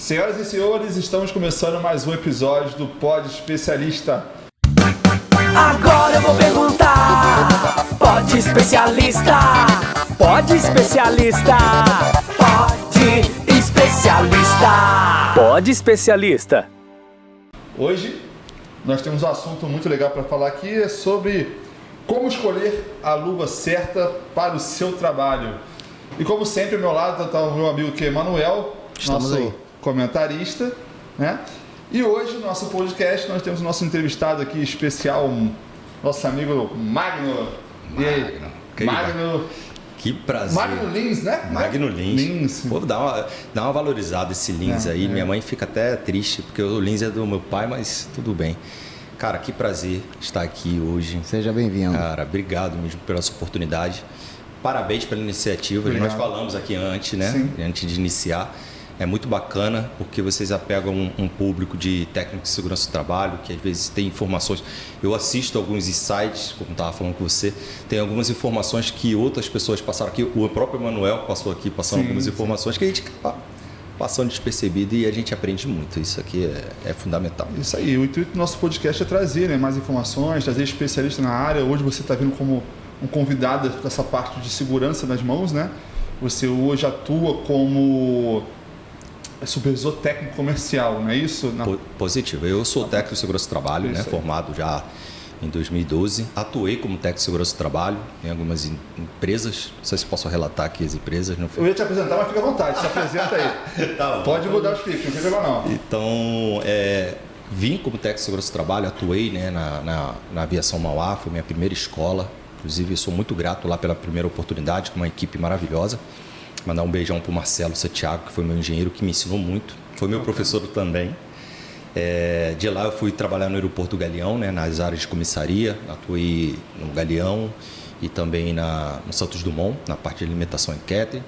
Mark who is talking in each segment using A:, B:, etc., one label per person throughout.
A: Senhoras e senhores, estamos começando mais um episódio do Pod Especialista.
B: Agora eu vou perguntar. Pod Especialista. Pod Especialista. Pod Especialista. Pod Especialista.
A: Hoje nós temos um assunto muito legal para falar aqui, é sobre como escolher a luva certa para o seu trabalho. E como sempre, ao meu lado está o meu amigo que é Emanuel, nosso comentarista, né? E hoje, no nosso podcast, nós temos o nosso entrevistado aqui especial, nosso amigo Magno. E aí? Magno.
C: Que prazer.
A: Magno Lins, né?
C: Magno Lins. Pô, dá uma valorizada esse Lins aí. Minha mãe fica até triste, porque o Lins é do meu pai, mas tudo bem. Cara, que prazer estar aqui hoje.
D: Seja bem-vindo.
C: Cara, obrigado mesmo pela sua oportunidade. Parabéns pela iniciativa. Obrigado. Nós falamos aqui antes, né? Sim. Antes de iniciar. É muito bacana porque vocês apegam um público de técnico de segurança do trabalho que às vezes tem informações. Eu assisto alguns insights, como estava falando com você, tem algumas informações que outras pessoas passaram aqui. O próprio Emanuel passou aqui, passando algumas informações que a gente acaba passando despercebido e a gente aprende muito. Isso aqui é fundamental.
A: Isso aí. O intuito do nosso podcast é trazer, né, mais informações, trazer especialistas na área. Hoje você está vindo como um convidado dessa parte de segurança nas mãos, né? Você hoje atua como supervisor técnico comercial, não é isso? Não.
C: Positivo. Eu sou técnico de segurança do trabalho, né, formado já em 2012. Atuei como técnico de segurança do trabalho em algumas empresas. Não sei se posso relatar aqui as empresas. Não foi...
A: Eu ia te apresentar, mas fica à vontade. Se apresenta aí. Tá bom. Pode mudar o script, não tem problema não.
C: Então, vim como técnico de segurança do trabalho, atuei, né, na Aviação Mauá, foi minha primeira escola. Inclusive, eu sou muito grato lá pela primeira oportunidade, com uma equipe maravilhosa. Mandar um beijão para o Marcelo Santiago, que foi meu engenheiro, que me ensinou muito. Foi meu professor também. De lá eu fui trabalhar no aeroporto do Galeão, né, nas áreas de comissaria. Atuei no Galeão e também no Santos Dumont, na parte de alimentação e catering.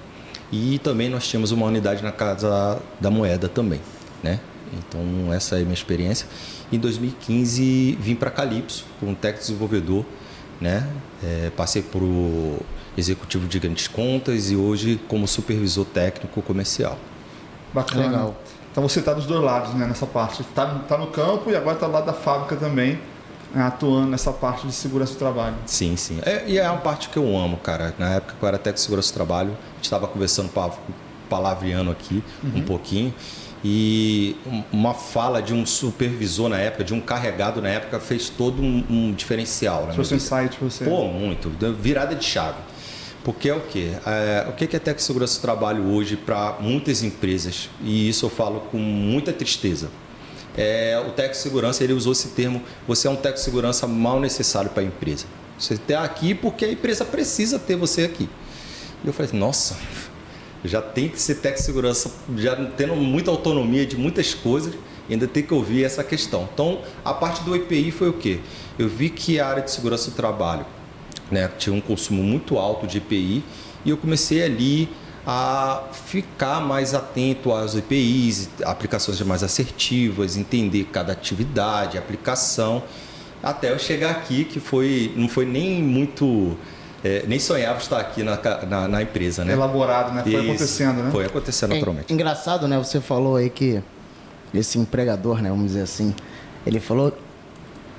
C: E também nós tínhamos uma unidade na Casa da Moeda também, né? Então essa é a minha experiência. Em 2015 vim para Calypso, como técnico desenvolvedor, né? Passei por executivo de grandes contas e hoje como supervisor técnico comercial.
A: Bacana. Legal. Então você está dos dois lados, né, nessa parte. Tá no campo e agora está do lado da fábrica também, atuando nessa parte de segurança do trabalho.
C: Sim, sim. E é uma parte que eu amo, cara. Na época que eu era técnico de segurança do trabalho, a gente estava conversando palavreando aqui um pouquinho. E uma fala de um supervisor na época, de um carregado na época, fez todo um diferencial.
A: Foi seu insight para você?
C: Pô, muito. Virada de chave. Porque é o quê? O que é técnico de segurança do trabalho hoje para muitas empresas? E isso eu falo com muita tristeza. O técnico de segurança, ele usou esse termo, você é um técnico de segurança mal necessário para a empresa. Você está aqui porque a empresa precisa ter você aqui. E eu falei, nossa, já tem que ser técnico de segurança, já tendo muita autonomia de muitas coisas, ainda tem que ouvir essa questão. Então, a parte do EPI foi o quê? Eu vi que a área de segurança do trabalho, né, tinha um consumo muito alto de EPI e eu comecei ali a ficar mais atento às EPIs, aplicações mais assertivas, entender cada atividade, aplicação, até eu chegar aqui, que não foi nem muito... nem sonhava estar aqui na empresa, né?
A: Elaborado, né? Foi acontecendo, né?
C: Foi acontecendo naturalmente.
D: Engraçado, né? Você falou aí que esse empregador, né? Vamos dizer assim, ele falou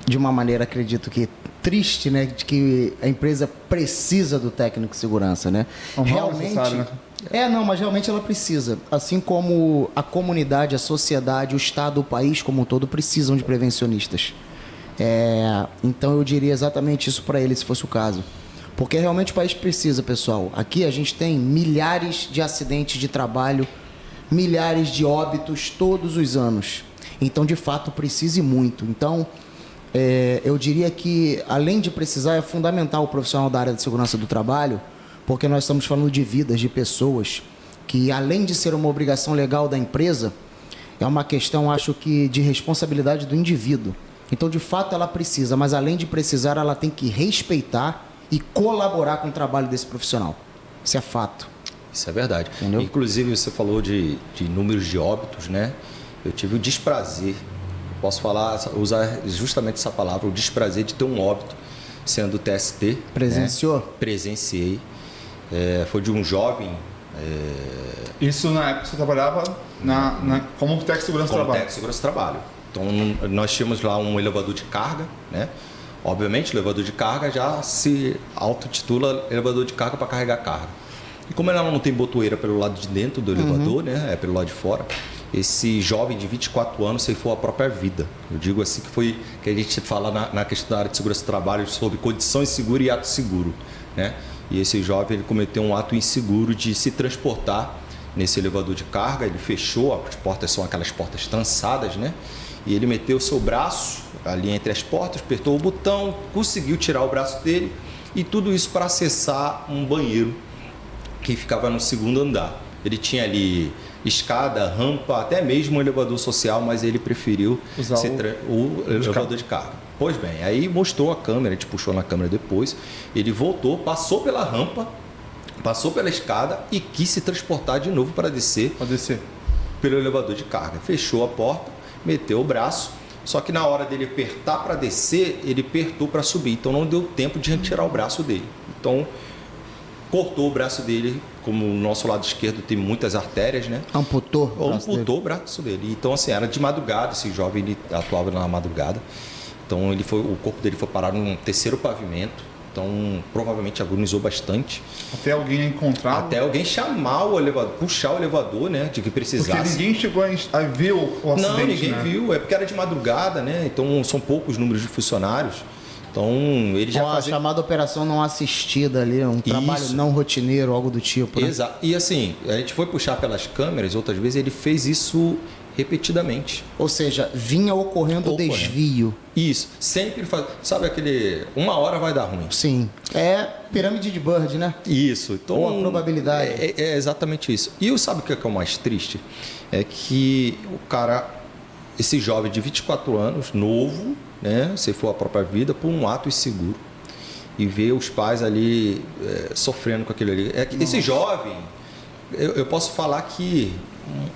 D: de uma maneira, acredito que triste, né? De que a empresa precisa do técnico de segurança, né? Realmente. Né? Mas realmente ela precisa. Assim como a comunidade, a sociedade, o Estado, o país como um todo precisam de prevencionistas. Então eu diria exatamente isso para ele, se fosse o caso. Porque realmente o país precisa, pessoal. Aqui a gente tem milhares de acidentes de trabalho, milhares de óbitos todos os anos. Então, de fato, precisa muito. Então, eu diria que, além de precisar, é fundamental o profissional da área de segurança do trabalho, porque nós estamos falando de vidas, de pessoas, que além de ser uma obrigação legal da empresa, é uma questão, acho que, de responsabilidade do indivíduo. Então, de fato, ela precisa, mas além de precisar, ela tem que respeitar e colaborar com o trabalho desse profissional. Isso é fato.
C: Isso é verdade.
D: Entendeu?
C: Inclusive, você falou de números de óbitos, né? Eu tive o desprazer, posso usar justamente essa palavra, o desprazer de ter um óbito sendo TST.
D: Presenciou?
C: Né? Presenciei. Foi de um jovem.
A: Isso na época que você trabalhava como técnico de segurança do
C: Como
A: trabalho.
C: técnico de segurança do trabalho. Então, nós tínhamos lá um elevador de carga, né? Obviamente, o elevador de carga já se autotitula elevador de carga para carregar carga. E como ela não tem botoeira pelo lado de dentro do elevador, né? É pelo lado de fora, esse jovem de 24 anos ceifou a própria vida. Eu digo assim que foi que a gente fala na questão da área de segurança do trabalho sobre condição insegura e ato seguro, né? E esse jovem ele cometeu um ato inseguro de se transportar nesse elevador de carga. Ele fechou, as portas são aquelas portas trançadas, né? E ele meteu o seu braço ali entre as portas, apertou o botão, conseguiu tirar o braço dele e tudo isso para acessar um banheiro que ficava no segundo andar. Ele tinha ali escada, rampa, até mesmo um elevador social, mas ele preferiu
A: usar
C: o elevador de carga. Pois bem, aí mostrou a câmera, a gente puxou na câmera depois, ele voltou, passou pela rampa, passou pela escada e quis se transportar de novo para descer pelo elevador de carga. Fechou a porta, meteu o braço, só que na hora dele apertar para descer, ele apertou para subir, então não deu tempo de retirar o braço dele. Então cortou o braço dele, como o nosso lado esquerdo tem muitas artérias, né?
D: Amputou
C: o braço dele. Então, assim, era de madrugada, esse jovem ele atuava na madrugada. Então, o corpo dele foi parar num terceiro pavimento. Então, provavelmente agonizou bastante.
A: Até alguém encontrar.
C: Até alguém chamar o elevador, puxar o elevador, né? De que precisasse.
A: Porque ninguém chegou a ver o acidente.
C: Não, ninguém
A: né?
C: viu. É porque era de madrugada, né? Então, são poucos números de funcionários. Então, ele já
D: fazia... a chamada operação não assistida ali, um trabalho não rotineiro, algo do tipo, né?
C: Exato. E assim, a gente foi puxar pelas câmeras, outras vezes ele fez isso repetidamente.
D: Ou seja, vinha ocorrendo desvio.
C: Isso. Sempre faz. Sabe aquele... Uma hora vai dar ruim.
D: Sim. É pirâmide de Bird, né?
C: Isso. Então,
D: ou a probabilidade.
C: É exatamente isso. E sabe o que é o mais triste? É que o cara, esse jovem de 24 anos, novo, né? Se for a própria vida, por um ato inseguro. E ver os pais ali sofrendo com aquilo ali. Esse jovem, eu posso falar que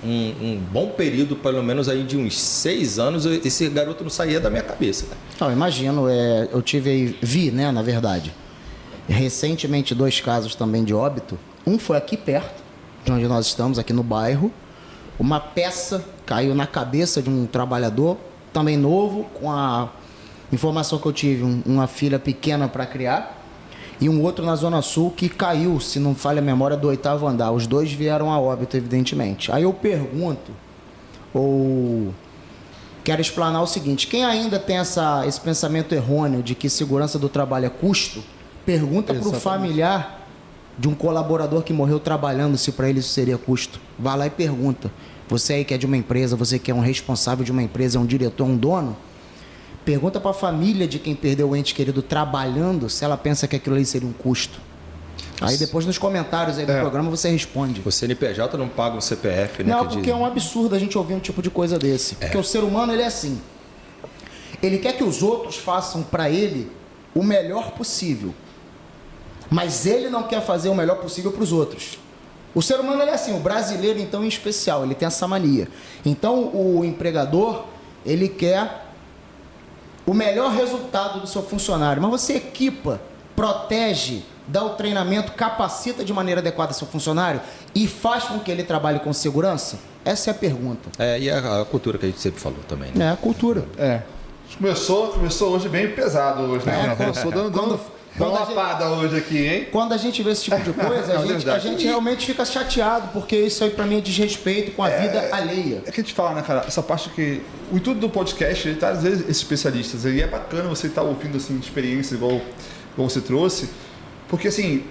C: um bom período, pelo menos aí de uns 6 anos, esse garoto não saía da minha cabeça.
D: Não, imagino, eu vi, né, na verdade, recentemente 2 casos também de óbito. Um foi aqui perto, de onde nós estamos, aqui no bairro. Uma peça caiu na cabeça de um trabalhador, também novo, com a informação que eu tive, uma filha pequena para criar. E um outro na Zona Sul que caiu, se não falha a memória, do 8º andar. Os 2 vieram a óbito, evidentemente. Aí eu pergunto, ou quero explanar o seguinte: quem ainda tem esse pensamento errôneo de que segurança do trabalho é custo, pergunta para o familiar de um colaborador que morreu trabalhando se para ele isso seria custo. Vai lá e pergunta. Você aí que é de uma empresa, você que é um responsável de uma empresa, é um diretor, um dono, pergunta para a família de quem perdeu o ente querido trabalhando se ela pensa que aquilo ali seria um custo. Aí depois nos comentários aí do programa você responde.
C: O CNPJ não paga um CPF, né?
D: Não, porque é um absurdo a gente ouvir um tipo de coisa desse. Porque o ser humano, ele é assim. Ele quer que os outros façam para ele o melhor possível. Mas ele não quer fazer o melhor possível para os outros. O ser humano, ele é assim. O brasileiro, então, em especial, ele tem essa mania. Então, o empregador, ele quer o melhor resultado do seu funcionário, mas você equipa, protege, dá o treinamento, capacita de maneira adequada seu funcionário e faz com que ele trabalhe com segurança? Essa é a pergunta.
C: E a cultura que a gente sempre falou também, né?
D: É a cultura.
A: Começou hoje bem pesado hoje, né? Começou dando uma lapada hoje aqui, hein?
D: Quando a gente vê esse tipo de coisa, a gente realmente fica chateado, porque isso aí pra mim é desrespeito com a vida alheia.
A: É que a gente fala, né, cara? Essa parte que... O intuito do podcast, ele traz esses especialistas. E é bacana você estar ouvindo, assim, experiências igual você trouxe. Porque, assim,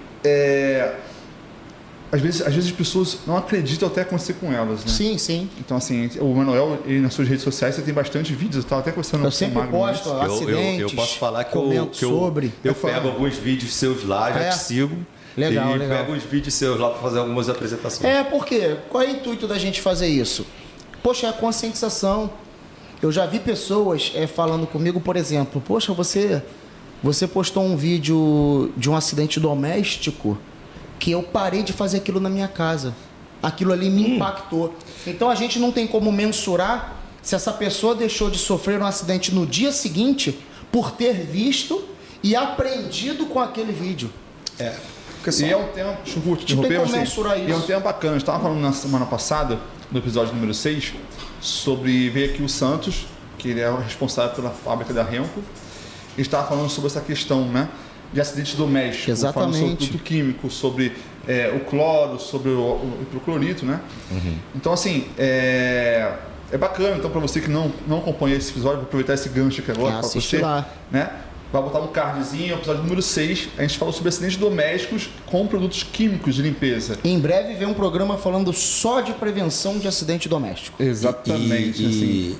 A: às vezes as pessoas não acreditam até acontecer com elas, né?
D: Sim, sim.
A: Então, assim, o Manuel, ele, nas suas redes sociais, você tem bastante vídeos. Eu estava até conversando
D: com o Magno. Eu sempre posto acidentes,
C: eu posso falar que
D: comento sobre.
C: Eu pego alguns vídeos seus lá, já te sigo.
D: Legal,
C: e pego os vídeos seus lá para fazer algumas apresentações.
D: Porque qual é o intuito da gente fazer isso? Poxa, é a conscientização. Eu já vi pessoas falando comigo, por exemplo, poxa, você postou um vídeo de um acidente doméstico que eu parei de fazer aquilo na minha casa. Aquilo ali me impactou. Então a gente não tem como mensurar se essa pessoa deixou de sofrer um acidente no dia seguinte por ter visto e aprendido com aquele vídeo.
A: E é um tema, desculpa te interromper,
D: mensurar isso.
A: E é um tema bacana. A gente estava falando na semana passada no episódio número 6, sobre... Veio aqui o Santos, que ele é o responsável pela fábrica da Renco. Ele estava falando sobre essa questão, né, de acidente doméstico.
D: Exatamente.
A: Falando sobre produto químico, sobre o cloro, sobre o hipoclorito, né? Então, assim, é bacana. Então, para você que não acompanha esse episódio, vou aproveitar esse gancho aqui agora para você.
D: Lá.
A: Né? Vai botar um cardzinho, episódio número 6. A gente falou sobre acidentes domésticos com produtos químicos de limpeza.
D: Em breve vem um programa falando só de prevenção de acidente doméstico.
A: Exatamente.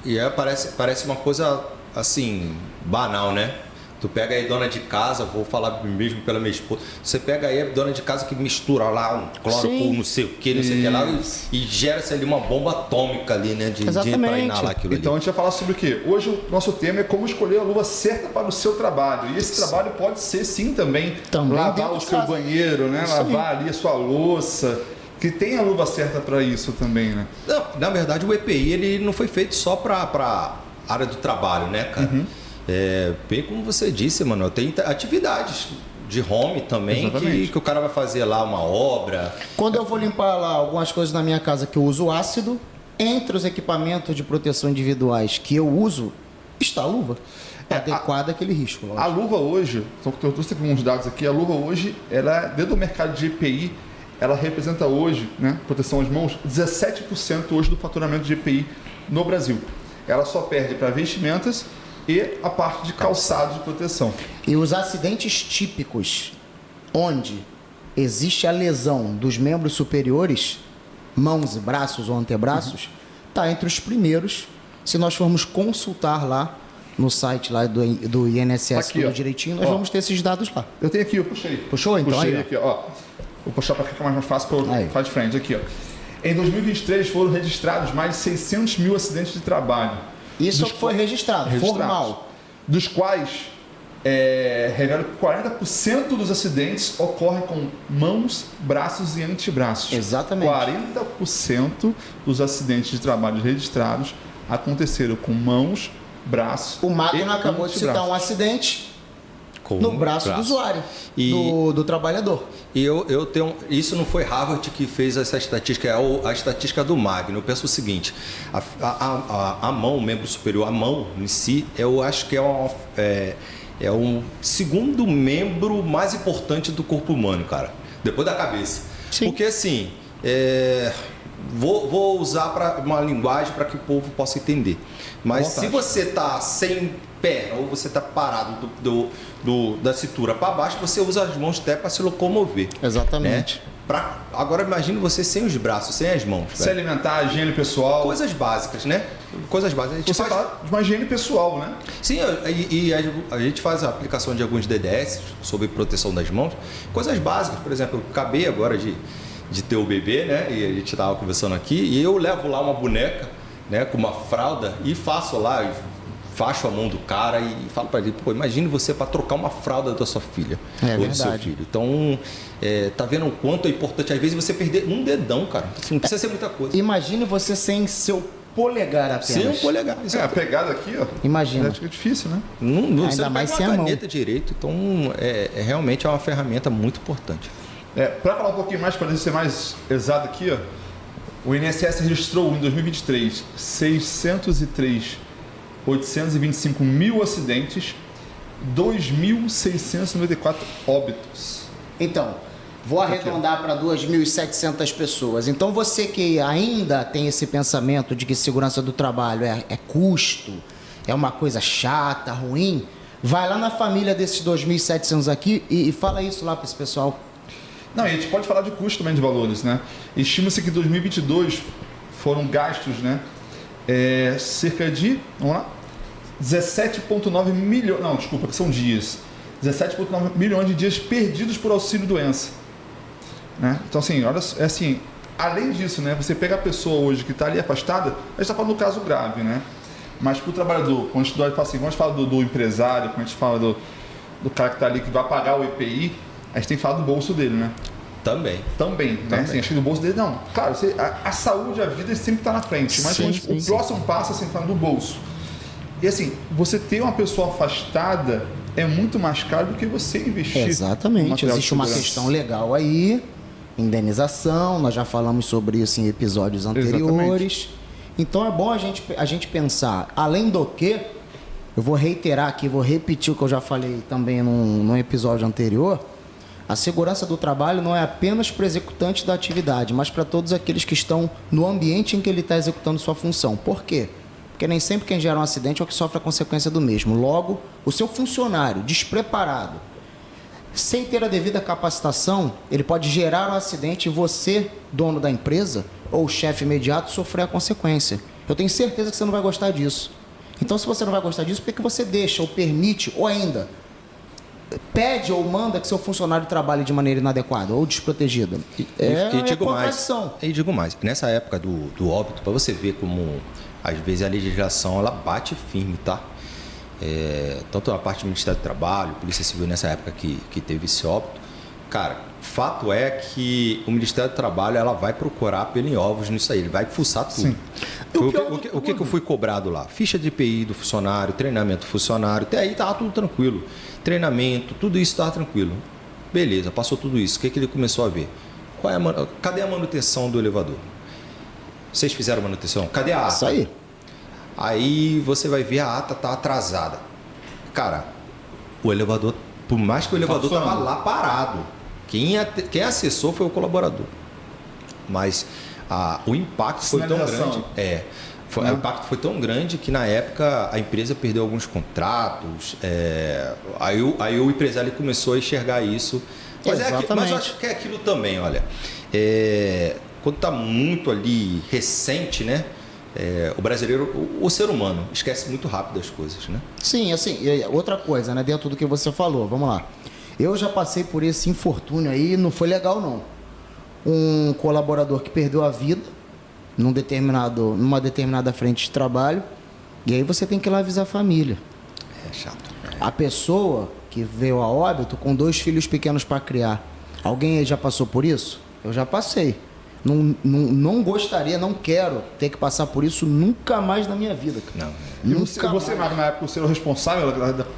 C: Parece uma coisa, assim, banal, né? Tu pega aí dona de casa, vou falar mesmo pela minha esposa, você pega aí a dona de casa que mistura lá um cloro com não sei o que, não sei o que lá, e gera-se ali uma bomba atômica ali, né? De para inalar aquilo ali.
A: Então a gente vai falar sobre o quê? Hoje o nosso tema é como escolher a luva certa para o seu trabalho. E esse trabalho pode ser sim também lavar o seu banheiro, né? Lavar ali a sua louça. Que tem a luva certa para isso também, né?
C: Não, na verdade o EPI ele não foi feito só para área do trabalho, né, cara? Bem como você disse, mano, tem atividades de home também que o cara vai fazer lá uma obra.
D: Quando eu vou limpar lá algumas coisas na minha casa que eu uso ácido, entre os equipamentos de proteção individuais que eu uso, está a luva adequada àquele risco. Lógico.
A: A luva hoje, eu trouxe alguns dados aqui, a luva hoje, ela dentro do mercado de EPI, ela representa hoje, né, proteção às mãos, 17% hoje do faturamento de EPI no Brasil. Ela só perde para vestimentas e a parte de calçado de proteção.
D: E os acidentes típicos, onde existe a lesão dos membros superiores, mãos, braços ou antebraços, está entre os primeiros. Se nós formos consultar lá no site lá do INSS
A: aqui,
D: tudo direitinho, nós vamos ter esses dados lá.
A: Eu tenho aqui, eu puxei.
D: Puxou então?
A: Puxei
D: aí,
A: aqui, ó. Vou puxar para ficar mais fácil para eu falar de frente. Aqui, ó. Em 2023 foram registrados mais de 600 mil acidentes de trabalho.
D: Isso foi registrado, formal.
A: Dos quais revelam que 40% dos acidentes ocorrem com mãos, braços e antebraços.
D: Exatamente.
A: 40% dos acidentes de trabalho registrados aconteceram com mãos, braços
D: e antebraços. O Magno acabou de citar um acidente no braço do usuário, do trabalhador.
C: E eu tenho. Isso não foi Harvard que fez essa estatística, é a estatística do Magno. Eu penso o seguinte: a mão, o membro superior, a mão em si, eu acho que é um segundo membro mais importante do corpo humano, cara. Depois da cabeça.
D: Sim.
C: Porque assim, vou usar uma linguagem para que o povo possa entender. Mas se você está sem perna ou você está parado da cintura para baixo, você usa as mãos até para se locomover.
D: Exatamente.
C: Né? Agora imagine você sem os braços, sem as mãos.
A: Se alimentar, higiene pessoal.
C: Coisas básicas, né? Coisas básicas.
A: Você fala de uma higiene pessoal, né?
C: Sim, e a gente faz a aplicação de alguns DDS sobre proteção das mãos. Coisas básicas, por exemplo, eu acabei agora de ter o bebê, né? E a gente estava conversando aqui, e eu levo lá uma boneca, né, com uma fralda e faço lá, faço a mão do cara e falo para ele, pô, imagine você para trocar uma fralda da sua filha ou do seu filho. Então, tá vendo o quanto é importante, às vezes, você perder um dedão, cara. Não precisa ser muita coisa.
D: Imagine você sem seu polegar apenas.
C: Sem um polegar.
A: A pegada aqui, ó.
D: Imagina.
A: Acho que é difícil, né?
C: Ainda mais sem a caneta direito. Então, realmente é uma ferramenta muito importante.
A: Para falar um pouquinho mais, para ser mais exato aqui, ó, o INSS registrou em 2023 825 mil acidentes, 2.694 óbitos.
D: Então, vou arredondar para 2.700 pessoas. Então, você que ainda tem esse pensamento de que segurança do trabalho é custo, é uma coisa chata, ruim, vai lá na família desses 2.700 aqui e fala isso lá para esse pessoal.
A: Não, e a gente pode falar de custo também de valores, né? Estima-se que em 2022 foram gastos, né? Cerca de, vamos lá, 17,9 milhões, não, desculpa, que são dias, 17,9 milhões de dias perdidos por auxílio-doença. Né? Então, assim, olha, assim, além disso, né? Você pega a pessoa hoje que está ali afastada, a gente está falando do caso grave, né? Mas para o trabalhador, quando a gente fala assim, quando a gente fala do empresário, quando a gente fala do cara que está ali, que vai pagar o EPI, a gente tem que falar do bolso dele, né? Também, né? Assim, acho que do bolso dele, não. Claro, a saúde, a vida sempre está na frente, mas o próximo passo é assim, falando do bolso. E assim, você ter uma pessoa afastada é muito mais caro do que você investir.
D: Exatamente, existe uma questão legal aí, indenização, nós já falamos sobre isso em episódios anteriores. Então é bom a gente pensar, além do que, eu vou reiterar aqui, vou repetir o que eu já falei também num episódio anterior, a segurança do trabalho não é apenas para o executante da atividade, mas para todos aqueles que estão no ambiente em que ele está executando sua função. Por quê? Porque nem sempre quem gera um acidente é o que sofre a consequência do mesmo. Logo, o seu funcionário despreparado, sem ter a devida capacitação, ele pode gerar um acidente e você, dono da empresa, ou chefe imediato, sofrer a consequência. Eu tenho certeza que você não vai gostar disso. Então, se você não vai gostar disso, por que você deixa ou permite, ou ainda pede ou manda que seu funcionário trabalhe de maneira inadequada ou desprotegida?
C: E digo mais, nessa época do óbito, para você ver como às vezes a legislação ela bate firme, tá? Tanto na parte do Ministério do Trabalho, Polícia Civil nessa época que teve esse óbito, cara, fato é que o Ministério do Trabalho ela vai procurar pelo em ovos nisso aí, ele vai fuçar tudo.
A: Sim.
C: O que eu fui cobrado lá? Ficha de EPI do funcionário, treinamento do funcionário, até aí tava tudo tranquilo. Treinamento, tudo isso estava tranquilo. Beleza, passou tudo isso. O que ele começou a ver? Cadê a manutenção do elevador? Vocês fizeram manutenção? Cadê a ata?
D: Isso aí.
C: Aí você vai ver a ata tá atrasada. Cara, o elevador, por mais que o elevador estava lá parado, quem acessou foi o colaborador. Mas o impacto foi tão grande. O impacto foi tão grande que na época a empresa perdeu alguns contratos. Aí o empresário começou a enxergar isso. Mas eu acho que é aquilo também, olha. Quando está muito ali recente, né? O brasileiro, o ser humano, esquece muito rápido as coisas, né?
D: Sim, assim, outra coisa, né? Dentro do que você falou, vamos lá. Eu já passei por esse infortúnio aí, não foi legal não. Um colaborador que perdeu a vida numa determinada frente de trabalho, e aí você tem que ir lá avisar a família.
C: É chato.
D: A pessoa que veio a óbito com 2 filhos pequenos para criar. Alguém aí já passou por isso? Eu já passei. Não gostaria, não quero ter que passar por isso nunca mais na minha vida.
A: Não. E você na época, você era o responsável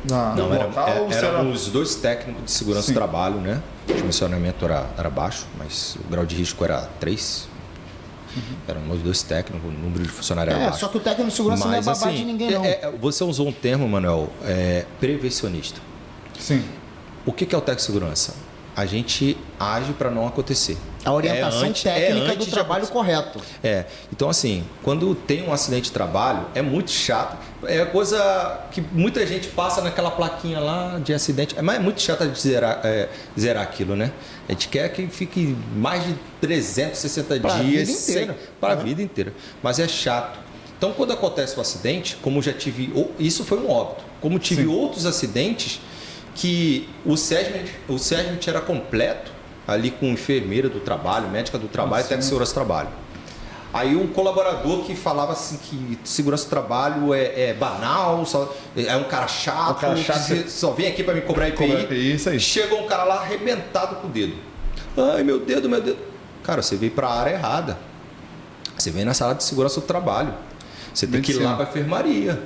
C: Não, eram os 2 técnicos de segurança do trabalho, né? O dimensionamento era baixo, mas o grau de risco era 3. Eram os 2 técnicos, o número de funcionários era baixo.
D: Só que o técnico de segurança não é babá de ninguém, não.
C: Você usou um termo, Manuel, prevencionista.
A: Sim.
C: O que é o técnico de segurança? A gente age para não acontecer.
D: A orientação técnica do trabalho correto.
C: Então, assim, quando tem um acidente de trabalho, é muito chato. É coisa que muita gente passa naquela plaquinha lá de acidente. Mas é muito chato de zerar aquilo, né? A gente quer que fique mais de 360
D: pra
C: dias. Para a
D: vida
C: vida inteira. Mas é chato. Então, quando acontece o acidente, como já tive... Isso foi um óbito. Como tive outros acidentes que o SESMIT era completo, ali com enfermeira do trabalho, médica do trabalho, até de segurança do trabalho. Aí um colaborador que falava assim que segurança do trabalho é banal, é um cara chato, só vem aqui para me cobrar EPI.
A: Isso aí.
C: Chegou um cara lá arrebentado com o dedo. Ai, meu dedo. Cara, você veio para a área errada. Você vem na sala de segurança do trabalho. Você tem que ir lá para a enfermaria.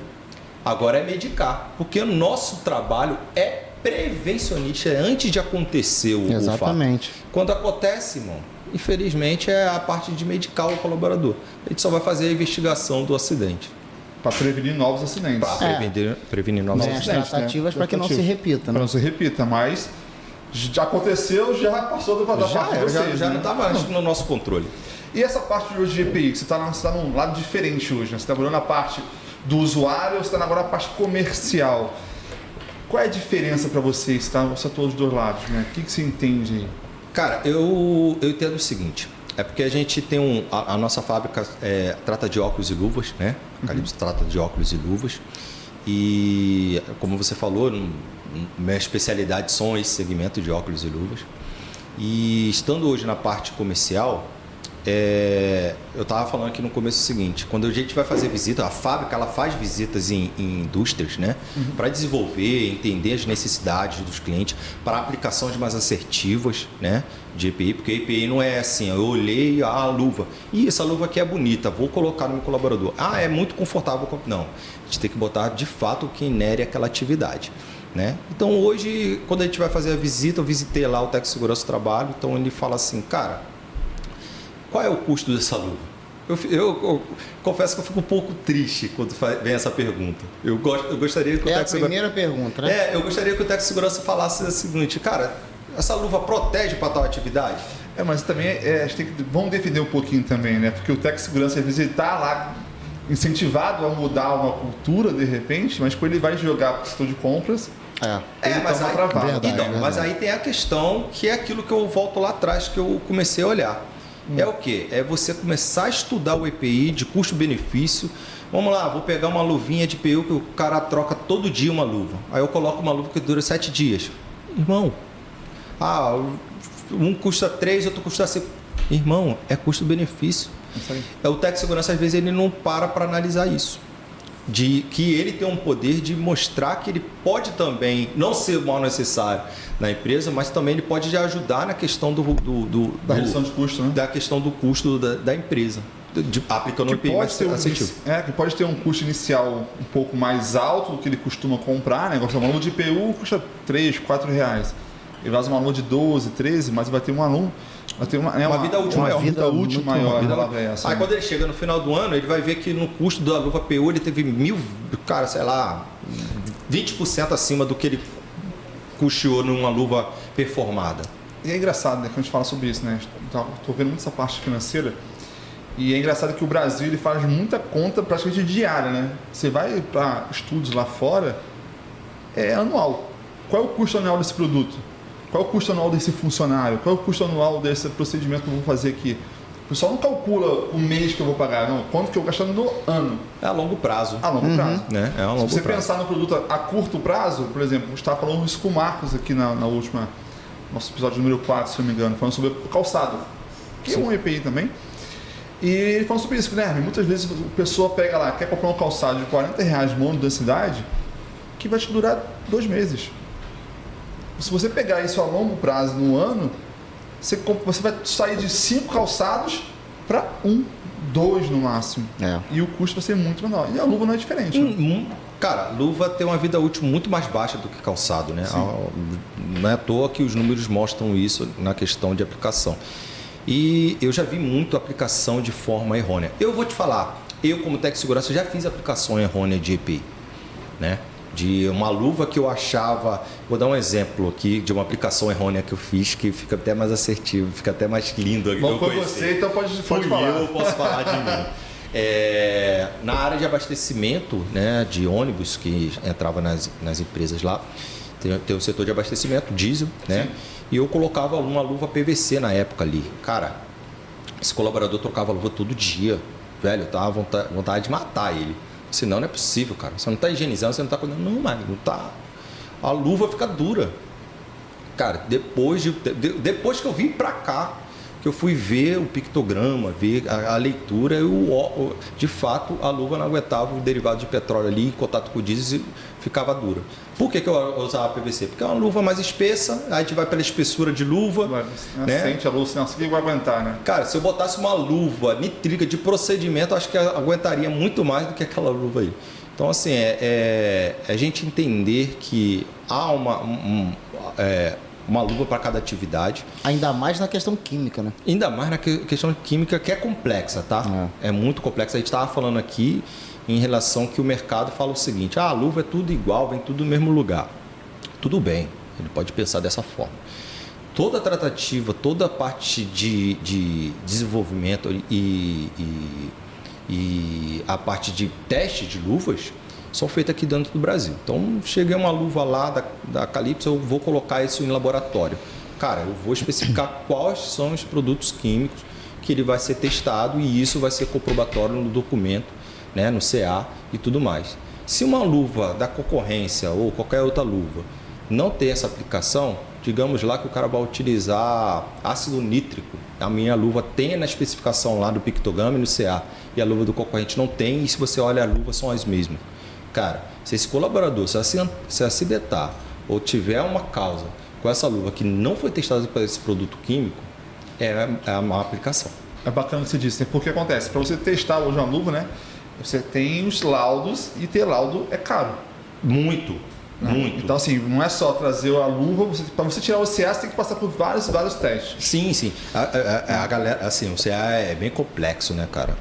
C: Agora é medicar, porque o nosso trabalho é prevencionista, antes de acontecer o fato.
D: Exatamente.
C: Quando acontece, irmão, infelizmente é a parte de medicar o colaborador. A gente só vai fazer a investigação do acidente.
A: Para prevenir novos acidentes.
C: Para prevenir novos acidentes.
D: As tratativas para que não se repita. Né?
A: Para não se repita, mas já aconteceu, já passou da parte de vocês.
C: Já não estava no nosso controle.
A: E essa parte de hoje de EPI, que você está num lado diferente hoje, né? Você está olhando a parte do usuário, você está agora na parte comercial. Qual é a diferença para vocês? Você atua dos 2 lados, né? O que você entende aí?
C: Cara, eu entendo o seguinte. É porque a gente tem a nossa fábrica trata de óculos e luvas, né? A Calypso trata de óculos e luvas. E, como você falou, minha especialidade são esse segmento de óculos e luvas. E estando hoje na parte comercial, eu estava falando aqui no começo o seguinte, quando a gente vai fazer visita, a fábrica ela faz visitas em indústrias, né? Para desenvolver, entender as necessidades dos clientes, para aplicações mais assertivas, né? De EPI, porque EPI não é assim, eu olhei a luva, e essa luva aqui é bonita, vou colocar no meu colaborador. É muito confortável. Não, a gente tem que botar de fato o que inere aquela atividade. Né? Então hoje, quando a gente vai fazer a visita, eu visitei lá o técnico de segurança do trabalho, então ele fala assim, cara, qual é o custo dessa luva? Eu confesso que eu fico um pouco triste quando vem essa pergunta. Eu gostaria que o técnico
D: a primeira pergunta, né?
C: eu gostaria que o técnico de segurança falasse o seguinte, cara, essa luva protege para tal atividade?
A: Mas também a gente vamos defender um pouquinho também, né? Porque o técnico de segurança às vezes ele está lá incentivado a mudar uma cultura de repente, mas quando ele vai jogar para o setor de compras, ele
C: mas
A: toma
C: aí,
A: travado.
C: Então, mas aí tem a questão que é aquilo que eu volto lá atrás, que eu comecei a olhar. É o quê? É você começar a estudar o EPI de custo-benefício. Vamos lá, vou pegar uma luvinha de PU que o cara troca todo dia uma luva. Aí eu coloco uma luva que dura 7 dias. Irmão, um custa 3, outro custa 5. Irmão, é custo-benefício. O técnico de segurança, às vezes, ele não para analisar isso. De que ele tem um poder de mostrar que ele pode também não ser o mal necessário na empresa, mas também ele pode ajudar na questão
A: da redução de custo, né?
C: Da questão do custo da empresa, aplicando o EPI mais assertivo.
A: Que pode ter um custo inicial um pouco mais alto do que ele costuma comprar, né? Uma luva de IPU custa 3, 4 reais. Ele vai usar uma luva de 12, 13, mas vai ter um aluno. Vai ter uma vida útil maior.
C: Aí quando ele chega no final do ano, ele vai ver que no custo da luva PU ele teve 20% acima do que ele custeou numa luva performada.
A: E é engraçado, né, quando a gente fala sobre isso, né? Estou vendo muito essa parte financeira. E é engraçado que o Brasil ele faz muita conta praticamente diária, né? Você vai para estudos lá fora, é anual. Qual é o custo anual desse produto? Qual é o custo anual desse funcionário? Qual é o custo anual desse procedimento que eu vou fazer aqui? O pessoal não calcula o mês que eu vou pagar, não. Quanto que eu vou gastar no ano?
C: É a longo prazo.
A: A longo prazo.
C: Né? É a longo
A: Se você
C: prazo.
A: pensar no produto a curto prazo, por exemplo, a gente estava falando isso com o Marcos aqui na última, nosso episódio número 4, se não me engano, falando sobre o calçado, que é um EPI também. E ele falou sobre isso, Guilherme. Muitas vezes a pessoa pega lá, quer comprar um calçado de R$40 monodensidade, que vai te durar 2 meses. Se você pegar isso a longo prazo no ano, você vai sair de 5 calçados para 1, 2 no máximo. E o custo vai ser muito menor. E a luva não é diferente. Né?
C: Cara, luva tem uma vida útil muito mais baixa do que calçado, né? Não é à toa que os números mostram isso na questão de aplicação. E eu já vi muito aplicação de forma errônea. Eu vou te falar, eu como técnico de segurança já fiz aplicação errônea de EPI, né? De uma luva que eu achava, vou dar um exemplo aqui de uma aplicação errônea que eu fiz, que fica até mais assertivo, fica até mais lindo.
A: Bom, foi você, então pode falar.
C: Eu posso falar de mim. Na área de abastecimento, né, de ônibus que entrava nas empresas lá, tem o setor de abastecimento, diesel, né? Sim. E eu colocava uma luva PVC na época ali. Cara, esse colaborador trocava a luva todo dia. Velho, eu tava vontade de matar ele. Senão não é possível, cara. Você não está higienizando, você não está cuidando. Não, mas não tá. A luva fica dura. Cara, depois que eu vim pra cá, que eu fui ver o pictograma, ver a leitura, de fato a luva não aguentava o derivado de petróleo ali em contato com o diesel e ficava dura. Por que eu usava PVC? Porque é uma luva mais espessa, aí a gente vai pela espessura de luva.
A: Né? Sente a luva, assim, que vai aguentar, né?
C: Cara, se eu botasse uma luva nitrílica de procedimento, acho que aguentaria muito mais do que aquela luva aí. Então, assim, a gente entender que há uma luva para cada atividade.
D: Ainda mais na questão química, né?
C: Ainda mais na questão química, que é complexa, tá? É muito complexa. A gente estava falando aqui em relação que o mercado fala o seguinte: a luva é tudo igual, vem tudo no mesmo lugar. Tudo bem, ele pode pensar dessa forma. Toda a tratativa, toda a parte de desenvolvimento e a parte de teste de luvas são feitas aqui dentro do Brasil. Então, cheguei uma luva lá da Calypso, eu vou colocar isso em laboratório. Cara, eu vou especificar quais são os produtos químicos que ele vai ser testado e isso vai ser comprobatório no documento, né, no CA e tudo mais. Se uma luva da concorrência ou qualquer outra luva não ter essa aplicação, digamos lá que o cara vai utilizar ácido nítrico, a minha luva tem na especificação lá do pictograma e no CA, e a luva do concorrente não tem, e se você olha a luva são as mesmas. Cara, se esse colaborador se acidentar ou tiver uma causa com essa luva que não foi testada para esse produto químico, é uma aplicação.
A: É bacana o que você disse, né? Porque acontece, para você testar hoje uma luva, né? Você tem os laudos e ter laudo é caro.
C: Muito.
A: Então, assim, não é só trazer a luva, para você tirar o CA, você tem que passar por vários testes.
C: Sim. A galera, assim, o CA é bem complexo, né, cara?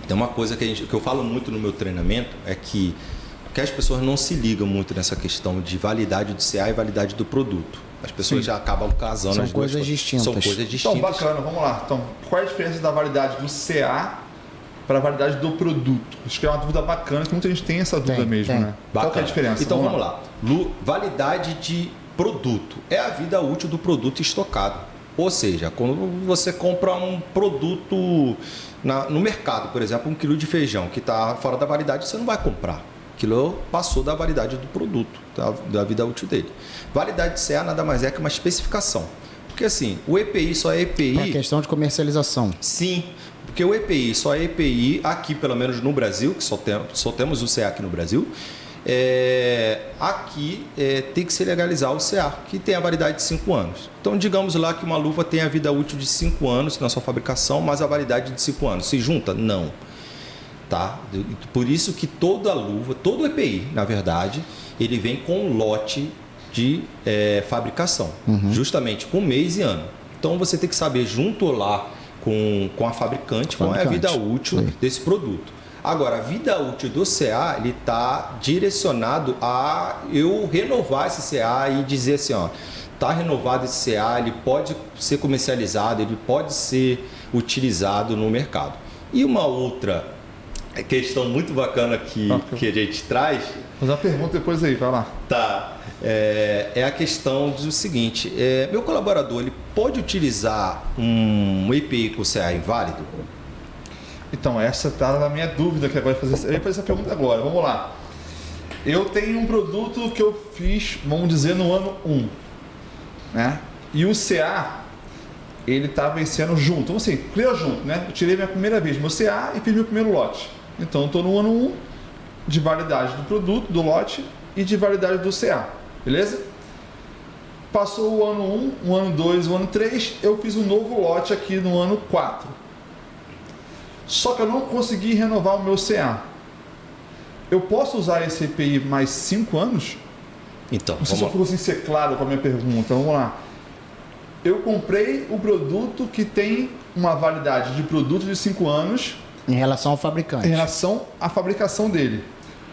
C: Tem uma coisa que eu falo muito no meu treinamento, é que as pessoas não se ligam muito nessa questão de validade do CA e validade do produto. As pessoas já acabam casando
D: São
C: as duas
D: coisas distintas.
C: São coisas distintas.
A: Então, bacana, vamos lá. Então, qual é a diferença da validade do CA para a validade do produto? Acho que é uma dúvida bacana, que muita gente tem essa dúvida mesmo, né?
C: Bacana.
A: Qual que é a diferença?
C: Então vamos lá. Validade de produto é a vida útil do produto estocado. Ou seja, quando você compra um produto no mercado, por exemplo, 1 quilo de feijão que está fora da validade, você não vai comprar. Aquilo passou da validade do produto, da vida útil dele. Validade de CA nada mais é que uma especificação. Porque assim, o EPI só é EPI...
D: É questão de comercialização.
C: Sim, porque o EPI só é EPI aqui, pelo menos no Brasil, que só temos o CA aqui no Brasil. Aqui tem que se legalizar o CA, que tem a validade de 5 anos. Então, digamos lá que uma luva tem a vida útil de 5 anos na sua fabricação, mas a validade de 5 anos. Se junta? Não. Tá? Por isso que toda luva, todo EPI, na verdade, ele vem com um lote de fabricação, justamente com mês e ano. Então, você tem que saber junto lá com a fabricante qual é a vida útil desse produto. Agora, a vida útil do CA, ele está direcionado a eu renovar esse CA e dizer assim, ó, está renovado esse CA, ele pode ser comercializado, ele pode ser utilizado no mercado. E uma outra questão muito bacana que a gente traz...
A: Vou fazer uma pergunta depois aí, vai lá.
C: Tá. É a questão do seguinte, meu colaborador, ele pode utilizar um EPI com CA inválido?
A: Então, essa está na minha dúvida, que agora eu ia fazer essa pergunta agora. Vamos lá. Eu tenho um produto que eu fiz, vamos dizer, no ano 1. Né? E o CA, ele está vencendo junto. Então, assim, clear junto, né? Eu tirei minha primeira vez meu CA e fiz meu primeiro lote. Então, eu estou no ano 1 de validade do produto, do lote, e de validade do CA. Beleza? Passou o ano 1, o ano 2, o ano 3, eu fiz um novo lote aqui no ano 4. Só que eu não consegui renovar o meu CA. Eu posso usar esse EPI mais 5 anos?
C: Então,
A: não sei se eu fosse ser claro com a minha pergunta. Vamos lá. Eu comprei o produto que tem uma validade de produto de 5 anos.
D: Em relação ao fabricante.
A: Em relação à fabricação dele.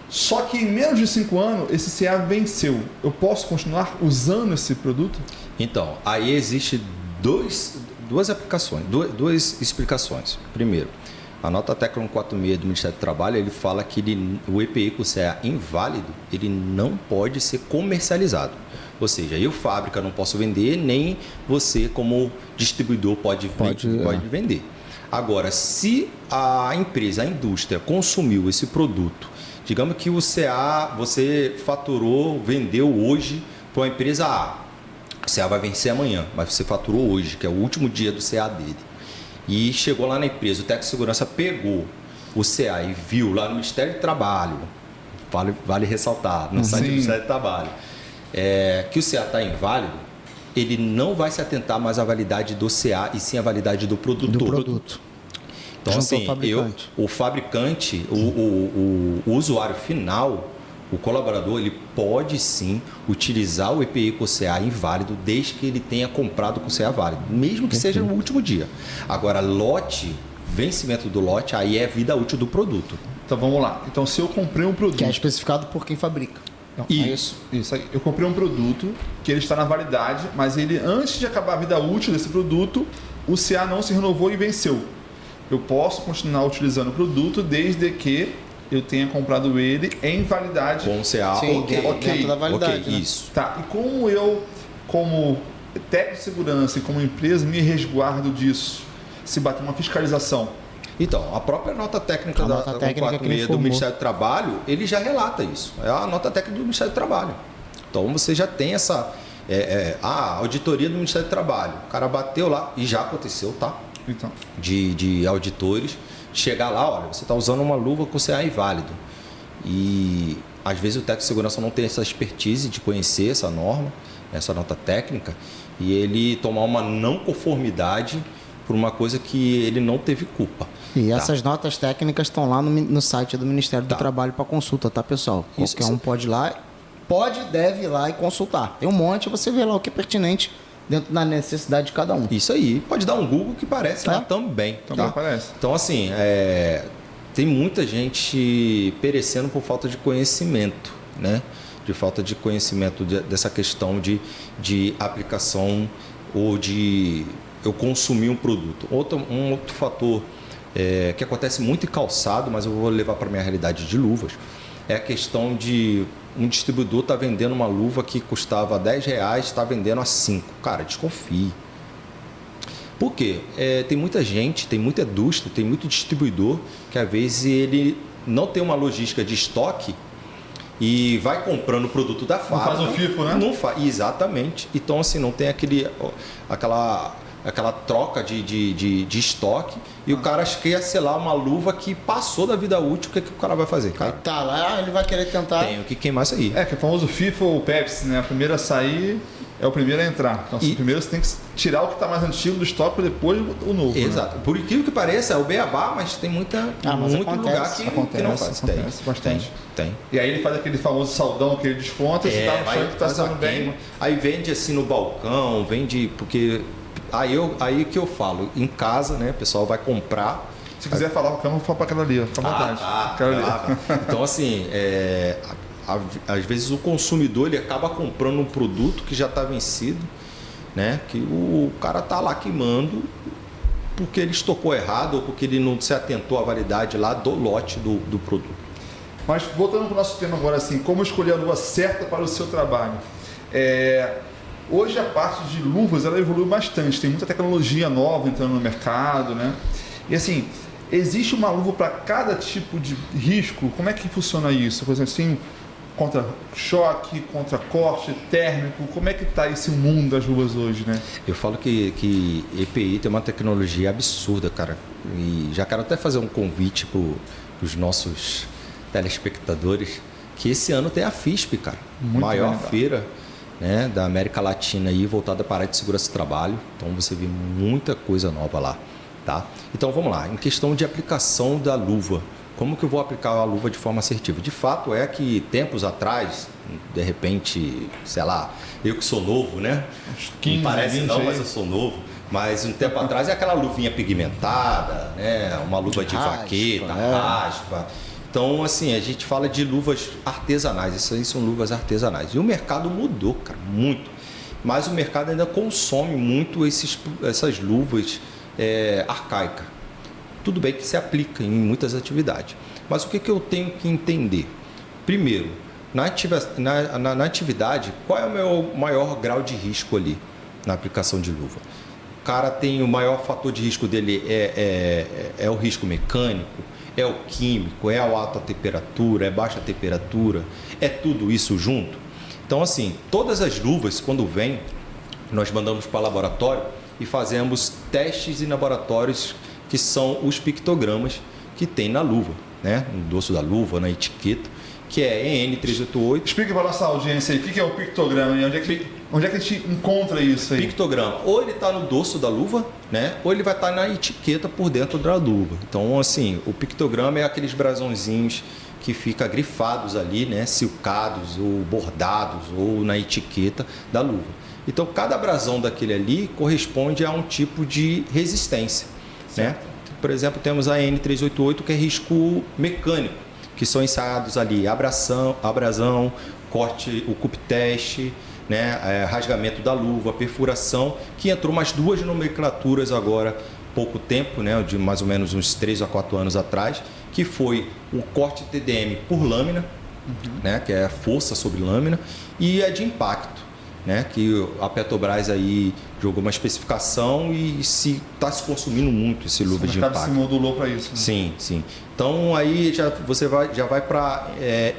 A: Só que em menos de 5 anos, esse CA venceu. Eu posso continuar usando esse produto?
C: Então, aí existe duas aplicações, duas explicações. Primeiro, a nota técnica 146 do Ministério do Trabalho, ele fala que o EPI com CA inválido, ele não pode ser comercializado. Ou seja, eu, fábrica, não posso vender, nem você, como distribuidor, pode vender. Agora, se a empresa, a indústria, consumiu esse produto, digamos que o CA você faturou, vendeu hoje para uma empresa A. O CA vai vencer amanhã, mas você faturou hoje, que é o último dia do CA dele. E chegou lá na empresa, o técnico de segurança pegou o CA e viu lá no Ministério do Trabalho, vale ressaltar, no site do Ministério do Trabalho, que o CA está inválido, ele não vai se atentar mais à validade do CA e sim à validade do produto. Então, assim, o fabricante, o usuário final, o colaborador, ele pode sim utilizar o EPI com CA inválido desde que ele tenha comprado com CA válido, mesmo que seja no último dia. Agora, lote, vencimento do lote, aí é vida útil do produto.
A: Então vamos lá. Então, se eu comprei um produto...
D: Que é especificado por quem fabrica.
A: Então, isso aí. Eu comprei um produto que ele está na validade, mas ele, antes de acabar a vida útil desse produto, o CA não se renovou e venceu. Eu posso continuar utilizando o produto desde que eu tenha comprado ele em validade.
C: Com CA,
D: sim, dentro da validade.
C: Okay,
D: né?
C: Isso.
A: Tá, e como eu, como técnico de segurança e como empresa, me resguardo disso? Se bater uma fiscalização?
C: Então, a própria nota técnica da 146 do Ministério do Trabalho, ele já relata isso. É a nota técnica do Ministério do Trabalho. Então, você já tem A auditoria do Ministério do Trabalho. O cara bateu lá, e já aconteceu, tá?
A: Então.
C: De auditores, chegar lá, olha, você está usando uma luva com CA inválido. E às vezes o técnico de segurança não tem essa expertise de conhecer essa norma, essa nota técnica, e ele tomar uma não conformidade por uma coisa que ele não teve culpa.
D: E essas notas técnicas estão lá no site do Ministério do Trabalho para consulta, tá, pessoal? Qualquer um pode ir lá, deve ir lá e consultar. Tem um monte, você vê lá o que é pertinente dentro da necessidade de cada um.
C: Isso aí. Pode dar um Google que parece lá também.
A: Também
C: tá?
A: aparece.
C: Então, assim, tem muita gente perecendo por falta de conhecimento, né? De falta de conhecimento dessa questão de aplicação ou de eu consumir um produto. Um outro fator que acontece muito em calçado, mas eu vou levar para a minha realidade de luvas, é a questão de um distribuidor está vendendo uma luva que custava R$10, está vendendo a 5. Cara, desconfie. Por quê? Tem muita gente, tem muita indústria, tem muito distribuidor que às vezes ele não tem uma logística de estoque e vai comprando o produto da fábrica.
A: Não faz o FIFO, né?
C: Não faz, exatamente. Então, assim, não tem aquela troca de estoque e o cara quer selar uma luva que passou da vida útil. O que o cara vai fazer? Cara,
D: Tá lá, ele vai querer tentar.
C: tenho que queimar isso aí.
A: Que é o famoso FIFA ou Pepsi, né? A primeira a sair é o primeiro a entrar. Então, primeiro você tem que tirar o que está mais antigo do estoque para depois o novo.
C: Exato.
A: Né?
C: Por incrível que pareça, é o beabá, mas tem muito lugar que não faz.
A: Acontece bastante.
C: Tem.
A: E aí ele faz aquele famoso saldão, aquele desconto, e você tá achando que está sendo bem.
C: Aí vende assim no balcão, vende porque... Aí que eu falo, em casa, né, o pessoal vai comprar.
A: Se quiser falar com a câmera, eu vou falar para aquela ali, fica à vontade.
C: Tá. Então, assim, às vezes o consumidor ele acaba comprando um produto que já está vencido, né? Que o cara tá lá queimando porque ele estocou errado ou porque ele não se atentou à validade lá do lote do produto.
A: Mas voltando para o nosso tema agora, assim, como escolher a luva certa para o seu trabalho. Hoje a parte de luvas ela evoluiu bastante, tem muita tecnologia nova entrando no mercado, né? E assim, existe uma luva para cada tipo de risco? Como é que funciona isso? Por exemplo, assim, contra choque, contra corte térmico, como é que está esse mundo das luvas hoje, né?
C: Eu falo que EPI tem uma tecnologia absurda, cara. E já quero até fazer um convite para os nossos telespectadores, que esse ano tem a FISP, cara.
A: Muito
C: maior
A: legal.
C: feira, né, da América Latina aí, voltada para a área de segurança do trabalho. Então você vê muita coisa nova lá, tá? Então vamos lá, em questão de aplicação da luva, como que eu vou aplicar a luva de forma assertiva? De fato é que tempos atrás, de repente, sei lá, eu que sou novo, né?
A: 15,
C: não parece
A: 20
C: não,
A: aí.
C: mas eu sou novo. Mas um tempo atrás é aquela luvinha pigmentada, né? Uma luva de
D: Raspa,
C: vaqueta, raspa. Então, assim, a gente fala de luvas artesanais. Isso aí são luvas artesanais. E o mercado mudou, cara, muito. Mas o mercado ainda consome muito essas luvas arcaicas. Tudo bem que se aplica em muitas atividades. Mas o que eu tenho que entender? Primeiro, na atividade, qual é o meu maior grau de risco ali na aplicação de luva? O cara tem o maior fator de risco dele é o risco mecânico, é o químico, é a alta temperatura, é baixa temperatura, é tudo isso junto. Então, assim, todas as luvas, quando vêm, nós mandamos para o laboratório e fazemos testes em laboratórios que são os pictogramas que tem na luva, né? No dorso da luva, na etiqueta, que é EN388.
A: Explica para a nossa audiência aí o que é o pictograma e onde é que a gente encontra isso aí?
C: Pictograma, ou ele está no dorso da luva, né? Ou ele vai estar na etiqueta por dentro da luva. Então, assim, o pictograma é aqueles brasãozinhos que ficam grifados ali, né? Silcados ou bordados ou na etiqueta da luva. Então, cada brasão daquele ali corresponde a um tipo de resistência, né? Por exemplo, temos a EN388, que é risco mecânico, que são ensaiados ali abrasão, corte, o cup teste, né, rasgamento da luva, perfuração, que entrou mais duas nomenclaturas agora, pouco tempo, né, de mais ou menos uns 3 a 4 anos atrás, que foi o corte TDM por lâmina, né, que é força sobre lâmina, e a de impacto, né, que a Petrobras aí jogou uma especificação e está se consumindo muito esse luva de impacto.
A: Se modulou para isso. Né?
C: Sim, sim. Então aí você já vai para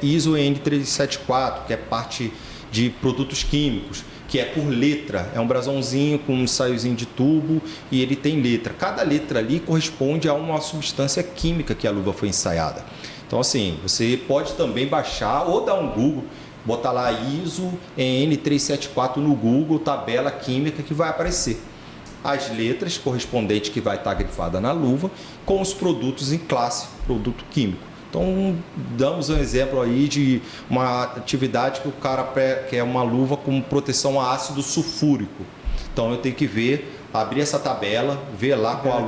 C: ISO EN374, que é parte de produtos químicos, que é por letra, é um brasãozinho com um saiozinho de tubo e ele tem letra. Cada letra ali corresponde a uma substância química que a luva foi ensaiada. Então assim, você pode também baixar ou dar um Google, botar lá ISO EN374 no Google, tabela química que vai aparecer. As letras correspondentes que vai estar grifada na luva com os produtos em classe, produto químico. Então, damos um exemplo aí de uma atividade que o cara quer uma luva com proteção a ácido sulfúrico. Então, eu tenho que ver, abrir essa tabela, ver lá qual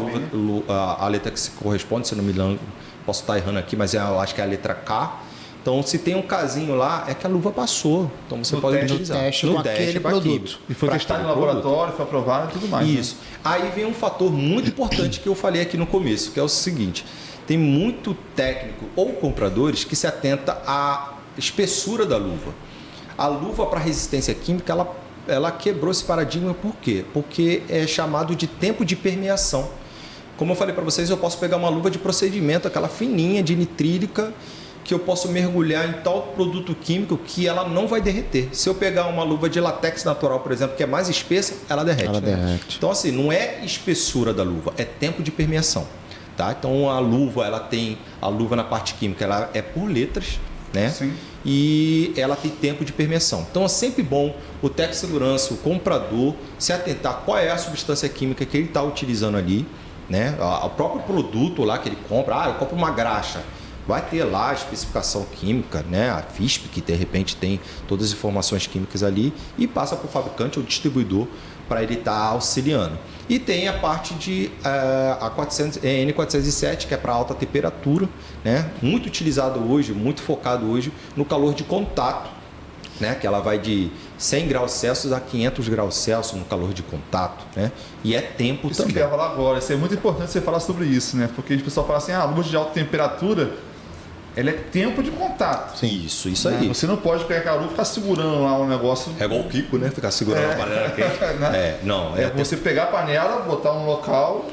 C: a letra que se corresponde, se não me engano, posso estar errando aqui, mas eu acho que é a letra K. Então, se tem um casinho lá, é que a luva passou. Então, você pode utilizar.
D: No teste com aquele produto.
A: E foi testado no laboratório, foi aprovado e tudo mais.
C: Isso. Né? Aí vem um fator muito importante que eu falei aqui no começo, que é o seguinte. Tem muito técnico ou compradores que se atenta à espessura da luva. A luva para resistência química, ela quebrou esse paradigma por quê? Porque é chamado de tempo de permeação. Como eu falei para vocês, eu posso pegar uma luva de procedimento, aquela fininha de nitrílica, que eu posso mergulhar em tal produto químico que ela não vai derreter. Se eu pegar uma luva de látex natural, por exemplo, que é mais espessa, ela derrete.
D: Ela derrete.
C: Então, assim, não é espessura da luva, é tempo de permeação. Tá? Então a luva na parte química, ela é por letras, né?
A: Sim.
C: E ela tem tempo de permeação. Então é sempre bom o técnico de segurança, o comprador, se atentar qual é a substância química que ele está utilizando ali, né? O próprio produto lá que ele compra, eu compro uma graxa, vai ter lá a especificação química, né? A FISP, que de repente tem todas as informações químicas ali, e passa para o fabricante ou distribuidor para ele estar auxiliando. E tem a parte de a N407, que é para alta temperatura, né? Muito utilizado hoje, muito focado hoje no calor de contato, né? Que ela vai de 100 graus Celsius a 500 graus Celsius no calor de contato, né? E é tempo
A: isso
C: também.
A: Que eu ia falar agora, isso é muito importante você falar sobre isso, né? Porque o pessoal fala assim, a luva de alta temperatura, ela é tempo de contato.
C: Sim, isso aí.
A: Você não pode pegar a luva e ficar segurando lá um negócio.
C: É igual o Kiko, né? Ficar segurando a panela quente.
A: Você pegar a panela, botar um local.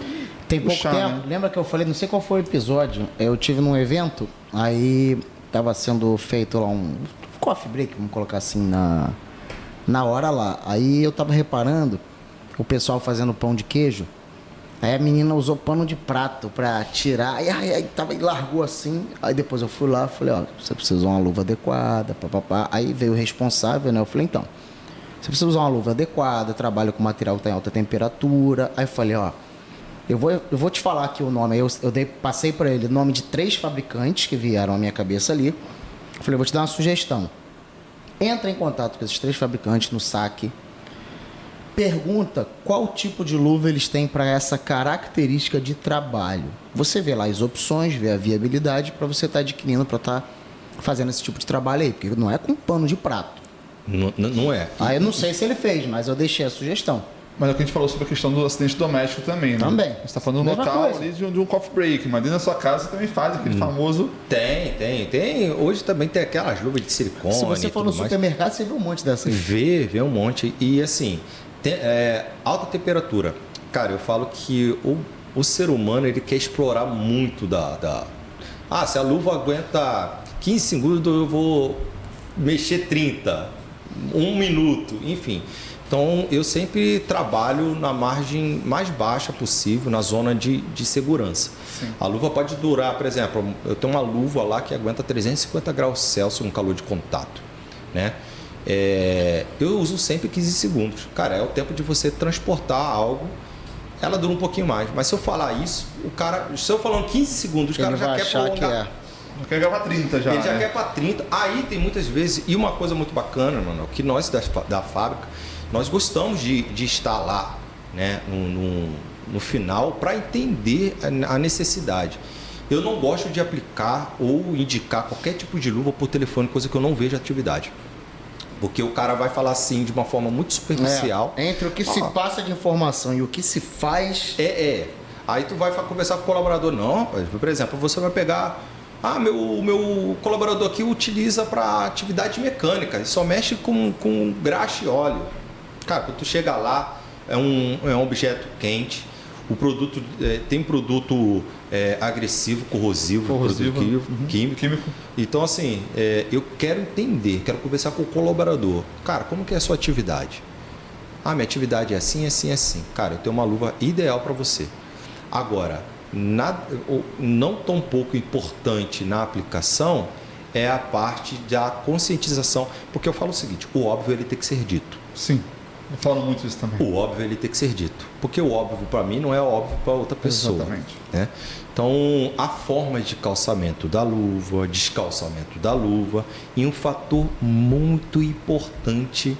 D: Tem pouco
A: puxar,
D: tempo,
A: né?
D: lembra que eu falei, não sei qual foi o episódio, eu tive num evento, aí tava sendo feito lá um coffee break, vamos colocar assim, na hora lá. Aí eu tava reparando o pessoal fazendo pão de queijo. Aí a menina usou pano de prato pra tirar, aí largou assim. Aí depois eu fui lá, falei, ó, você precisa usar uma luva adequada, papapá. Aí veio o responsável, né? Eu falei, então, você precisa usar uma luva adequada, trabalha com material que tá em alta temperatura. Aí eu falei, ó, eu vou te falar aqui o nome. Aí passei pra ele o nome de 3 fabricantes que vieram à minha cabeça ali. Eu falei, vou te dar uma sugestão. Entra em contato com esses 3 fabricantes no saque. Pergunta qual tipo de luva eles têm para essa característica de trabalho. Você vê lá as opções, vê a viabilidade para você estar adquirindo, para estar fazendo esse tipo de trabalho aí. Porque não é com pano de prato.
C: Não é.
D: Aí eu não sei se ele fez, mas eu deixei a sugestão.
A: Mas é o que a gente falou sobre a questão do acidente doméstico também, né?
D: Também.
A: A gente está falando do
D: Mesma
A: local
D: coisa.
A: ali de um coffee break, mas dentro da sua casa você também faz aquele famoso...
C: Tem. Hoje também tem aquelas luvas de silicone.
D: Se você for no
C: mais.
D: supermercado, você vê um monte dessas.
C: Vê um monte. E assim, alta temperatura. Cara, eu falo que o ser humano ele quer explorar muito se a luva aguenta 15 segundos, eu vou mexer 30, 1 minuto, enfim. Então, eu sempre trabalho na margem mais baixa possível, na zona de segurança.
A: Sim.
C: A luva pode durar, por exemplo, eu tenho uma luva lá que aguenta 350 graus Celsius no calor de contato, né? Eu uso sempre 15 segundos. Cara, é o tempo de você transportar algo, ela dura um pouquinho mais. Mas se eu falar isso, se eu falando 15 segundos, o cara já quer prolongar.
A: Já quer gravar 30 já.
C: Ele já quer para 30. Aí tem muitas vezes, e uma coisa muito bacana, mano, que nós da fábrica, nós gostamos de estar lá, né, no final, para entender a necessidade. Eu não gosto de aplicar ou indicar qualquer tipo de luva por telefone, coisa que eu não vejo atividade. Porque o cara vai falar assim de uma forma muito superficial.
D: Entre o que se passa de informação e o que se faz...
C: Aí tu vai conversar com o colaborador. Não, por exemplo, você vai pegar... o meu colaborador aqui utiliza para atividade mecânica. Ele só mexe com graxa e óleo. Cara, quando tu chega lá, é um objeto quente. O produto tem produto agressivo, corrosivo, produto químico. Então, assim, eu quero entender, quero conversar com o colaborador. Cara, como que é a sua atividade? Ah, minha atividade é assim, assim, assim. Cara, eu tenho uma luva ideal para você. Agora, não tão pouco importante na aplicação é a parte da conscientização. Porque eu falo o seguinte, o óbvio ele tem que ser dito.
A: Sim, eu falo muito isso também.
C: O óbvio ele tem que ser dito. Porque o óbvio para mim não é óbvio para outra pessoa.
A: Exatamente.
C: Né? Então, a forma de calçamento da luva, descalçamento da luva, e um fator muito importante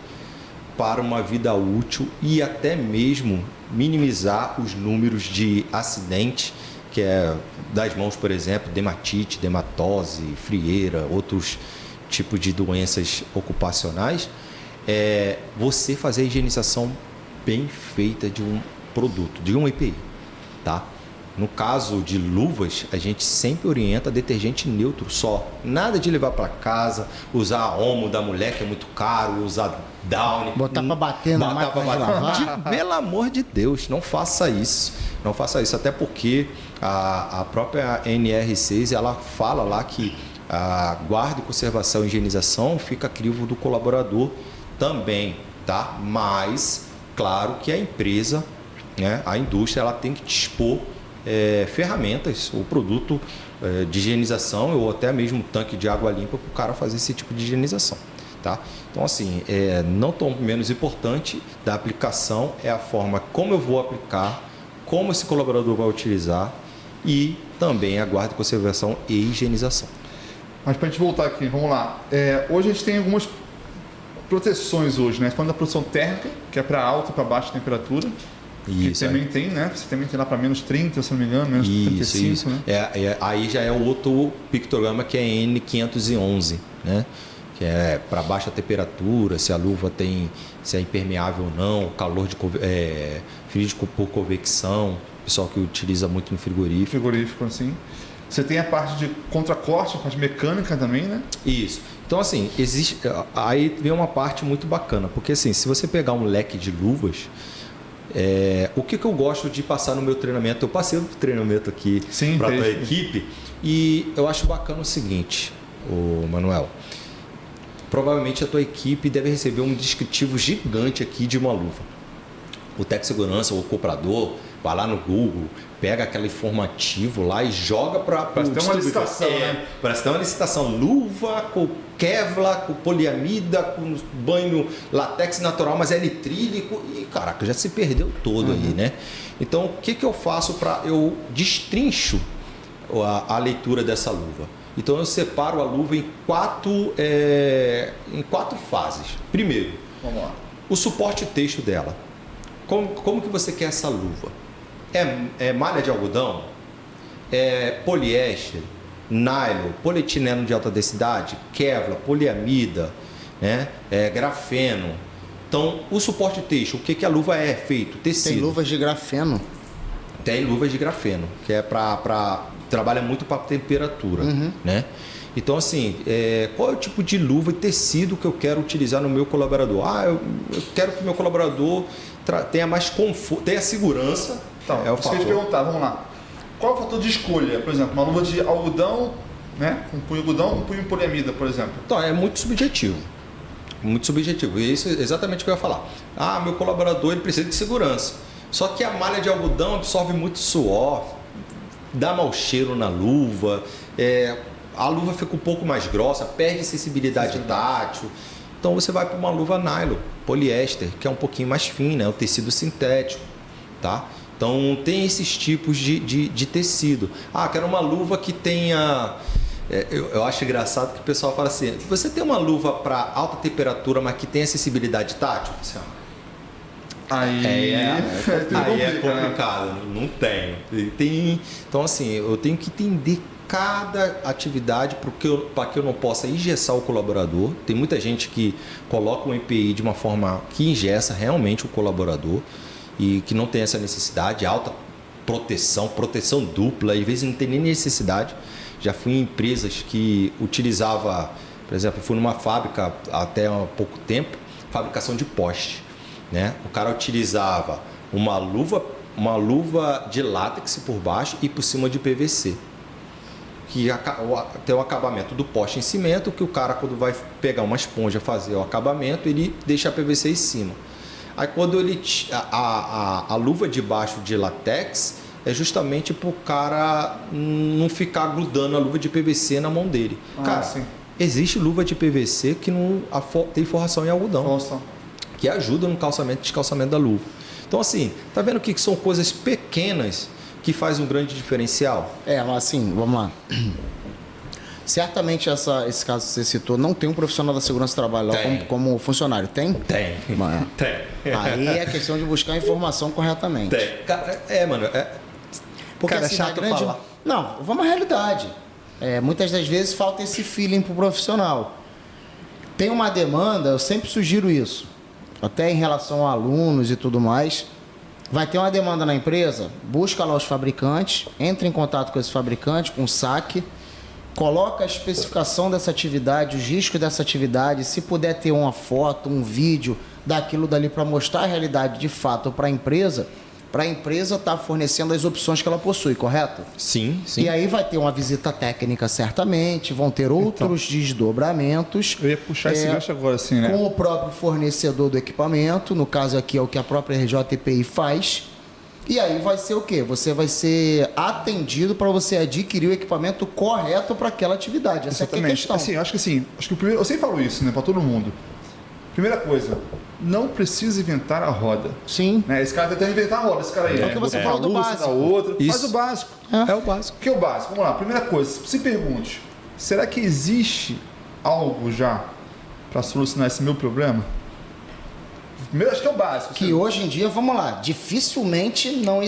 C: para uma vida útil e até mesmo minimizar os números de acidente, que é das mãos, por exemplo, dermatite, dermatose, frieira, outros tipos de doenças ocupacionais, é você fazer a higienização bem feita de um produto, de um EPI, tá? No caso de luvas, a gente sempre orienta detergente neutro só. Nada de levar para casa, usar Omo da mulher, que é muito caro, usar Downy.
D: Botar para bater na máquina de lavar.
C: Pelo amor de Deus, não faça isso. Não faça isso, até porque a própria NR6, ela fala lá que a guarda, conservação e higienização fica a crivo do colaborador também, tá? Mas, claro que a empresa, né, a indústria, ela tem que dispor ferramentas, o produto de higienização ou até mesmo um tanque de água limpa para o cara fazer esse tipo de higienização, tá? Então, assim, não tão menos importante da aplicação é a forma como eu vou aplicar, como esse colaborador vai utilizar e também a guarda, conservação e higienização.
A: Mas para a gente voltar aqui, vamos lá. Hoje a gente tem algumas proteções hoje, né? Falando da proteção térmica, que é para alta e para baixa temperatura.
C: Isso,
A: que também tem, né? Você também tem lá para menos 30, se não me engano, menos 35,
C: isso.
A: né?
C: Aí já é o outro pictograma que é N511, né? Que é para baixa temperatura, se a luva se é impermeável ou não, calor frígico por convecção, pessoal que utiliza muito no frigorífico.
A: Frigorífico, assim. Você tem a parte de contracorte, a parte mecânica também, né?
C: Isso. Então, assim, aí vem uma parte muito bacana, porque assim, se você pegar um leque de luvas, o que eu gosto de passar no meu treinamento, eu passei o treinamento aqui para a tua equipe, e eu acho bacana o seguinte, Manuel, provavelmente a tua equipe deve receber um descritivo gigante aqui de uma luva. O técnico de segurança, o comprador, vai lá no Google, pega aquele informativo lá e joga para
A: parece ter uma licitação, né?
C: Parece ter uma licitação. Luva com Kevlar, com poliamida, com banho latex natural, mas é nitrílico. E, caraca, já se perdeu todo aí, né? Então, o que eu faço eu destrincho a leitura dessa luva? Então, eu separo a luva em quatro fases. Primeiro,
A: vamos lá,
C: o suporte têxtil dela. Como que você quer essa luva? É malha de algodão? É poliéster? Nylon? Polietileno de alta densidade? Kevlar? Poliamida? Né? Grafeno? Então, o suporte têxtil, o que a luva é feito? Tecido.
D: Tem luvas de grafeno?
C: Tem luvas de grafeno, que é trabalha muito para temperatura, né? Então, assim, qual é o tipo de luva e tecido que eu quero utilizar no meu colaborador? Eu quero que o meu colaborador tenha mais conforto, tenha segurança.
A: Então, isso que eu ia te perguntar, vamos lá. Qual é o fator de escolha? Por exemplo, uma luva de algodão, né? Com punho algodão, com punho poliamida, por exemplo.
C: Então, é muito subjetivo. Muito subjetivo. E isso é exatamente o que eu ia falar. Meu colaborador ele precisa de segurança. Só que a malha de algodão absorve muito suor, dá mau cheiro na luva, a luva fica um pouco mais grossa, perde sensibilidade tátil. Então você vai para uma luva nylon, poliéster, que é um pouquinho mais fina, é o tecido sintético, tá? Então tem esses tipos de tecido. Quero uma luva que tenha... Eu acho engraçado que o pessoal fala assim, você tem uma luva para alta temperatura, mas que tenha sensibilidade tátil? Aí é complicado, né? Não tenho. Então, assim, eu tenho que entender cada atividade para que eu não possa engessar o colaborador. Tem muita gente que coloca um EPI de uma forma que engessa realmente o colaborador e que não tem essa necessidade, alta proteção dupla, às vezes não tem nem necessidade. Já fui em empresas que utilizava, por exemplo, fui numa fábrica até há pouco tempo, fabricação de poste. Né? O cara utilizava uma luva uma luva de látex por baixo e por cima de PVC. Que tem o acabamento do poste em cimento, que o cara, quando vai pegar uma esponja fazer o acabamento, ele deixa a PVC em cima. Aí quando ele a luva de baixo de látex é justamente para o cara não ficar grudando a luva de PVC na mão dele. Cara,
A: sim.
C: existe luva de PVC que não tem forração em algodão,
A: Nossa.
C: que ajuda no calçamento e descalçamento da luva. Então assim, tá vendo que são coisas pequenas que faz um grande diferencial?
D: Mas assim, vamos lá. Certamente esse caso que você citou, não tem um profissional da segurança do trabalho lá como funcionário. Tem?
C: Tem.
D: Mas,
C: Tem.
D: aí é questão de buscar a informação corretamente.
C: Tem. Cara, mano.
D: Porque
C: cara,
D: assim,
C: é chato
D: na grande...
C: falar.
D: Não, vamos à realidade. Muitas das vezes falta esse feeling pro profissional. Tem uma demanda, eu sempre sugiro isso, até em relação a alunos e tudo mais. Vai ter uma demanda na empresa, busca lá os fabricantes, entra em contato com esse fabricante, com o SAC, coloca a especificação dessa atividade, os riscos dessa atividade, se puder ter uma foto, um vídeo daquilo dali para mostrar a realidade de fato para a empresa estar fornecendo as opções que ela possui, correto?
C: Sim.
D: E aí vai ter uma visita técnica certamente, vão ter outros desdobramentos.
A: Eu ia puxar esse gancho agora, assim, né?
D: Com o próprio fornecedor do equipamento, no caso aqui é o que a própria RJTPI faz. E aí vai ser o quê? Você vai ser atendido para você adquirir o equipamento correto para aquela atividade. Essa aqui é a questão.
A: Assim, acho que o primeiro, eu sempre falo isso, né, para todo mundo. Primeira coisa, não precisa inventar a roda.
D: Sim.
A: Né? Esse cara tá tentando inventar a roda, esse cara aí.
D: É o que você falou do básico.
A: Outra,
C: Isso.
A: faz o básico.
C: É o básico.
A: O que é o básico? Vamos lá, primeira coisa, se pergunte, será que existe algo já para solucionar esse meu problema? Primeiro, acho que é o básico.
D: Que hoje em dia, vamos lá, dificilmente não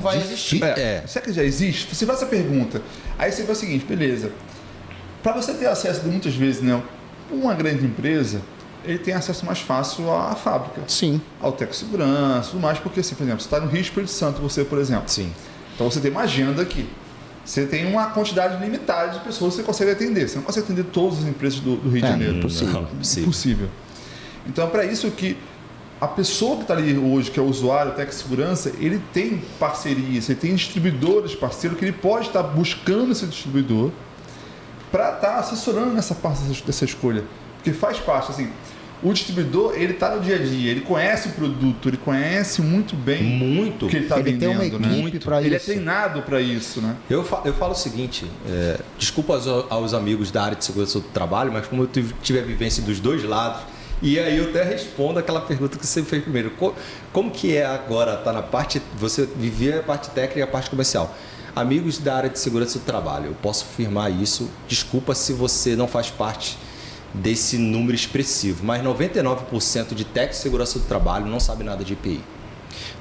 D: vai existir.
A: Será que já existe? Você faz essa pergunta. Aí você vê o seguinte, beleza. Para você ter acesso, muitas vezes, né, uma grande empresa, ele tem acesso mais fácil à fábrica.
D: Sim.
A: Ao Tec Segurança, tudo mais, porque, assim, por exemplo, você está no Rio Espírito Santo, você, por exemplo.
C: Sim.
A: Então você tem uma agenda aqui. Você tem uma quantidade limitada de pessoas que você consegue atender. Você não consegue atender todas as empresas do Rio de Janeiro. Impossível. Então, é para isso que a pessoa que está ali hoje, que é o usuário, o Tec Segurança, ele tem parcerias, ele tem distribuidores parceiros que ele pode estar buscando esse distribuidor para estar assessorando nessa parte dessa escolha. Porque faz parte, assim, o distribuidor, ele está no dia a dia, ele conhece o produto, ele conhece muito bem o que ele está vendendo.
D: Ele tem uma equipe para isso.
A: Ele é treinado para isso, né?
C: Eu falo o seguinte, desculpa aos amigos da área de segurança do trabalho, mas como eu tive a vivência dos dois lados, e aí eu até respondo aquela pergunta que você fez primeiro. Como que é agora, tá na parte, você viver a parte técnica e a parte comercial? Amigos da área de segurança do trabalho, eu posso afirmar isso, desculpa se você não faz parte desse número expressivo, mas 99% de técnico de segurança do trabalho não sabe nada de EPI.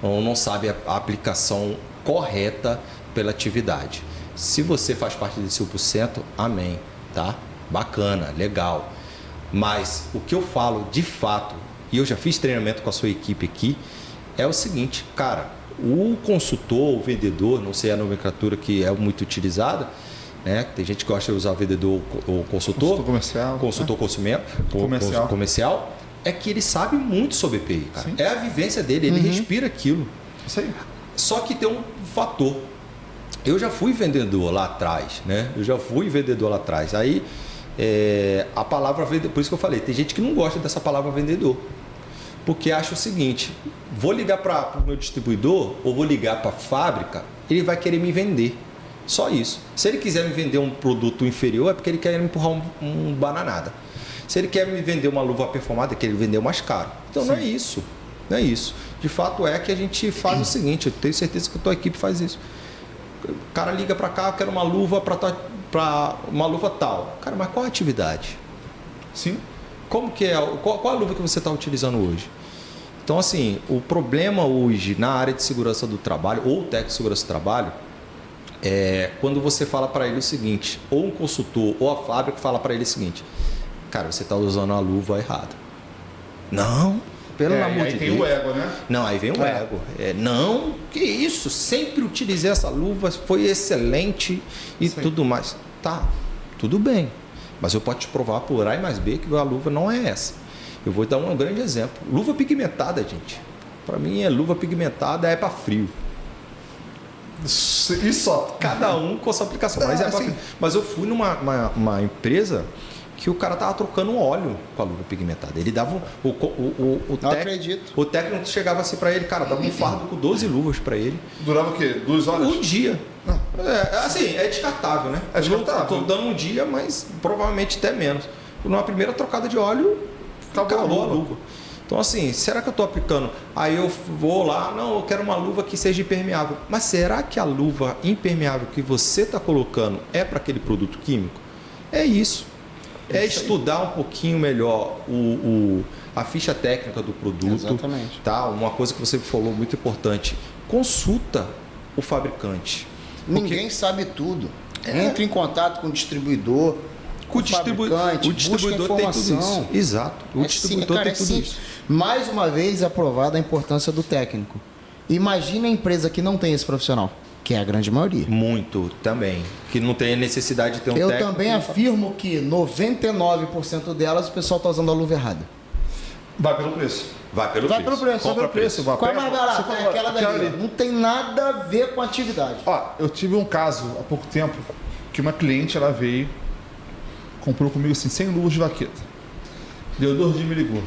C: Ou não sabe a aplicação correta pela atividade. Se você faz parte desse 1%, amém, tá? Bacana, legal. Mas o que eu falo de fato, e eu já fiz treinamento com a sua equipe aqui, é o seguinte, cara, o consultor, o vendedor, não sei a nomenclatura que é muito utilizada, né? Tem gente que gosta de usar o vendedor ou consultor
A: comercial,
C: consultor comercial, é que ele sabe muito sobre EPI, cara. É a vivência dele, ele respira aquilo.
A: Isso aí.
C: Só que tem um fator. Eu já fui vendedor lá atrás, né? Aí a palavra vendedor, por isso que eu falei, tem gente que não gosta dessa palavra vendedor. Porque acha o seguinte, vou ligar para o meu distribuidor ou vou ligar para a fábrica, ele vai querer me vender. Só isso. Se ele quiser me vender um produto inferior, é porque ele quer me empurrar um bananada. Se ele quer me vender uma luva performada, é que ele vendeu mais caro. Então não é isso. Não é isso. De fato é que a gente faz o seguinte, eu tenho certeza que a tua equipe faz isso. O cara liga para cá, eu quero uma luva para uma luva tal. Cara, mas qual a atividade?
A: Sim.
C: Como que é? Qual a luva que você está utilizando hoje? Então, assim, o problema hoje na área de segurança do trabalho, ou técnico de segurança do trabalho, é quando você fala para ele o seguinte, ou um consultor, ou a fábrica fala para ele o seguinte, cara, você está usando a luva errada. Não, pelo amor de Deus.
A: Aí tem o ego, né?
C: Não, aí vem o ego. Não, que isso, sempre utilizei essa luva, foi excelente e tudo mais. Tá, tudo bem, mas eu posso te provar por A mais B que a luva não é essa. Eu vou dar um grande exemplo. Luva pigmentada, gente. Para mim, luva pigmentada é para frio.
A: E só.
C: Cada um com a sua aplicação. Mas,
A: assim,
C: mas eu fui numa uma empresa que o cara tava trocando óleo com a luva pigmentada. Ele dava
D: Não acredito.
C: O técnico chegava assim para ele, cara, dava um fardo com 12 luvas para ele.
A: Durava o quê? 2 horas?
C: Um dia. Assim, é descartável, né?
A: É descartável.
C: Tô dando um dia, mas provavelmente até menos. Numa primeira trocada de óleo, acabou a luva. Então, assim, será que eu estou aplicando? Aí eu vou lá, não, eu quero uma luva que seja impermeável. Mas será que a luva impermeável que você está colocando é para aquele produto químico? É isso. É estudar um pouquinho melhor a ficha técnica do produto.
D: Exatamente.
C: Tá? Uma coisa que você falou muito importante. Consulta o fabricante.
D: Ninguém sabe tudo. Entra em contato com o distribuidor,
C: O distribuidor tem tudo isso. Exato. O distribuidor tem tudo isso.
D: Mais uma vez aprovada a importância do técnico. Imagina a empresa que não tem esse profissional, que é a grande maioria.
C: Muito também. Que não tem a necessidade de ter um técnico.
D: Eu também afirmo que 99% delas o pessoal está usando a luva errada.
A: Vai pelo preço.
C: Vai pelo preço.
A: Compra preço.
D: Qual é mais barata? É aquela dali. Não tem nada a ver com a atividade.
A: Ó, eu tive um caso há pouco tempo que uma cliente, ela veio, comprou comigo assim, 100 luvas de vaqueta. Deu 2 dias e me ligou.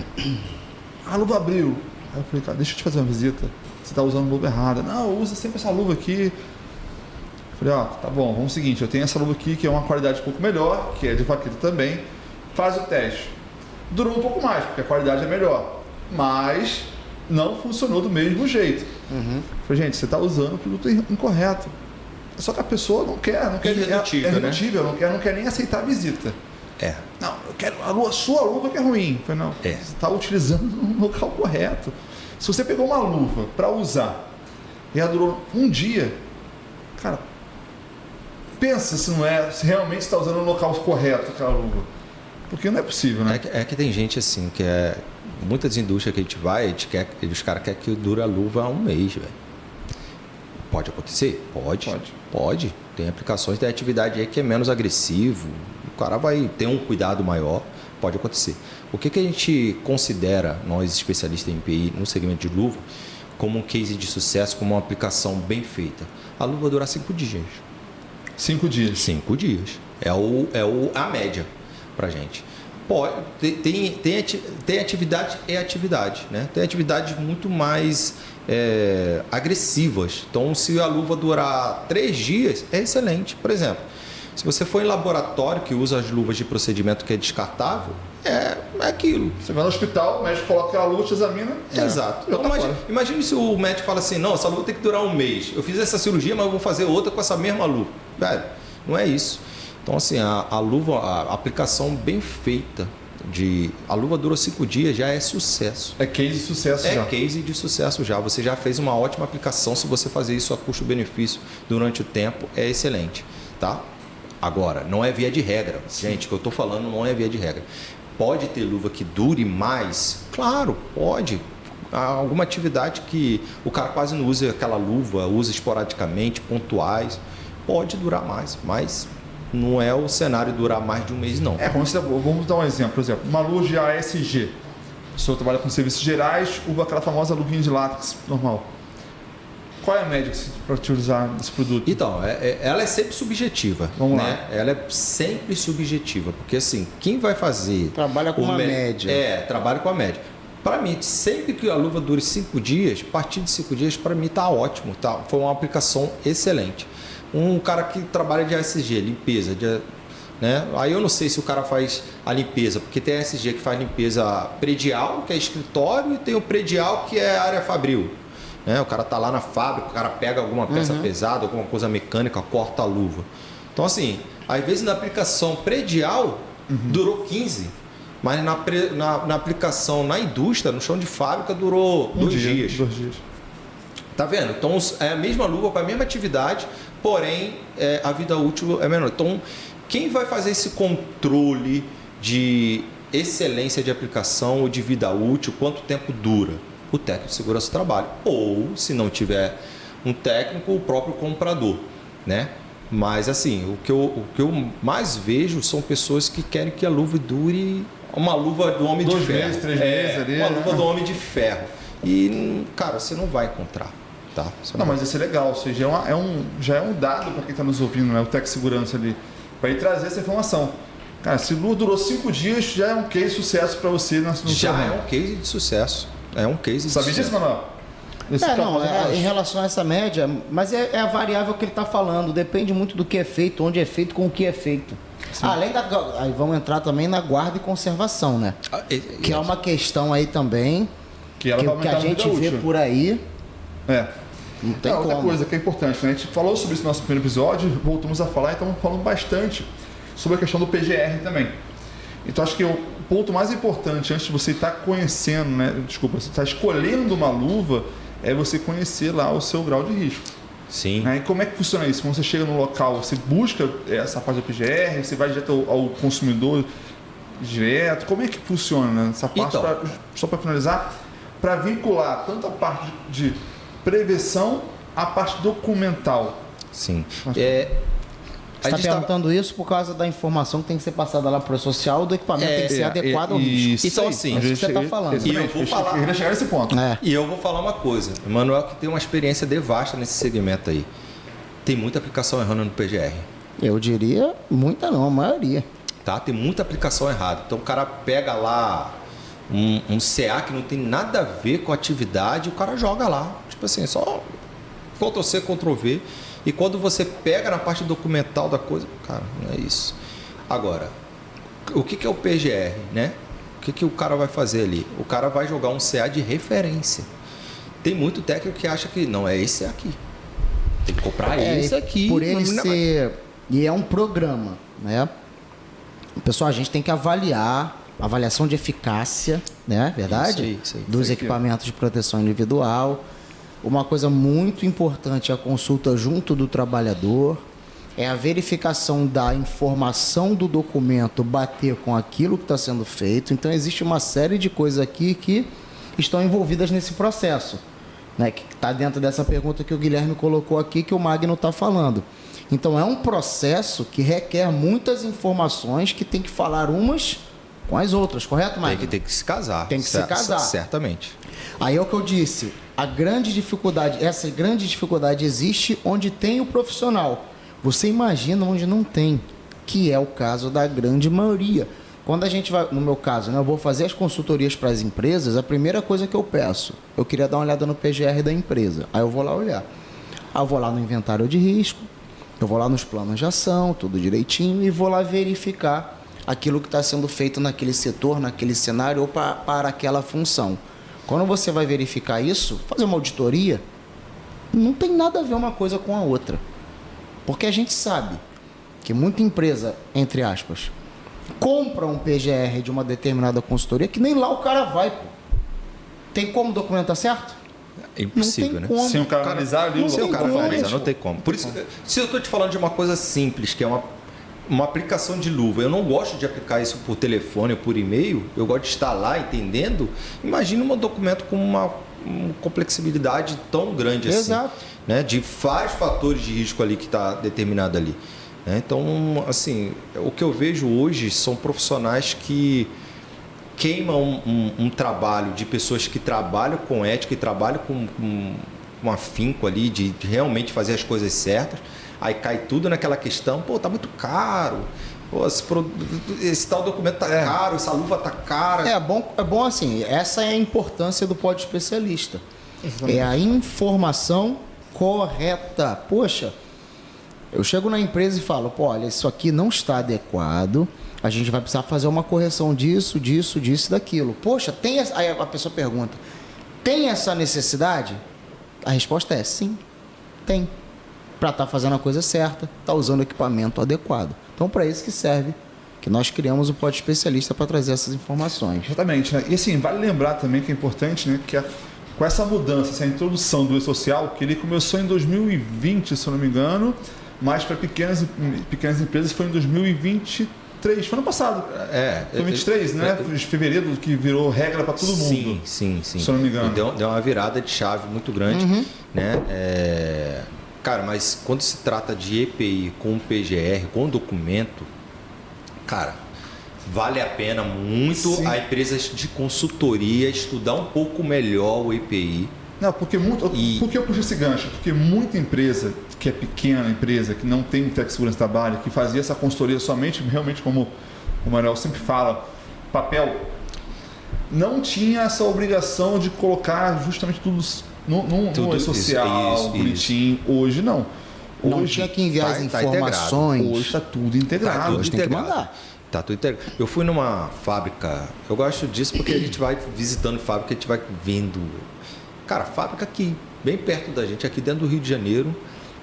A: A luva abriu. Aí eu falei, cara, deixa eu te fazer uma visita. Você tá usando luva errada. Não, usa sempre essa luva aqui. Eu falei, ó, tá bom, vamos ao seguinte, eu tenho essa luva aqui que é uma qualidade um pouco melhor, que é de vaqueta também. Faz o teste. Durou um pouco mais, porque a qualidade é melhor. Mas não funcionou do mesmo jeito. Eu falei, gente, você tá usando o produto incorreto. Só que a pessoa não quer irredutível,
C: né?
A: não quer nem aceitar a visita. Não, eu quero a sua luva que é ruim. Eu falei, não, você está utilizando no local correto. Se você pegou uma luva para usar e ela durou um dia, cara, pensa se realmente está usando no local correto aquela luva. Porque não é possível, né?
C: É que tem gente assim, que muitas indústrias que a gente vai, os caras querem que dure a luva 1 mês, velho. Pode acontecer? Pode. Tem aplicações de atividade aí que é menos agressivo. O cara vai ter um cuidado maior. Pode acontecer. O que a gente considera, nós especialistas em EPI, no segmento de luva, como um case de sucesso, como uma aplicação bem feita? A luva dura 5 dias.
A: 5 dias?
C: 5 dias. É a média pra gente. Tem atividade e atividade, né? Tem atividades muito mais agressivas. Então, se a luva durar 3 dias, é excelente. Por exemplo, se você for em laboratório que usa as luvas de procedimento que é descartável, é aquilo.
A: Você vai no hospital, o médico coloca aquela luva, te examina.
C: Exato. Então, imagine se o médico fala assim, não, essa luva tem que durar 1 mês. Eu fiz essa cirurgia, mas eu vou fazer outra com essa mesma luva. Velho, não é isso. Então, assim, a luva, a aplicação bem feita, a luva dura 5 dias, já é sucesso.
A: É case de sucesso já.
C: É case de sucesso já. Você já fez uma ótima aplicação. Se você fazer isso a custo-benefício durante o tempo, é excelente, tá? Agora, não é via de regra. Gente, o que eu estou falando não é via de regra. Pode ter luva que dure mais? Claro, pode. Há alguma atividade que o cara quase não usa aquela luva, usa esporadicamente, pontuais. Pode durar mais, mas não é o cenário durar mais de 1 mês, não.
A: Vamos dar um exemplo. Por exemplo, uma luz de ASG. O senhor trabalha com serviços gerais, usa aquela famosa luvinha de látex normal. Qual é a média para te usar esse produto?
C: Então, ela é sempre subjetiva.
A: Vamos
C: né?
A: lá.
C: Ela é sempre subjetiva, porque assim, quem vai fazer...
D: Trabalha com uma média.
C: Trabalha com a média. Para mim, sempre que a luva dure 5 dias, a partir de 5 dias, para mim está ótimo. Tá? Foi uma aplicação excelente. Um cara que trabalha de ASG, limpeza, né? Aí eu não sei se o cara faz a limpeza, porque tem a ASG que faz limpeza predial, que é escritório, e tem o predial, que é área fabril. Né? O cara tá lá na fábrica, o cara pega alguma peça pesada, alguma coisa mecânica, corta a luva. Então, assim, às vezes na aplicação predial, durou 15, mas na aplicação na indústria, no chão de fábrica, durou 2 dias.
A: 2 dias.
C: Tá vendo? Então, é a mesma luva com a mesma atividade, porém, a vida útil é menor. Então, quem vai fazer esse controle de excelência de aplicação ou de vida útil, quanto tempo dura? O técnico de segurança do trabalho. Ou, se não tiver um técnico, o próprio comprador, né? Mas, assim, o que eu mais vejo são pessoas que querem que a luva dure uma luva do Homem de Ferro.
A: 2 meses, 3 meses ali.
C: Uma luva do Homem de Ferro. E, cara, você não vai encontrar. Tá? Isso
A: Não, mas isso é legal, ou seja, já é um dado para quem está nos ouvindo, né? O Tech Segurança ali, para ir trazer essa informação. Cara, se Lu durou 5 dias, já é um case de sucesso para você no
C: Já
A: seu
C: é
A: ramo.
C: um case de sucesso. É um case de
A: Sabia
C: sucesso.
A: disso, Manuel?
D: Em relação a essa média, mas é a variável que ele está falando, depende muito do que é feito, onde é feito, com o que é feito. Além aí vamos entrar também na guarda e conservação, né? Que é uma questão aí também,
A: Que ela
D: que
A: vai
D: o que a
A: aumentar a
D: gente
A: vida
D: vê
A: útil.
D: por aí,
A: É.
D: não tem
A: Outra
D: como.
A: coisa que é importante, né? A gente falou sobre isso no nosso primeiro episódio, voltamos a falar e estamos falando bastante sobre a questão do PGR também. Então acho que o ponto mais importante antes de você estar conhecendo, né? Desculpa, você está escolhendo uma luva, é você conhecer lá o seu grau de risco.
C: Sim.
A: Né? E como é que funciona isso? Quando você chega no local, você busca essa parte do PGR, você vai direto ao consumidor direto, como é que funciona né? Essa parte?
C: Então.
A: Só para finalizar, para vincular tanto a parte de prevenção à parte documental.
C: Sim.
D: Você está perguntando isso por causa da informação que tem que ser passada lá para o social, do equipamento tem que ser adequado ao risco.
C: Então,
A: aí.
C: assim,
D: é isso que você está falando.
C: E eu vou falar.
A: Eu queria chegar nesse ponto.
C: E eu vou falar uma coisa. O Manuel que tem uma experiência devasta nesse segmento aí. Tem muita aplicação errando no PGR.
D: Eu diria muita não, a maioria.
C: Tá? Tem muita aplicação errada. Então o cara pega lá um CA que não tem nada a ver com a atividade e o cara joga lá. Tipo assim, só Ctrl-C, Ctrl-V. E quando você pega na parte documental da coisa, cara, não é isso. Agora, o que é o PGR, né? O que o cara vai fazer ali? O cara vai jogar um CA de referência. Tem muito técnico que acha que não, é esse aqui. Tem que comprar esse aqui.
D: Por ele ser... E é um programa, né? Pessoal, a gente tem que avaliar, avaliação de eficácia, né? Verdade?
C: Isso aí.
D: Dos equipamentos de proteção individual. Uma coisa muito importante é a consulta junto do trabalhador, é a verificação da informação do documento bater com aquilo que está sendo feito. Então, existe uma série de coisas aqui que estão envolvidas nesse processo, né? Que está dentro dessa pergunta que o Guilherme colocou aqui, que o Magno está falando. Então, é um processo que requer muitas informações que tem que falar umas com as outras, correto, Magno?
C: Tem que se casar.
D: Tem que se casar.
C: Certamente.
D: Aí é o que eu disse, essa grande dificuldade existe onde tem o profissional. Você imagina onde não tem, que é o caso da grande maioria. Quando a gente vai, no meu caso, né, eu vou fazer as consultorias para as empresas, a primeira coisa que eu peço, eu queria dar uma olhada no PGR da empresa. Aí eu vou lá olhar. Aí eu vou lá no inventário de risco, eu vou lá nos planos de ação, tudo direitinho, e vou lá verificar aquilo que está sendo feito naquele setor, naquele cenário ou para aquela função. Quando você vai verificar isso, fazer uma auditoria, não tem nada a ver uma coisa com a outra. Porque a gente sabe que muita empresa, entre aspas, compra um PGR de uma determinada consultoria que nem lá o cara vai, pô. Tem como documentar certo?
C: É impossível,
D: não tem
C: né?
D: como.
A: Sem o cara analisar ali,
C: Sem o cara
D: como,
C: analisar, não
D: pô.
C: tem como. Por isso, se eu estou te falando de uma coisa simples, que é uma aplicação de luva, eu não gosto de aplicar isso por telefone ou por e-mail, eu gosto de estar lá entendendo. Imagina um documento com uma complexibilidade tão grande assim.
D: Exato.
C: Né? De vários fatores de risco ali que está determinado ali. Né? Então, assim, o que eu vejo hoje são profissionais que queimam um trabalho de pessoas que trabalham com ética e trabalham com afinco ali de realmente fazer as coisas certas. Aí cai tudo naquela questão, pô, tá muito caro, pô, esse tal documento tá caro, essa luva tá cara.
D: É bom assim, essa é a importância do pod especialista. Exatamente. É a informação correta. Poxa, eu chego na empresa e falo, pô, olha, isso aqui não está adequado, a gente vai precisar fazer uma correção disso e daquilo. Poxa, aí a pessoa pergunta, tem essa necessidade? A resposta é sim, tem. Para estar fazendo a coisa certa, estar usando o equipamento adequado. Então, para isso que serve, que nós criamos o pod especialista para trazer essas informações.
A: Exatamente, né? E assim, vale lembrar também que é importante, né, que com essa mudança, essa introdução do e-social, que ele começou em 2020, se eu não me engano, mas para pequenas empresas foi em 2023, foi ano passado. Foi 23, né? De fevereiro, que virou regra para todo mundo.
C: Sim.
A: Se eu não me engano.
C: Deu uma virada de chave muito grande, né? Cara, mas quando se trata de EPI com PGR, com documento, cara, vale a pena muito a empresas de consultoria estudar um pouco melhor o EPI,
A: Não, porque por que eu puxo esse gancho? Porque muita empresa, que é pequena empresa, que não tem técnico de segurança de trabalho, que fazia essa consultoria somente, realmente, como o Manuel sempre fala, papel, não tinha essa obrigação de colocar justamente tudo no social, bonitinho. Hoje não.
D: Não
A: Hoje
D: tinha que enviar as informações.
A: Hoje está tudo integrado.
D: Hoje tem que mandar.
C: Tá tudo integrado. Eu fui numa fábrica, eu gosto disso porque a gente vai visitando fábrica, a gente vai vendo. Cara, fábrica aqui, bem perto da gente, aqui dentro do Rio de Janeiro,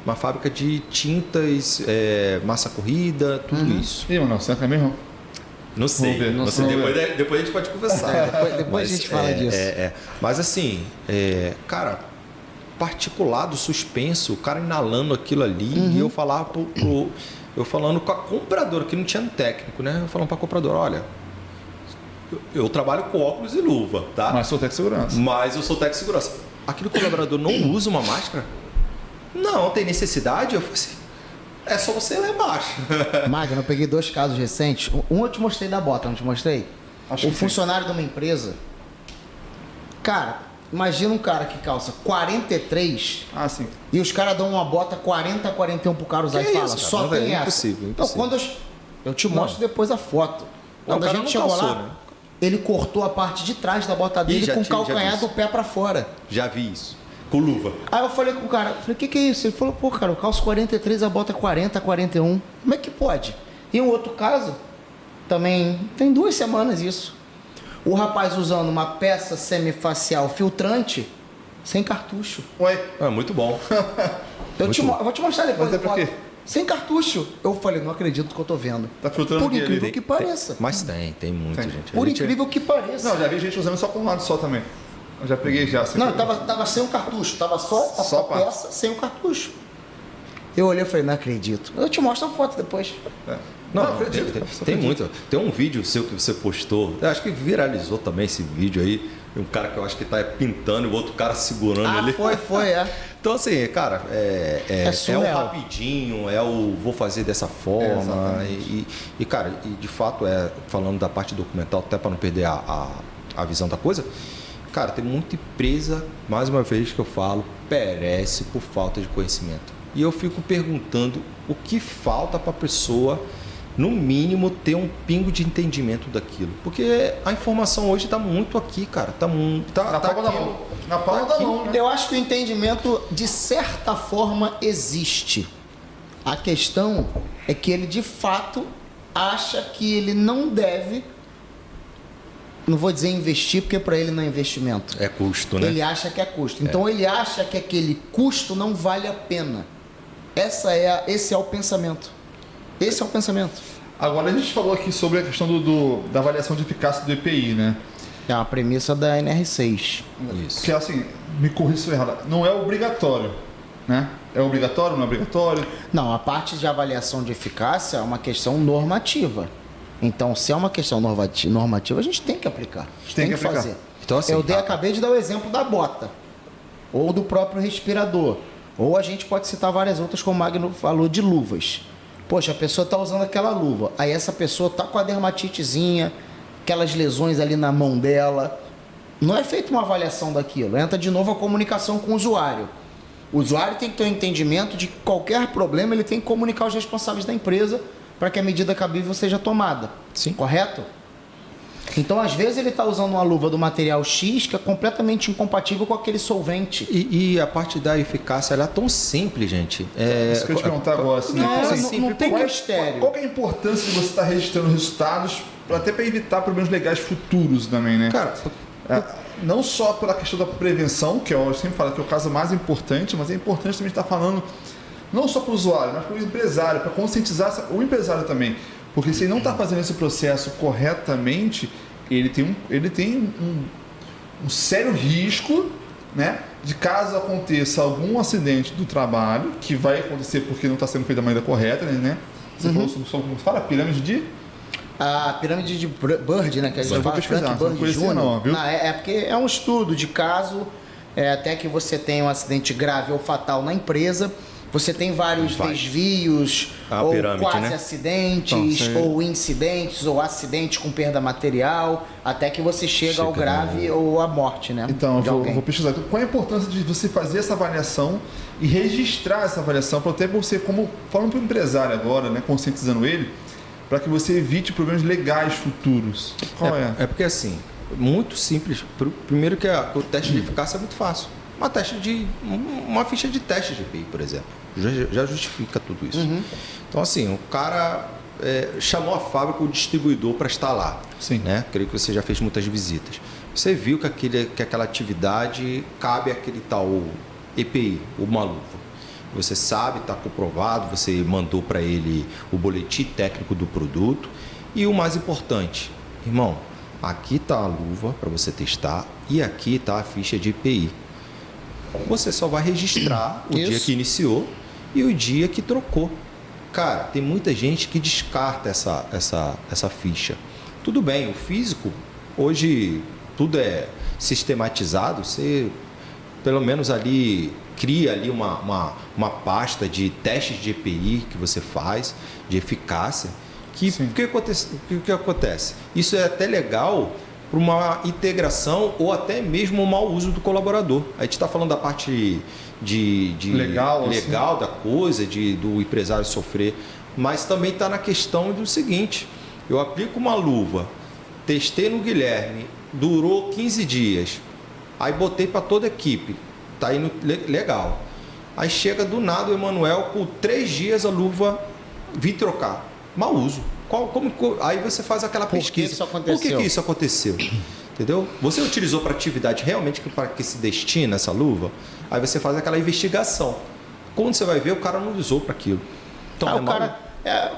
C: uma fábrica de tintas, massa corrida, tudo isso.
A: E não, será que é mesmo?
C: Não sei. Depois a gente pode conversar.
D: Depois a gente fala disso.
C: Mas assim, cara, particulado, suspenso, o cara inalando aquilo ali, e eu falava eu falando com a compradora, que não tinha técnico, né? Eu falando para a compradora, olha, eu trabalho com óculos e luva, tá?
A: Mas sou técnico de segurança.
C: Mas eu sou técnico de segurança. Aquele colaborador não usa uma máscara? Não, tem necessidade? Eu falei assim, é só você ir lá embaixo.
D: Magno, eu peguei 2 casos recentes. Um eu te mostrei da bota, não te mostrei?
A: Acho
D: O
A: que
D: funcionário de uma empresa. Cara, imagina um cara que calça 43
A: Ah, sim.
D: e os caras dão uma bota 40, 41 pro cara usar
C: Que
D: e fala,
C: isso, cara?
D: só
C: Não,
D: tem
C: velho,
D: essa.
C: impossível.
D: Então, quando eu te mostro depois a foto.
C: Não,
D: Quando
C: o
D: a
C: cara
D: gente
C: não
D: chegou
C: calçou,
D: lá,
C: né?
D: ele cortou a parte de trás da bota dele
C: já
D: com o
C: vi
D: calcanhar
C: isso.
D: do pé pra fora.
C: Já vi isso. Com luva.
D: Aí eu falei com o cara, o que é isso? Ele falou, pô, cara, eu calço 43, a bota 40, 41. Como é que pode? E um outro caso, também tem 2 semanas isso. O rapaz usando uma peça semifacial filtrante sem cartucho.
A: Ué,
C: Muito bom.
D: Eu vou te mostrar depois.
A: Mas é por quê?
D: Sem cartucho. Eu falei, não acredito no que eu tô vendo.
A: Tá filtrando
D: Por
A: o quê
D: incrível
A: ali?
D: que pareça.
C: Mas tem muita gente.
D: Por
C: A gente-
D: incrível que pareça.
A: não, já vi gente usando só com um lado só também. Eu já peguei já.
D: Não, tava sem o cartucho. Tava só a
A: Só parte.
D: peça sem o cartucho. Eu olhei e falei, não acredito. Eu te mostro a foto depois.
C: Não,
A: acredito.
C: Tem muito. Tem um vídeo seu que você postou. Eu acho que viralizou também esse vídeo aí. Um cara que eu acho que tá pintando e o outro cara segurando ele.
D: Foi.
C: Então, assim, cara, é o
D: surreal.
C: rapidinho, é o vou fazer dessa forma. E, cara, de fato, falando da parte documental, até para não perder a visão da coisa, cara, tem muita empresa, mais uma vez que eu falo, perece por falta de conhecimento. E eu fico perguntando o que falta para a pessoa, no mínimo, ter um pingo de entendimento daquilo. Porque a informação hoje está muito aqui, cara.
A: Na palma da
C: aqui,
A: mão. Na palma da
C: aqui.
A: mão, né?
D: Eu acho que o entendimento, de certa forma, existe. A questão é que ele, de fato, acha que ele não deve, não vou dizer investir, porque para ele não é investimento.
C: É custo, né?
D: Ele acha que é custo. Então, ele acha que aquele custo não vale a pena. Esse é o pensamento. Esse é o pensamento.
A: Agora a gente falou aqui sobre a questão da avaliação de eficácia do EPI, né?
D: É uma premissa da NR6.
C: Isso.
A: Que assim, me corrija se eu errado, não é obrigatório, né? É obrigatório, não é obrigatório?
D: Não, a parte de avaliação de eficácia é uma questão normativa. Então, se é uma questão normativa, a gente tem que aplicar. A gente
A: Tem que aplicar.
D: fazer.
C: Então, assim,
D: Acabei de dar o exemplo da bota. Ou do próprio respirador. Ou a gente pode citar várias outras, como o Magno falou, de luvas. Poxa, a pessoa está usando aquela luva. Aí essa pessoa está com a dermatitezinha, aquelas lesões ali na mão dela. Não é feita uma avaliação daquilo. Entra de novo a comunicação com o usuário. O usuário tem que ter um entendimento de que qualquer problema ele tem que comunicar aos responsáveis da empresa para que a medida cabível seja tomada.
C: Sim.
D: Correto? Então, às vezes, ele está usando uma luva do material X que é completamente incompatível com aquele solvente.
C: E a parte da eficácia, ela é tão simples, gente.
A: Isso que eu ia te perguntar agora. Assim,
D: Não tem
A: qual é-
D: mistério.
A: Qual que é a importância de você estar registrando resultados, até para evitar problemas legais futuros também, né?
C: Cara,
A: Não só pela questão da prevenção, que eu sempre falo que é o caso mais importante, mas é importante também estar falando não só para o usuário, mas para o empresário, para conscientizar o empresário também. Porque se ele não está fazendo esse processo corretamente, ele tem um sério risco, né, de caso aconteça algum acidente do trabalho, que vai acontecer porque não está sendo feito da maneira correta, né? Você falou sobre, como fala, pirâmide de...
D: A pirâmide de Bird, né? Que a gente
A: Eu vou
D: fala,
A: pesquisar,
D: Frank
A: não
D: Bird
A: conhecia
D: Jr.
A: não, viu?
D: É porque é um estudo de caso, até que você tenha um acidente grave ou fatal na empresa, você tem vários desvios,
C: A
D: ou
C: pirâmide,
D: quase
C: né?
D: acidentes,
A: Então,
D: ou incidentes, ou acidentes com perda material, até que você chega ao grave ou à morte, né?
A: Então,
D: de
A: eu
D: alguém.
A: vou pesquisar. Então, qual a importância de você fazer essa avaliação e registrar essa avaliação para até você, como falando para o empresário agora, né, conscientizando ele, para que você evite problemas legais futuros? Qual é?
C: É porque assim, muito simples. Primeiro que o teste de eficácia é muito fácil. Uma ficha de teste de EPI, por exemplo, já justifica tudo isso. Então assim, o cara chamou a fábrica, o distribuidor para estar lá.
A: Sim.
C: Né? Creio que você já fez muitas visitas. Você viu que aquela atividade cabe àquele tal EPI, uma luva. Você sabe, está comprovado, você mandou para ele o boletim técnico do produto. E o mais importante, irmão, aqui está a luva para você testar e aqui está a ficha de EPI. Você só vai registrar o dia que iniciou e o dia que trocou. Cara, tem muita gente que descarta essa ficha. Tudo bem, o físico, hoje tudo é sistematizado, você pelo menos ali cria ali uma pasta de testes de EPI que você faz, de eficácia. O que acontece? Isso é até legal para uma integração ou até mesmo um mau uso do colaborador. A gente está falando da parte de
A: legal
C: assim, da coisa, do empresário sofrer, mas também está na questão do seguinte: eu aplico uma luva, testei no Guilherme, durou 15 dias, aí botei para toda a equipe, tá indo legal. Aí chega do nada o Emanuel, com 3 dias a luva, vim trocar. Mau uso. Aí você faz aquela pesquisa.
D: Por que isso aconteceu?
C: Por que isso aconteceu? Entendeu? Você utilizou para atividade realmente para que se destina essa luva? Aí você faz aquela investigação. Quando você vai ver, o cara não usou para aquilo. Então,
D: Aí o cara,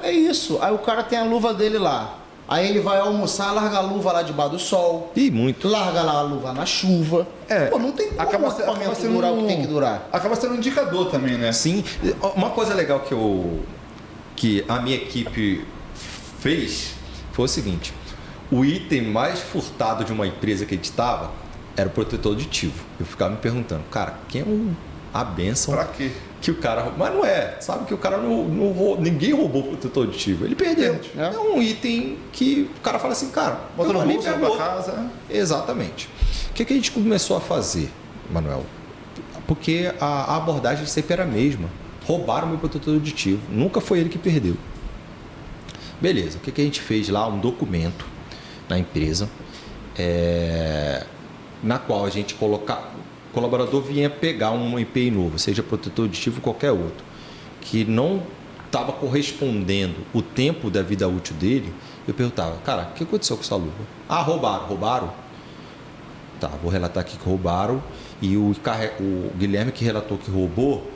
D: é isso. Aí o cara tem a luva dele lá. Aí ele vai almoçar, larga a luva lá debaixo do sol.
C: E muito.
D: Larga lá a luva na chuva. Pô, não tem como
A: Acaba
D: o equipamento durar o que tem que durar.
A: Acaba sendo um indicador também, né?
C: Sim. Uma coisa legal que a minha equipe fez foi o seguinte: o item mais furtado de uma empresa que a gente estava era o protetor auditivo. Eu ficava me perguntando, cara, quem é a benção?
A: Pra quê?
C: Que o cara... Mas não é, sabe que o cara não ninguém roubou o protetor auditivo, ele perdeu. É um item que o cara fala assim, cara,
A: bota no
C: ali
A: bolso, vai pra casa.
C: Exatamente. O que a gente começou a fazer, Manuel? Porque a abordagem sempre era a mesma. Roubaram meu protetor auditivo, nunca foi ele que perdeu. Beleza, o que a gente fez lá? Um documento na empresa, na qual a gente colocava, o colaborador vinha pegar um EPI novo, seja protetor auditivo ou qualquer outro, que não estava correspondendo o tempo da vida útil dele. Eu perguntava, cara, o que aconteceu com essa luva? Ah, roubaram? Tá, vou relatar aqui que roubaram. E o Guilherme que relatou que roubou,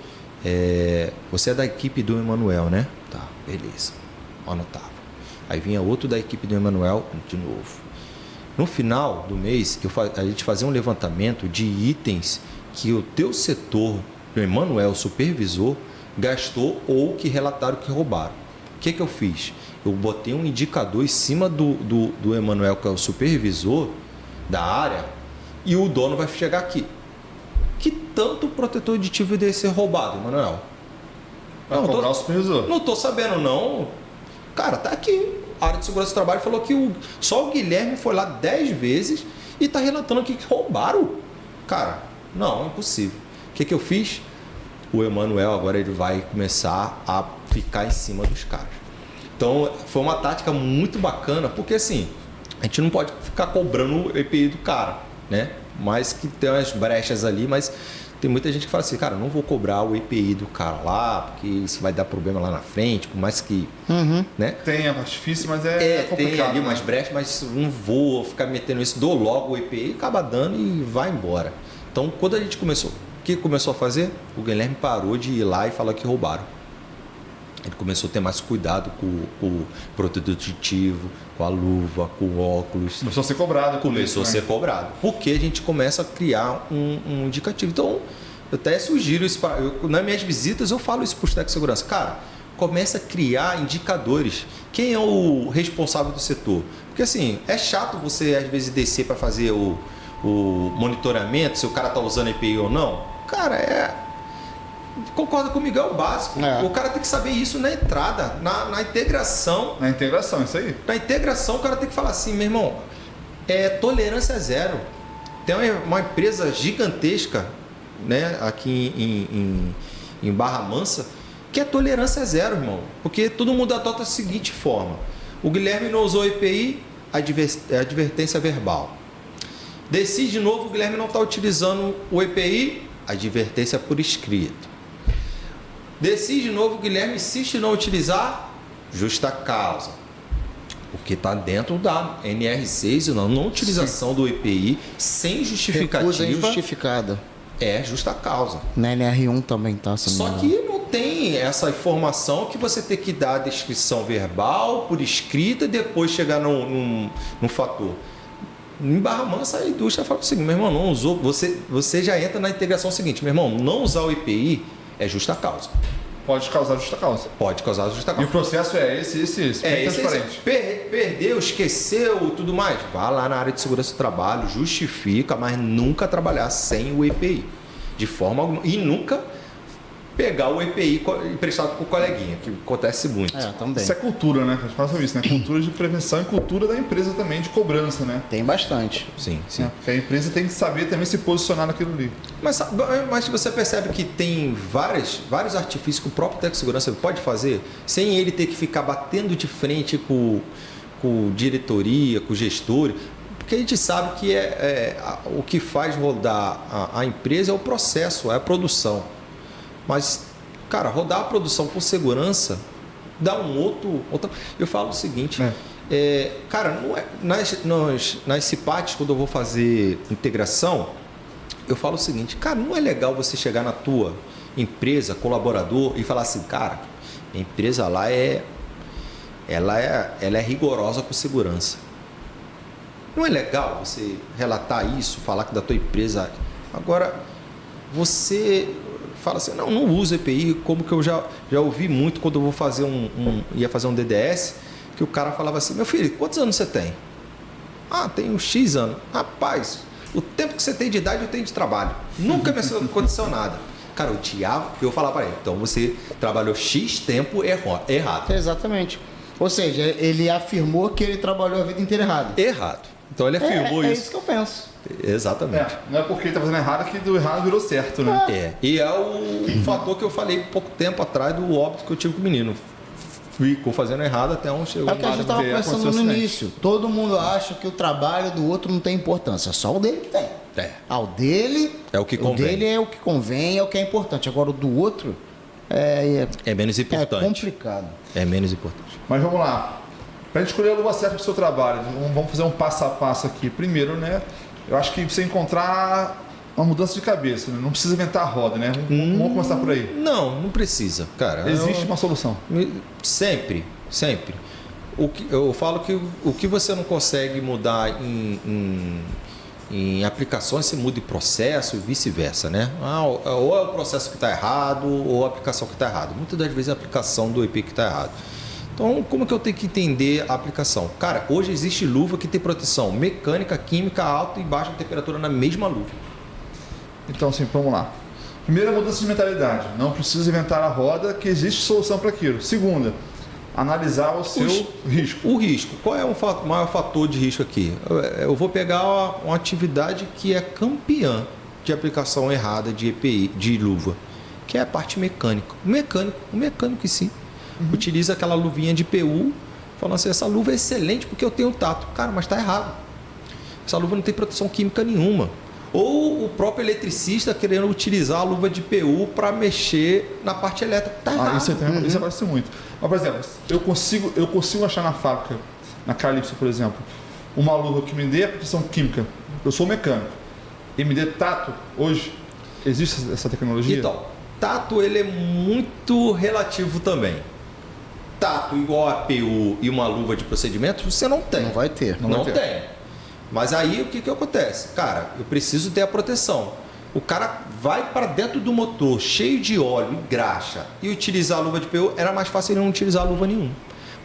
C: você é da equipe do Emanuel, né? Tá, beleza. Anotava. Aí vinha outro da equipe do Emanuel de novo. No final do mês, a gente fazia um levantamento de itens que o teu setor, o Emanuel, supervisor, gastou ou que relataram que roubaram. O que eu fiz? Eu botei um indicador em cima do Emanuel, que é o supervisor da área, e o dono vai chegar aqui. Que tanto protetor aditivo deve ser roubado, Emanuel?
A: Vai cobrar o supervisor.
C: Não estou sabendo, não. Cara, tá aqui. A área de segurança do trabalho falou que só o Guilherme foi lá 10 vezes e está relatando aqui que roubaram. Cara, não, é impossível. O que eu fiz? O Emanuel agora ele vai começar a ficar em cima dos caras. Então, foi uma tática muito bacana, porque assim, a gente não pode ficar cobrando o EPI do cara, né? Mas que tem umas brechas ali, mas tem muita gente que fala assim, cara, não vou cobrar o EPI do cara lá, porque isso vai dar problema lá na frente, por mais que... Né?
A: Tem, é mais difícil, mas é complicado.
C: Tem ali umas brechas, mas não vou ficar metendo isso, dou logo o EPI, acaba dando e vai embora. Então, quando a gente começou, o que começou a fazer? O Guilherme parou de ir lá e falar que roubaram. Ele começou a ter mais cuidado com o protetor auditivo, com a luva, com o óculos.
A: Começou a ser cobrado.
C: Começou a ser cobrado. Porque a gente começa a criar um indicativo. Então, eu até sugiro isso. Nas minhas visitas, eu falo isso para os técnicos de segurança. Cara, começa a criar indicadores. Quem é o responsável do setor? Porque assim, é chato você às vezes descer para fazer o monitoramento, se o cara está usando EPI ou não. Cara, Concorda comigo, é o básico.
D: É.
C: O cara tem que saber isso na entrada, na integração.
A: Na integração, isso aí.
C: Na integração, o cara tem que falar assim, meu irmão, tolerância zero. Tem uma empresa gigantesca, né, aqui em Barra Mansa, que é tolerância zero, irmão. Porque todo mundo adota da seguinte forma. O Guilherme não usou EPI, advertência verbal. Decide de novo, o Guilherme não está utilizando o EPI, advertência por escrito. Decide de novo, o Guilherme insiste em não utilizar, justa causa. Porque está dentro da NR6, não utilização do EPI sem justificativa.
D: Recusa injustificada.
C: É justa causa.
D: Na NR1 também tá.
C: Só que não tem essa informação que você tem que dar a descrição verbal, por escrita, e depois chegar num fator. Em Barra Mansa, a indústria fala o seguinte, meu irmão, não usou, você já entra na integração seguinte, meu irmão, não usar o EPI é justa causa.
A: Pode causar justa causa.
C: Pode causar justa
A: E
C: causa.
A: o processo é esse. Bem transparente.
C: Perdeu, esqueceu, tudo mais. Vá lá na área de segurança do trabalho, justifica, mas nunca trabalhar sem o EPI. De forma alguma. E nunca pegar o EPI emprestado com o coleguinha, que acontece muito.
D: Também.
A: Isso é cultura, né? A gente fala sobre isso, né? Cultura de prevenção e cultura da empresa também, de cobrança, né?
D: Tem bastante.
C: Sim, sim.
A: Porque a empresa tem que saber também se posicionar naquilo ali.
C: Mas você percebe que tem vários artifícios que o próprio técnico de segurança pode fazer sem ele ter que ficar batendo de frente com diretoria, com gestor. Porque a gente sabe que o que faz rodar a empresa é o processo, é a produção. Mas, cara, rodar a produção com segurança dá um outro... Eu falo o seguinte, cara, não é, nas CIPATs, quando eu vou fazer integração, eu falo o seguinte, cara, não é legal você chegar na tua empresa, colaborador, e falar assim, cara, a empresa lá ela é rigorosa com segurança. Não é legal você relatar isso, falar que da tua empresa... Agora, você... fala assim, não uso EPI, como que eu já ouvi muito quando eu vou fazer ia fazer um DDS, que o cara falava assim, meu filho, quantos anos você tem? Tenho X anos. Rapaz, o tempo que você tem de idade eu tenho de trabalho. Nunca me aconteceu nada. Cara, eu falava para ele, então você trabalhou X tempo errado.
D: Exatamente. Ou seja, ele afirmou que ele trabalhou a vida inteira errado.
C: Errado. Então ele afirmou isso.
D: É isso que eu penso.
C: Exatamente.
A: Não é porque ele tá fazendo errado que do errado virou certo, né?
C: E é o fator que eu falei pouco tempo atrás do óbito que eu tive com o menino. Ficou fazendo errado até onde chegou.
D: É o que a gente estava pensando no início. Todo mundo acha que o trabalho do outro não tem importância. Só o dele que tem. O dele
C: é o que convém.
D: O dele é o que convém, é o que é importante. Agora o do outro
C: é menos importante.
D: É complicado.
C: É menos importante.
A: Mas vamos lá. Para a gente escolher a luva certa para o seu trabalho, vamos fazer um passo a passo aqui. Primeiro, né? Eu acho que você encontrar uma mudança de cabeça, né? Não precisa inventar a roda, né? Vamos começar por aí.
C: Não precisa, cara.
A: Existe uma solução.
C: Sempre. Eu falo que o que você não consegue mudar em aplicações, você muda em processo e vice-versa, né? Ou é o processo que está errado, ou a aplicação que está errada. Muitas das vezes é a aplicação do EP que está errado. Então, como que eu tenho que entender a aplicação? Cara, hoje existe luva que tem proteção mecânica, química, alta e baixa temperatura na mesma luva.
A: Então, assim, vamos lá. Primeira, mudança de mentalidade. Não precisa inventar a roda, que existe solução para aquilo. Segunda, analisar o seu risco.
C: O risco. Qual é o maior fator de risco aqui? Eu vou pegar uma atividade que é campeã de aplicação errada de EPI, de luva, que é a parte mecânica. O mecânico em si. Utiliza aquela luvinha de PU, falando assim, essa luva é excelente porque eu tenho tato. Cara, mas está errado. Essa luva não tem proteção química nenhuma. Ou o próprio eletricista querendo utilizar a luva de PU para mexer na parte elétrica. Está errado.
A: Isso aparece muito. Mas, por exemplo, eu consigo achar na fábrica, na Calypso, por exemplo, uma luva que me dê a proteção química. Eu sou mecânico. E me dê tato hoje. Existe essa tecnologia?
C: Então, tato ele é muito relativo também. Tato igual a PU e uma luva de procedimento, você não tem.
D: Não vai ter.
C: Não tem. Mas aí o que acontece? Cara, eu preciso ter a proteção. O cara vai para dentro do motor cheio de óleo e graxa e utilizar a luva de PU, era mais fácil ele não utilizar a luva nenhuma.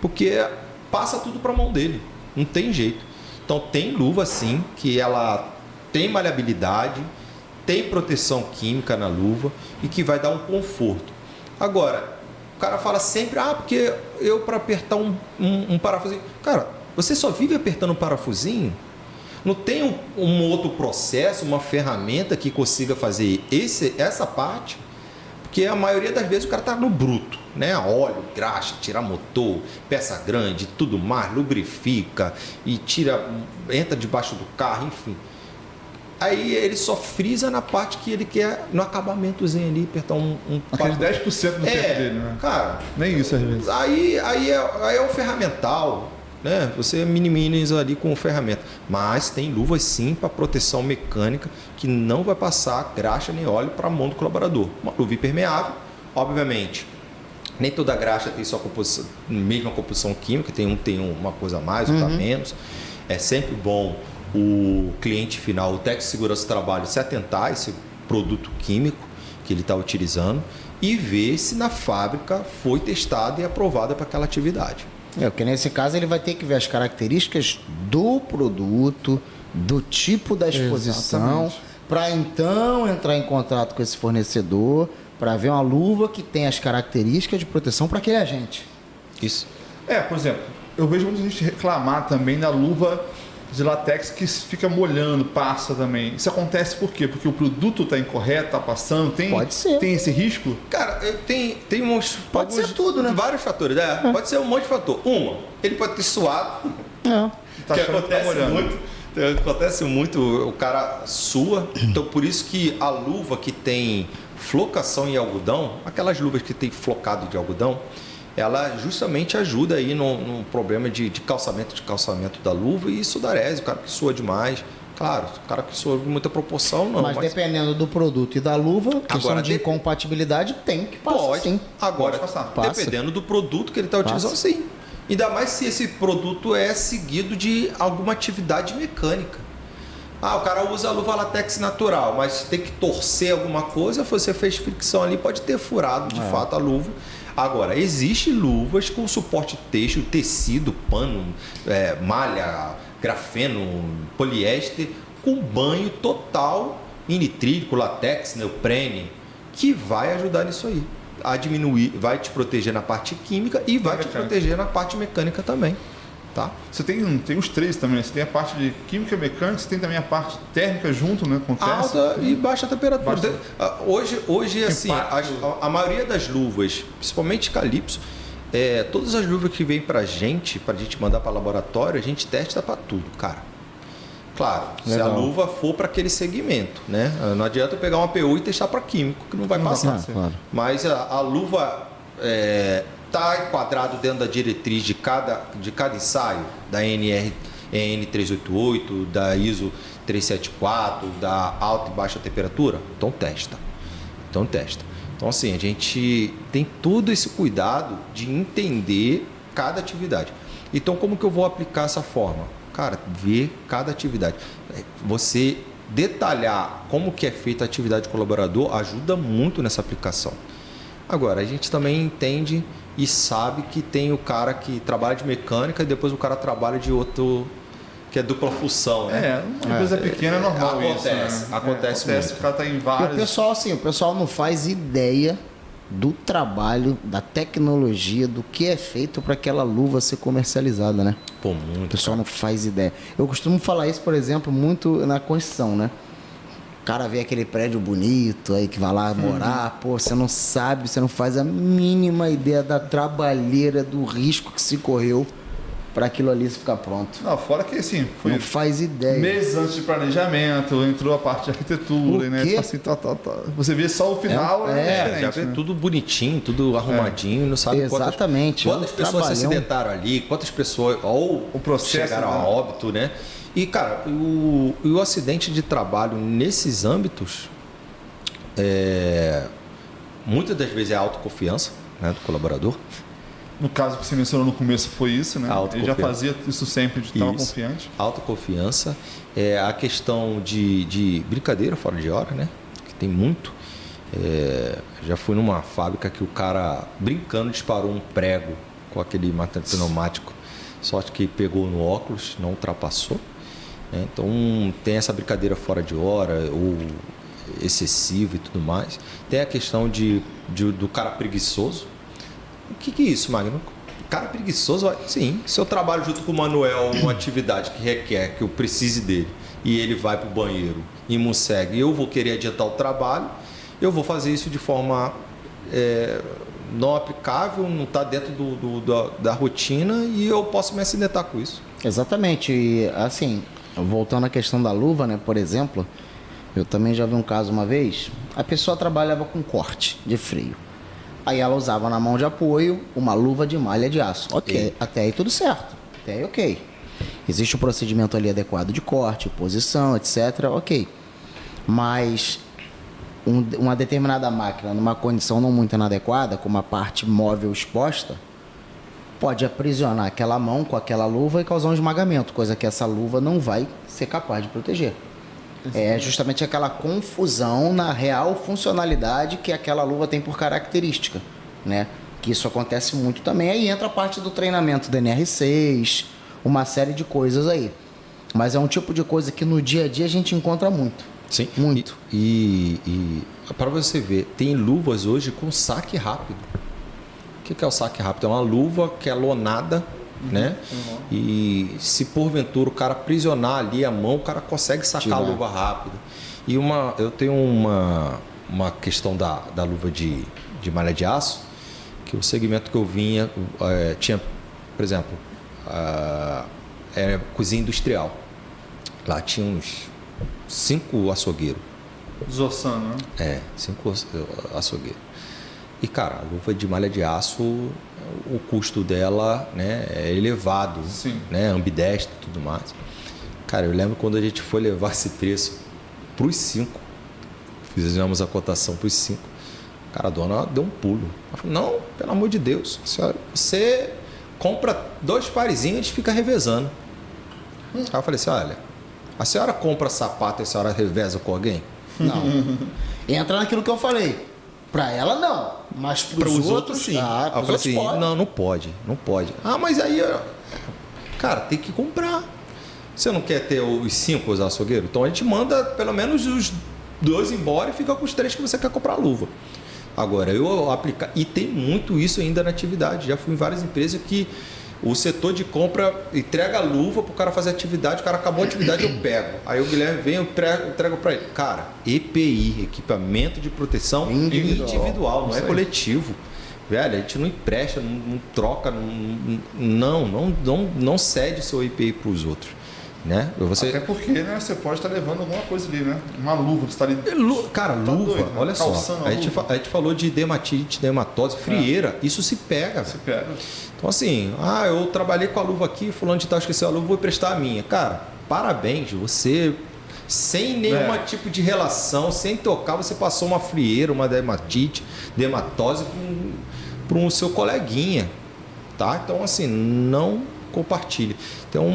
C: Porque passa tudo para a mão dele. Não tem jeito. Então tem luva sim, que ela tem maleabilidade, tem proteção química na luva e que vai dar um conforto. Agora, o cara fala sempre, porque eu para apertar um parafusinho... Cara, você só vive apertando um parafusinho? Não tem um outro processo, uma ferramenta que consiga fazer essa parte? Porque a maioria das vezes o cara está no bruto, né? Óleo, graxa, tira motor, peça grande, tudo mais, lubrifica e entra debaixo do carro, enfim. Aí ele só frisa na parte que ele quer, no acabamentozinho ali, apertar
A: aquele 10% do tempo dele, né?
C: Cara,
A: nem isso às vezes.
C: Aí é o ferramental, né? Você minimiza ali com o ferramenta. Mas tem luvas sim para proteção mecânica que não vai passar graxa nem óleo para a mão do colaborador. Uma luva impermeável, obviamente. Nem toda graxa tem sua mesma composição química, tem uma coisa a mais, outra a menos. É sempre bom o cliente final, o técnico de segurança do trabalho, se atentar a esse produto químico que ele está utilizando e ver se na fábrica foi testado e aprovado para aquela atividade.
D: Porque nesse caso ele vai ter que ver as características do produto, do tipo da exposição, para então entrar em contato com esse fornecedor, para ver uma luva que tem as características de proteção para aquele agente.
C: Isso.
A: Por exemplo, eu vejo muita gente reclamar também da luva de látex que fica molhando, passa também. Isso acontece por quê? Porque o produto está incorreto, está passando,
D: Pode ser.
A: Tem esse risco?
C: Cara, tem uns...
D: Pode ser tudo, né?
C: Vários fatores, Pode ser um monte de fator. Ele pode ter suado,
A: Tá
C: que
A: achando que tá
C: acontece
A: molhando.
C: muito. Acontece muito, o cara sua. Então, por isso que a luva que tem flocação em algodão, aquelas luvas que tem flocado de algodão, ela justamente ajuda aí no problema de calçamento da luva e sudorese, o cara que sua demais. Claro, o cara que sua em muita proporção não.
D: Mas dependendo do produto e da luva, questão
C: Agora,
D: de incompatibilidade tem que passar,
C: pode.
D: sim.
C: Agora,
A: Pode passar.
C: dependendo do produto que ele está utilizando, sim. Ainda mais se esse produto é seguido de alguma atividade mecânica. O cara usa a luva látex natural, mas tem que torcer alguma coisa, você fez fricção ali, pode ter furado de fato a luva. Agora, existem luvas com suporte têxtil, tecido, pano, malha, grafeno, poliéster, com banho total em nitrílico, látex, neoprene, que vai ajudar nisso aí. A diminuir, vai te proteger na parte química e vai te proteger na parte mecânica também. Tá?
A: Você tem os três também, né? Você tem a parte de química mecânica, você tem também a parte térmica junto, né? Acontece.
C: Alta e baixa temperatura. Hoje assim, a maioria das luvas, principalmente Calypso, todas as luvas que vêm pra gente mandar para laboratório, a gente testa para tudo, cara. Claro, se a luva for para aquele segmento, né? Não adianta eu pegar uma PU e testar para químico, que não vai passar.
D: Claro.
C: Mas a luva está enquadrado dentro da diretriz de cada ensaio, da N388, da ISO 374, da alta e baixa temperatura? Então testa. Então assim, a gente tem todo esse cuidado de entender cada atividade. Então como que eu vou aplicar essa forma? Cara, ver cada atividade. Você detalhar como que é feita a atividade do colaborador ajuda muito nessa aplicação. Agora, a gente também entende e sabe que tem o cara que trabalha de mecânica e depois o cara trabalha de outro, que é dupla função, né?
A: Uma empresa pequena é normal
C: acontece,
A: isso, né?
C: acontece muito.
A: O cara tá em
D: E
A: vários...
D: o pessoal não faz ideia do trabalho, da tecnologia, do que é feito para aquela luva ser comercializada, né?
C: Pô,
D: O
C: muito.
D: pessoal não faz ideia. Eu costumo falar isso, por exemplo, muito na construção, né? O cara vê aquele prédio bonito aí que vai lá morar, você não sabe, você não faz a mínima ideia da trabalheira, do risco que se correu para aquilo ali ficar pronto.
A: Não, fora que assim, foi
D: Não faz ideia.
A: meses antes de planejamento, entrou a parte de arquitetura,
D: O
A: né?
D: quê?
A: Assim, tá. Você vê só o final, diferente,
C: Já vê
A: né?
C: tudo bonitinho, tudo arrumadinho, não sabe
D: Exatamente,
C: quantas pessoas se
D: trabalhão.
C: acidentaram ali, quantas pessoas ou
A: O processo,
C: chegaram
A: né?
C: a óbito, né? E, cara, o acidente de trabalho nesses âmbitos, muitas das vezes é a autoconfiança, né, do colaborador.
A: No caso que você mencionou no começo foi isso, né?
C: A
A: Ele já
C: autoconfiança.
A: fazia isso sempre, estava
C: Isso.
A: confiante.
C: Autoconfiança, a questão de brincadeira fora de hora, né? Que tem muito. Já fui numa fábrica que o cara, brincando, disparou um prego com aquele matante pneumático. Sorte que pegou no óculos, não ultrapassou. Né? Então, tem essa brincadeira fora de hora, ou excessivo e tudo mais. Tem a questão do cara preguiçoso. O que é isso, Magno? Cara preguiçoso, sim. Se eu trabalho junto com o Manuel uma atividade que requer que eu precise dele e ele vai para o banheiro e me segue, eu vou querer adiantar o trabalho, eu vou fazer isso de forma não aplicável, não está dentro da rotina e eu posso me acidentar com isso.
D: Exatamente. E, assim, voltando à questão da luva, né, por exemplo, eu também já vi um caso uma vez, a pessoa trabalhava com corte de freio. Aí ela usava na mão de apoio uma luva de malha de aço. Ok, até aí tudo certo. Até aí ok. Existe o procedimento ali adequado de corte, posição, etc. Ok. Mas uma determinada máquina, numa condição não muito inadequada, com uma parte móvel exposta, pode aprisionar aquela mão com aquela luva e causar um esmagamento, coisa que essa luva não vai ser capaz de proteger. É justamente aquela confusão na real funcionalidade que aquela luva tem por característica, né? Que isso acontece muito também. Aí entra a parte do treinamento do NR6, uma série de coisas aí. Mas é um tipo de coisa que no dia a dia a gente encontra muito.
C: Sim.
D: Muito.
C: E para você ver, tem luvas hoje com saque rápido. O que é o saque rápido? É uma luva que é lonada, né? E se porventura o cara aprisionar ali a mão, o cara consegue sacar a luva rápido. E eu tenho uma questão da luva de malha de aço, que o segmento que eu vinha tinha, por exemplo, cozinha industrial. Lá tinha uns 5 açougueiros.
A: Desossando, né?
C: 5 açougueiros. E, cara, a luva de malha de aço, o custo dela, né, é elevado.
A: Sim.
C: Né, ambidestre e tudo mais. Cara, eu lembro quando a gente foi levar esse preço para os 5. Fizemos a cotação para os 5. Cara, a dona deu um pulo. Ela falou, não, pelo amor de Deus, senhora, você compra 2 parezinhos e a gente fica revezando. Aí eu falei assim, olha, a senhora compra sapato e a senhora reveza com alguém?
D: Não. Entra naquilo que eu falei. Pra ela não, mas pros outros
C: sim.
D: Ah,
C: eu falei assim, pode. Não pode. Ah, mas aí, cara, tem que comprar. Você não quer ter os 5 os açougueiros? Então a gente manda pelo menos os 2 embora e fica com os 3 que você quer comprar a luva. Agora, eu aplicar, e tem muito isso ainda na atividade. Já fui em várias empresas que o setor de compra entrega a luva para o cara fazer atividade, o cara acabou a atividade, eu pego. Aí o Guilherme vem, eu entrego para ele. Cara, EPI, equipamento de proteção individual, não é coletivo. Velho, a gente não empresta, não troca, não cede seu EPI para os outros. Né?
A: Até porque, né, você pode estar levando alguma coisa ali, né? Uma luva que está ali.
C: Cara, luva, doido, né? Olha só. A gente falou de dermatite, dermatose, frieira. Isso se pega.
A: Se pega.
C: Então, assim, eu trabalhei com a luva aqui, fulano de tal esqueceu a luva, vou emprestar a minha. Cara, parabéns, você, sem nenhum tipo de relação, sem tocar, você passou uma frieira, uma dermatite, dermatose para o seu coleguinha. Tá? Então, assim, não compartilhe. Então,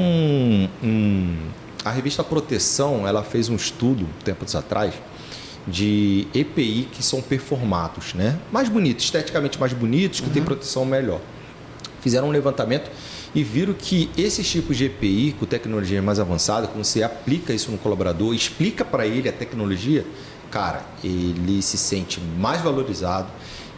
C: a revista Proteção, ela fez um estudo, tempos atrás, de EPI que são performados, né? Mais bonitos, esteticamente mais bonitos, que tem proteção melhor. Fizeram um levantamento e viram que esses tipos de EPI, com tecnologia mais avançada, quando você aplica isso no colaborador, explica para ele a tecnologia, cara, ele se sente mais valorizado,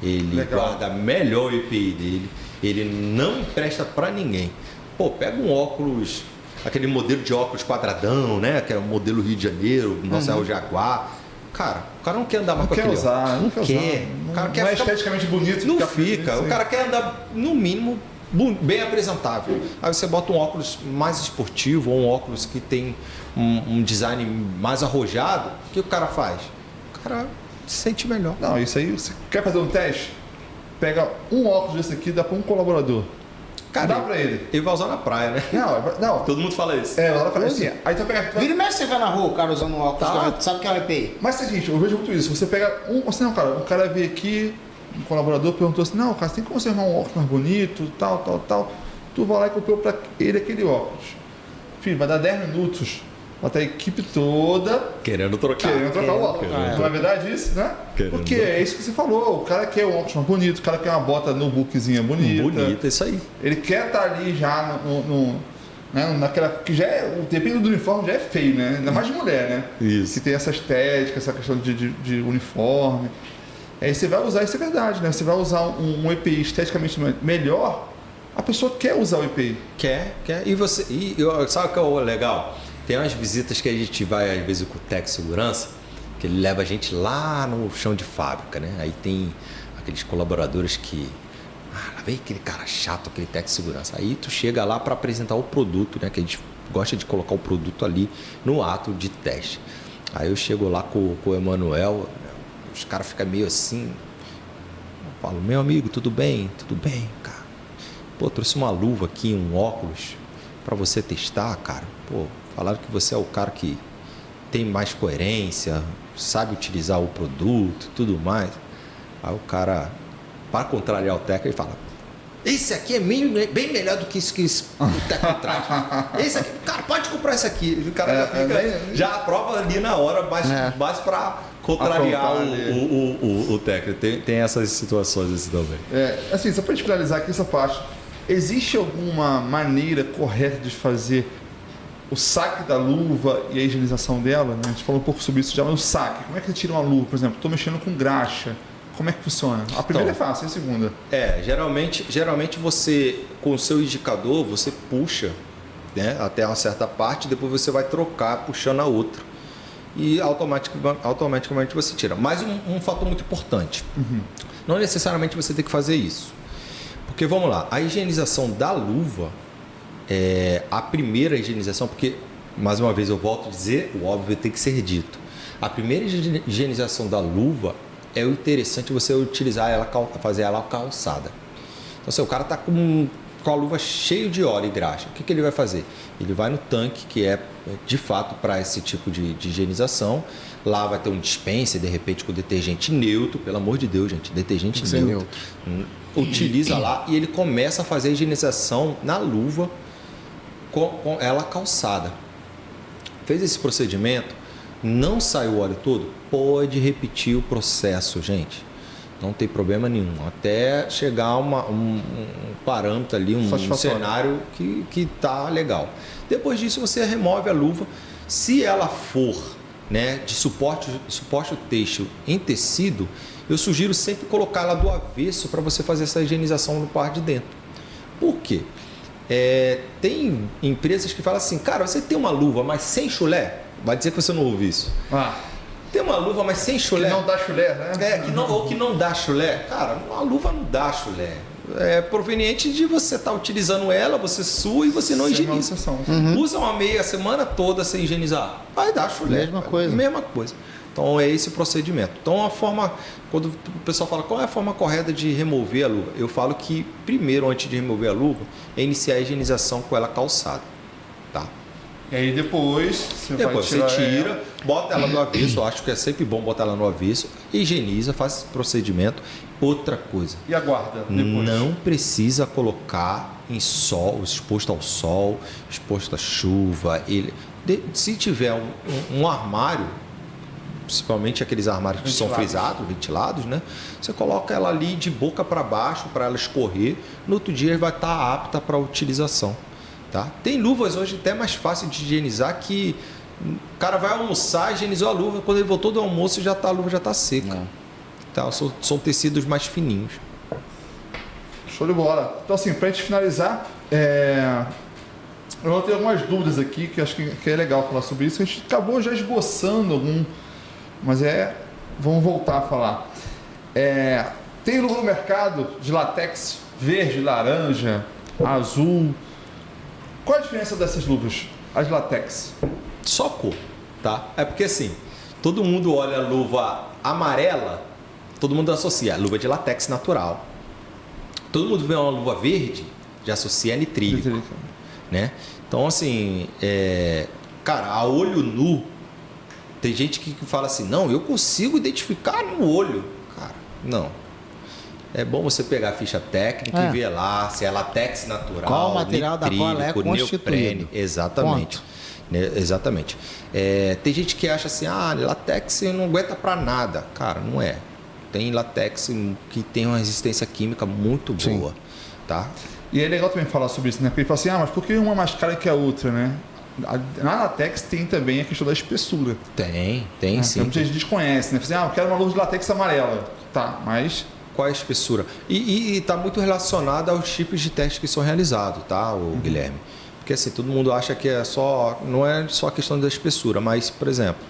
C: ele guarda melhor o EPI dele, ele não empresta para ninguém. Pô, pega um óculos, aquele modelo de óculos quadradão, né? Que é o modelo Rio de Janeiro, nosso é o Jaguar. Cara, o cara não quer andar mais com aquele
A: Não quer.
C: O cara quer
A: não é
C: ficar...
A: esteticamente bonito.
C: Não fica. O cara quer andar, no mínimo, bem apresentável. Aí você bota um óculos mais esportivo ou um óculos que tem um design mais arrojado. O que o cara faz? O cara se sente melhor.
A: Não, isso aí, você quer fazer um teste? Pega um óculos desse aqui, dá para um colaborador.
C: Cara,
A: dá pra ele.
C: Ele vai usar na praia, né?
A: Não.
C: Todo mundo fala isso.
A: Ela fala assim. Aí tu pega.
D: Vira e mexe, você vai na rua, o cara usando um óculos, sabe o que é o EPI?
A: Mas é o seguinte, eu vejo muito isso. Você pega o cara veio aqui, um colaborador perguntou assim, não, cara, tem como você arrumar um óculos mais bonito, tal. Tu vai lá e comprou pra ele aquele óculos. Filho, vai dar 10 minutos. Vai ter a equipe toda
C: querendo trocar
A: o óculos. Não é verdade isso, né? Porque é isso que você falou. O cara quer um óculos mais bonito, o cara quer uma bota no bookzinha bonita.
C: Bonita, isso aí.
A: Ele quer estar ali já né? Naquela que já é, depende do uniforme, já é feio, né? Ainda mais de mulher, né?
C: Isso.
A: Que tem essa estética, essa questão de uniforme. Aí você vai usar, isso é verdade, né? Você vai usar um EPI esteticamente melhor, a pessoa quer usar o EPI.
C: Quer. Sabe o que é o legal? Tem umas visitas que a gente vai, às vezes, com o Tec Segurança, que ele leva a gente lá no chão de fábrica, né? Aí tem aqueles colaboradores que... lá vem aquele cara chato, aquele Tec Segurança. Aí tu chega lá para apresentar o produto, né? Que a gente gosta de colocar o produto ali no ato de teste. Aí eu chego lá com o Emanuel, os caras ficam meio assim. Eu falo, meu amigo, tudo bem? Tudo bem, cara. Pô, trouxe uma luva aqui, um óculos para você testar, cara. Pô, falaram que você é o cara que tem mais coerência, sabe utilizar o produto, tudo mais. Aí o cara, para contrariar o técnico, ele fala: esse aqui é bem melhor do que isso que o técnico traz. Esse aqui, cara, pode comprar esse aqui. O cara já aprova ali na hora, mas para contrariar o técnico. Tem essas situações assim também.
A: Assim, só para gente finalizar aqui essa parte, existe alguma maneira correta de fazer o saque da luva e a higienização dela? Né? A gente falou um pouco sobre isso já, mas o saque, como é que você tira uma luva, por exemplo? Estou mexendo com graxa, como é que funciona? A primeira então, é fácil, e a segunda?
C: Geralmente você, com o seu indicador, você puxa, né, até uma certa parte, depois você vai trocar puxando a outra. E automaticamente você tira. Mas um fator muito importante, não necessariamente você tem que fazer isso. Porque vamos lá, a higienização da luva, a primeira higienização, porque mais uma vez eu volto a dizer, o óbvio tem que ser dito. A primeira higienização da luva é o interessante você utilizar ela, fazer ela calçada. Então, se o cara está com a luva cheia de óleo e graxa, o que ele vai fazer? Ele vai no tanque, que é de fato para esse tipo de higienização. Lá vai ter um dispenser, de repente, com detergente neutro. Pelo amor de Deus, gente, detergente neutro. Utiliza lá e ele começa a fazer a higienização na luva com ela calçada. Fez esse procedimento, não saiu o óleo todo, pode repetir o processo, gente. Não tem problema nenhum. Até chegar um parâmetro ali, um cenário que tá legal. Depois disso, você remove a luva. Se ela for, né, de suporte têxtil em tecido, eu sugiro sempre colocar ela do avesso para você fazer essa higienização no par de dentro. Por quê? Tem empresas que falam assim, cara, você tem uma luva, mas sem chulé? Vai dizer que você não ouve isso. Tem uma luva, mas sem chulé.
A: Que não dá chulé, né?
C: Ou que não dá chulé. Cara, uma luva não dá chulé. É proveniente de você estar utilizando ela, você sua e você não higieniza. Usa uma meia a semana toda sem higienizar. Vai dar chulé. Mesma coisa. Então é esse o procedimento. Então quando o pessoal fala qual é a forma correta de remover a luva, eu falo que primeiro, antes de remover a luva, é iniciar a higienização com ela calçada. Tá?
A: E aí depois
C: você tira, bota ela no avesso. Eu acho que é sempre bom botar ela no avesso, higieniza, faz esse procedimento. Outra coisa.
A: E aguarda depois?
C: Não precisa colocar em sol, exposto ao sol, exposto à chuva. Se tiver um armário, principalmente aqueles armários que são frisados, ventilados, né? Você coloca ela ali de boca para baixo para ela escorrer. No outro dia vai estar apta para utilização. Tá? Tem luvas hoje até mais fácil de higienizar, que o cara vai almoçar, higienizou a luva, quando ele voltou do almoço a luva já está seca. Tá? São tecidos mais fininhos.
A: Show de bola. Então assim, para a gente finalizar, eu vou ter algumas dúvidas aqui que acho que é legal falar sobre isso. A gente acabou já esboçando algum, mas vamos voltar a falar. Tem luva no mercado de látex verde, laranja, azul. Qual a diferença dessas luvas, as látex?
C: Só cor, tá? É porque assim, todo mundo olha a luva amarela, todo mundo associa a luva de látex natural. Todo mundo vê uma luva verde, já associa a nitrílico, né? Então assim, cara, a olho nu, tem gente que fala assim, não, eu consigo identificar no olho. Cara, não. É bom você pegar a ficha técnica e ver lá se é látex natural,
D: qual o material da qual ela é constituído.
C: Exatamente. Exatamente. Tem gente que acha assim, látex não aguenta para nada. Cara, não é. Tem látex que tem uma resistência química muito boa. tá?
A: E é legal também falar sobre isso, né? Porque ele fala assim, mas por que uma mais cara que a outra, né? Na latex tem também a questão da espessura.
C: Tem
A: Né?
C: sim.
A: Muita gente desconhece, né? Fala assim, eu quero uma luva de latex amarela. Tá, mas...
C: Qual é a espessura? E está muito relacionado aos tipos de testes que são realizados, tá, Guilherme? Porque assim, todo mundo acha que não é só a questão da espessura, mas, por exemplo,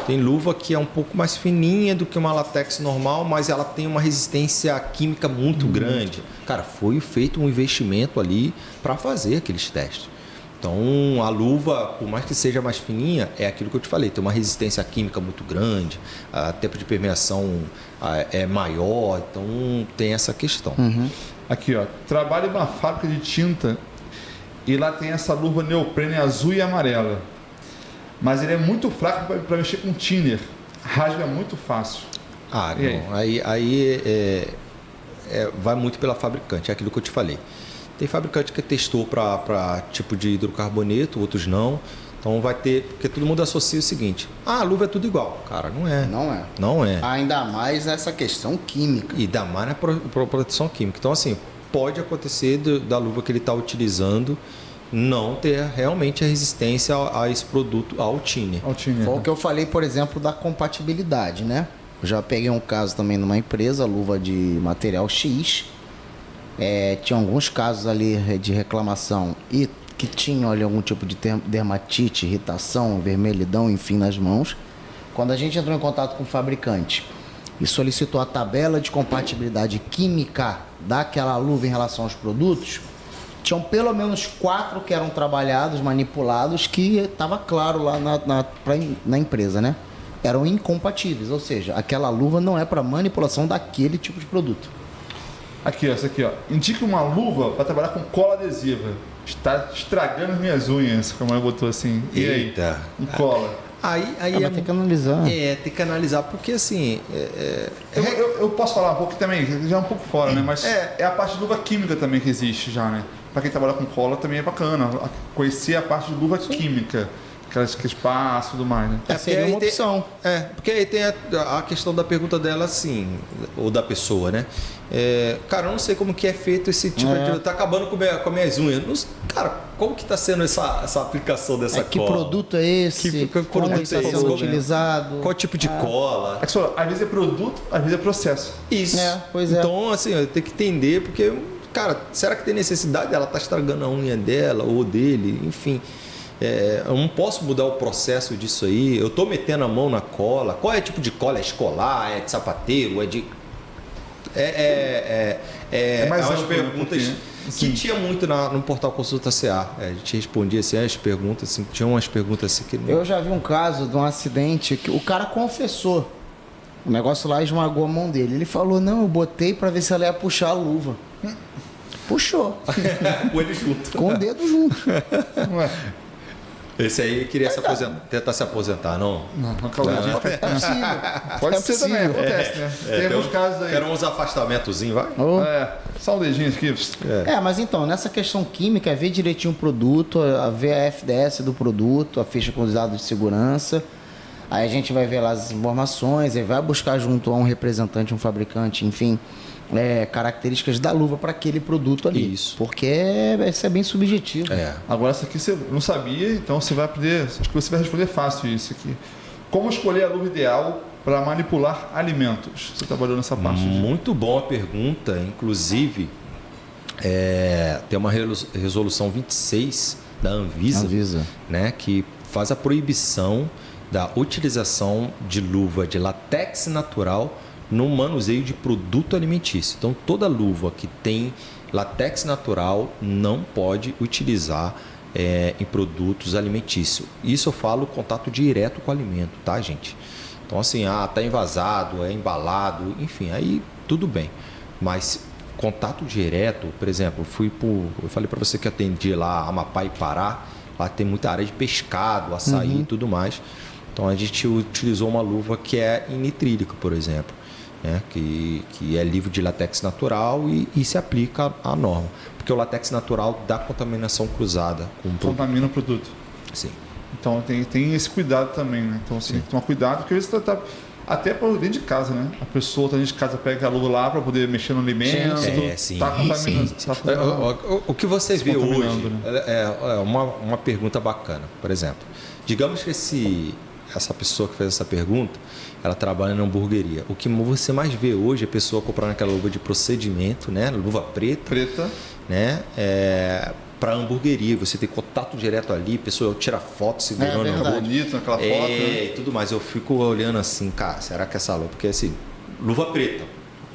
C: tem luva que é um pouco mais fininha do que uma latex normal, mas ela tem uma resistência química muito grande. Cara, foi feito um investimento ali para fazer aqueles testes. Então, a luva, por mais que seja mais fininha, é aquilo que eu te falei, tem uma resistência química muito grande, o tempo de permeação é maior, então tem essa questão.
A: Aqui, ó, trabalho em uma fábrica de tinta e lá tem essa luva neoprene azul e amarela. Mas ele é muito fraco para mexer com thinner, rasga muito fácil.
C: Não, aí vai muito pela fabricante, é aquilo que eu te falei. Tem fabricante que testou para tipo de hidrocarboneto, outros não. Então vai ter, porque todo mundo associa o seguinte: a luva é tudo igual. Cara, não é. Não é.
D: Ainda mais nessa questão química.
C: E ainda mais na proteção química. Então, assim, pode acontecer da luva que ele está utilizando não ter realmente a resistência a esse produto, ao thinner.
D: Foi o que eu falei, por exemplo, da compatibilidade, né? Eu já peguei um caso também numa empresa, luva de material X. Tinha alguns casos ali de reclamação e que tinham ali algum tipo de dermatite, irritação, vermelhidão, enfim, nas mãos. Quando a gente entrou em contato com o fabricante e solicitou a tabela de compatibilidade química daquela luva em relação aos produtos, tinham pelo menos 4 que eram trabalhados, manipulados, que estava claro lá na empresa, né? Eram incompatíveis, ou seja, aquela luva não é para manipulação daquele tipo de produto.
A: Aqui, ó, essa aqui, ó. Indique uma luva para trabalhar com cola adesiva. Está estragando as minhas unhas, como a mãe botou assim. E
C: Eita.
A: aí? Com cola.
C: Aí
D: vai ter que analisar.
C: Tem que analisar, porque assim...
A: Eu posso falar um pouco também, já é um pouco fora, né? Mas é a parte de luva química também que existe já, né? Para quem trabalha com cola também é bacana. Conhecer a parte de luva química. Que espaço e tudo mais, né?
D: Seria uma opção.
C: Porque aí tem a questão da pergunta dela, assim, ou da pessoa, né? Cara, eu não sei como que é feito esse tipo de... Tá acabando com as minhas unhas. Cara, como que tá sendo essa aplicação dessa cola?
D: Que produto é esse?
C: Como
D: ele está sendo utilizado?
C: Qual tipo de cola?
A: Às vezes é produto, às vezes é processo.
C: Isso.
D: Pois é.
C: Então, assim, eu tenho que entender, porque, cara, será que tem necessidade dela tá estragando a unha dela ou dele? Enfim... eu não posso mudar o processo disso aí. Eu estou metendo a mão na cola. Qual é o tipo de cola? É escolar? É de sapateiro? É de...
A: mais
C: umas
A: amplo,
C: perguntas que tinha muito no portal Consulta CA. A gente respondia assim, as perguntas, assim, tinha umas perguntas assim que...
D: Eu já vi um caso de um acidente que o cara confessou. O negócio lá esmagou a mão dele. Ele falou, não, eu botei para ver se ela ia puxar a luva. Puxou.
C: Com ele junto.
D: Com o dedo junto.
A: Ué.
C: Esse aí queria tentar se aposentar, não?
A: Não, calma aí.
D: É possível.
A: Pode ser também, acontece, né? Tem alguns casos aí.
C: Quero uns afastamentozinhos, vai?
A: Só um dedinho aqui.
D: Mas então, nessa questão química, é ver direitinho o produto, ver a FDS do produto, a ficha com os dados de segurança. Aí a gente vai ver lá as informações, aí vai buscar junto a um representante, um fabricante, enfim, características da luva para aquele produto ali.
C: Isso.
D: Porque isso é bem subjetivo.
A: Agora, essa aqui você não sabia, então você vai aprender. Acho que você vai responder fácil isso aqui. Como escolher a luva ideal para manipular alimentos? Você trabalhou nessa parte?
C: Muito boa pergunta. Inclusive, tem uma resolução 26 da Anvisa. Né, que faz a proibição da utilização de luva de latex natural no manuseio de produto alimentício. Então, toda luva que tem latex natural não pode utilizar em produtos alimentícios. Isso eu falo contato direto com o alimento, tá, gente? Então, assim, tá envasado, é embalado, enfim, aí tudo bem. Mas contato direto, por exemplo, eu falei para você que atendi lá Amapá e Pará, lá tem muita área de pescado, açaí e tudo mais. Então, a gente utilizou uma luva que é initrílica, por exemplo. Que é livre de latex natural e se aplica à norma. Porque o latex natural dá contaminação cruzada com o produto.
A: Contamina o produto.
C: Sim.
A: Então tem esse cuidado também, né? Então, assim, tem que tomar cuidado, porque às vezes Até para dentro de casa, né? A pessoa tá dentro de casa, pega a luva lá para poder mexer no alimento.
C: Sim.
A: Tá contaminando.
C: O que você vê hoje
A: né?
C: é uma pergunta bacana. Por exemplo, digamos que essa pessoa que fez essa pergunta, ela trabalha na hamburgueria. O que você mais vê hoje é a pessoa comprando aquela luva de procedimento, né? Luva preta. Né? Para hamburgueria, você tem contato direto ali, a pessoa tira foto segurando a luva.
A: Bonito naquela foto.
C: Né? E tudo mais. Eu fico olhando assim, cara, será que essa luva? Porque assim, luva preta.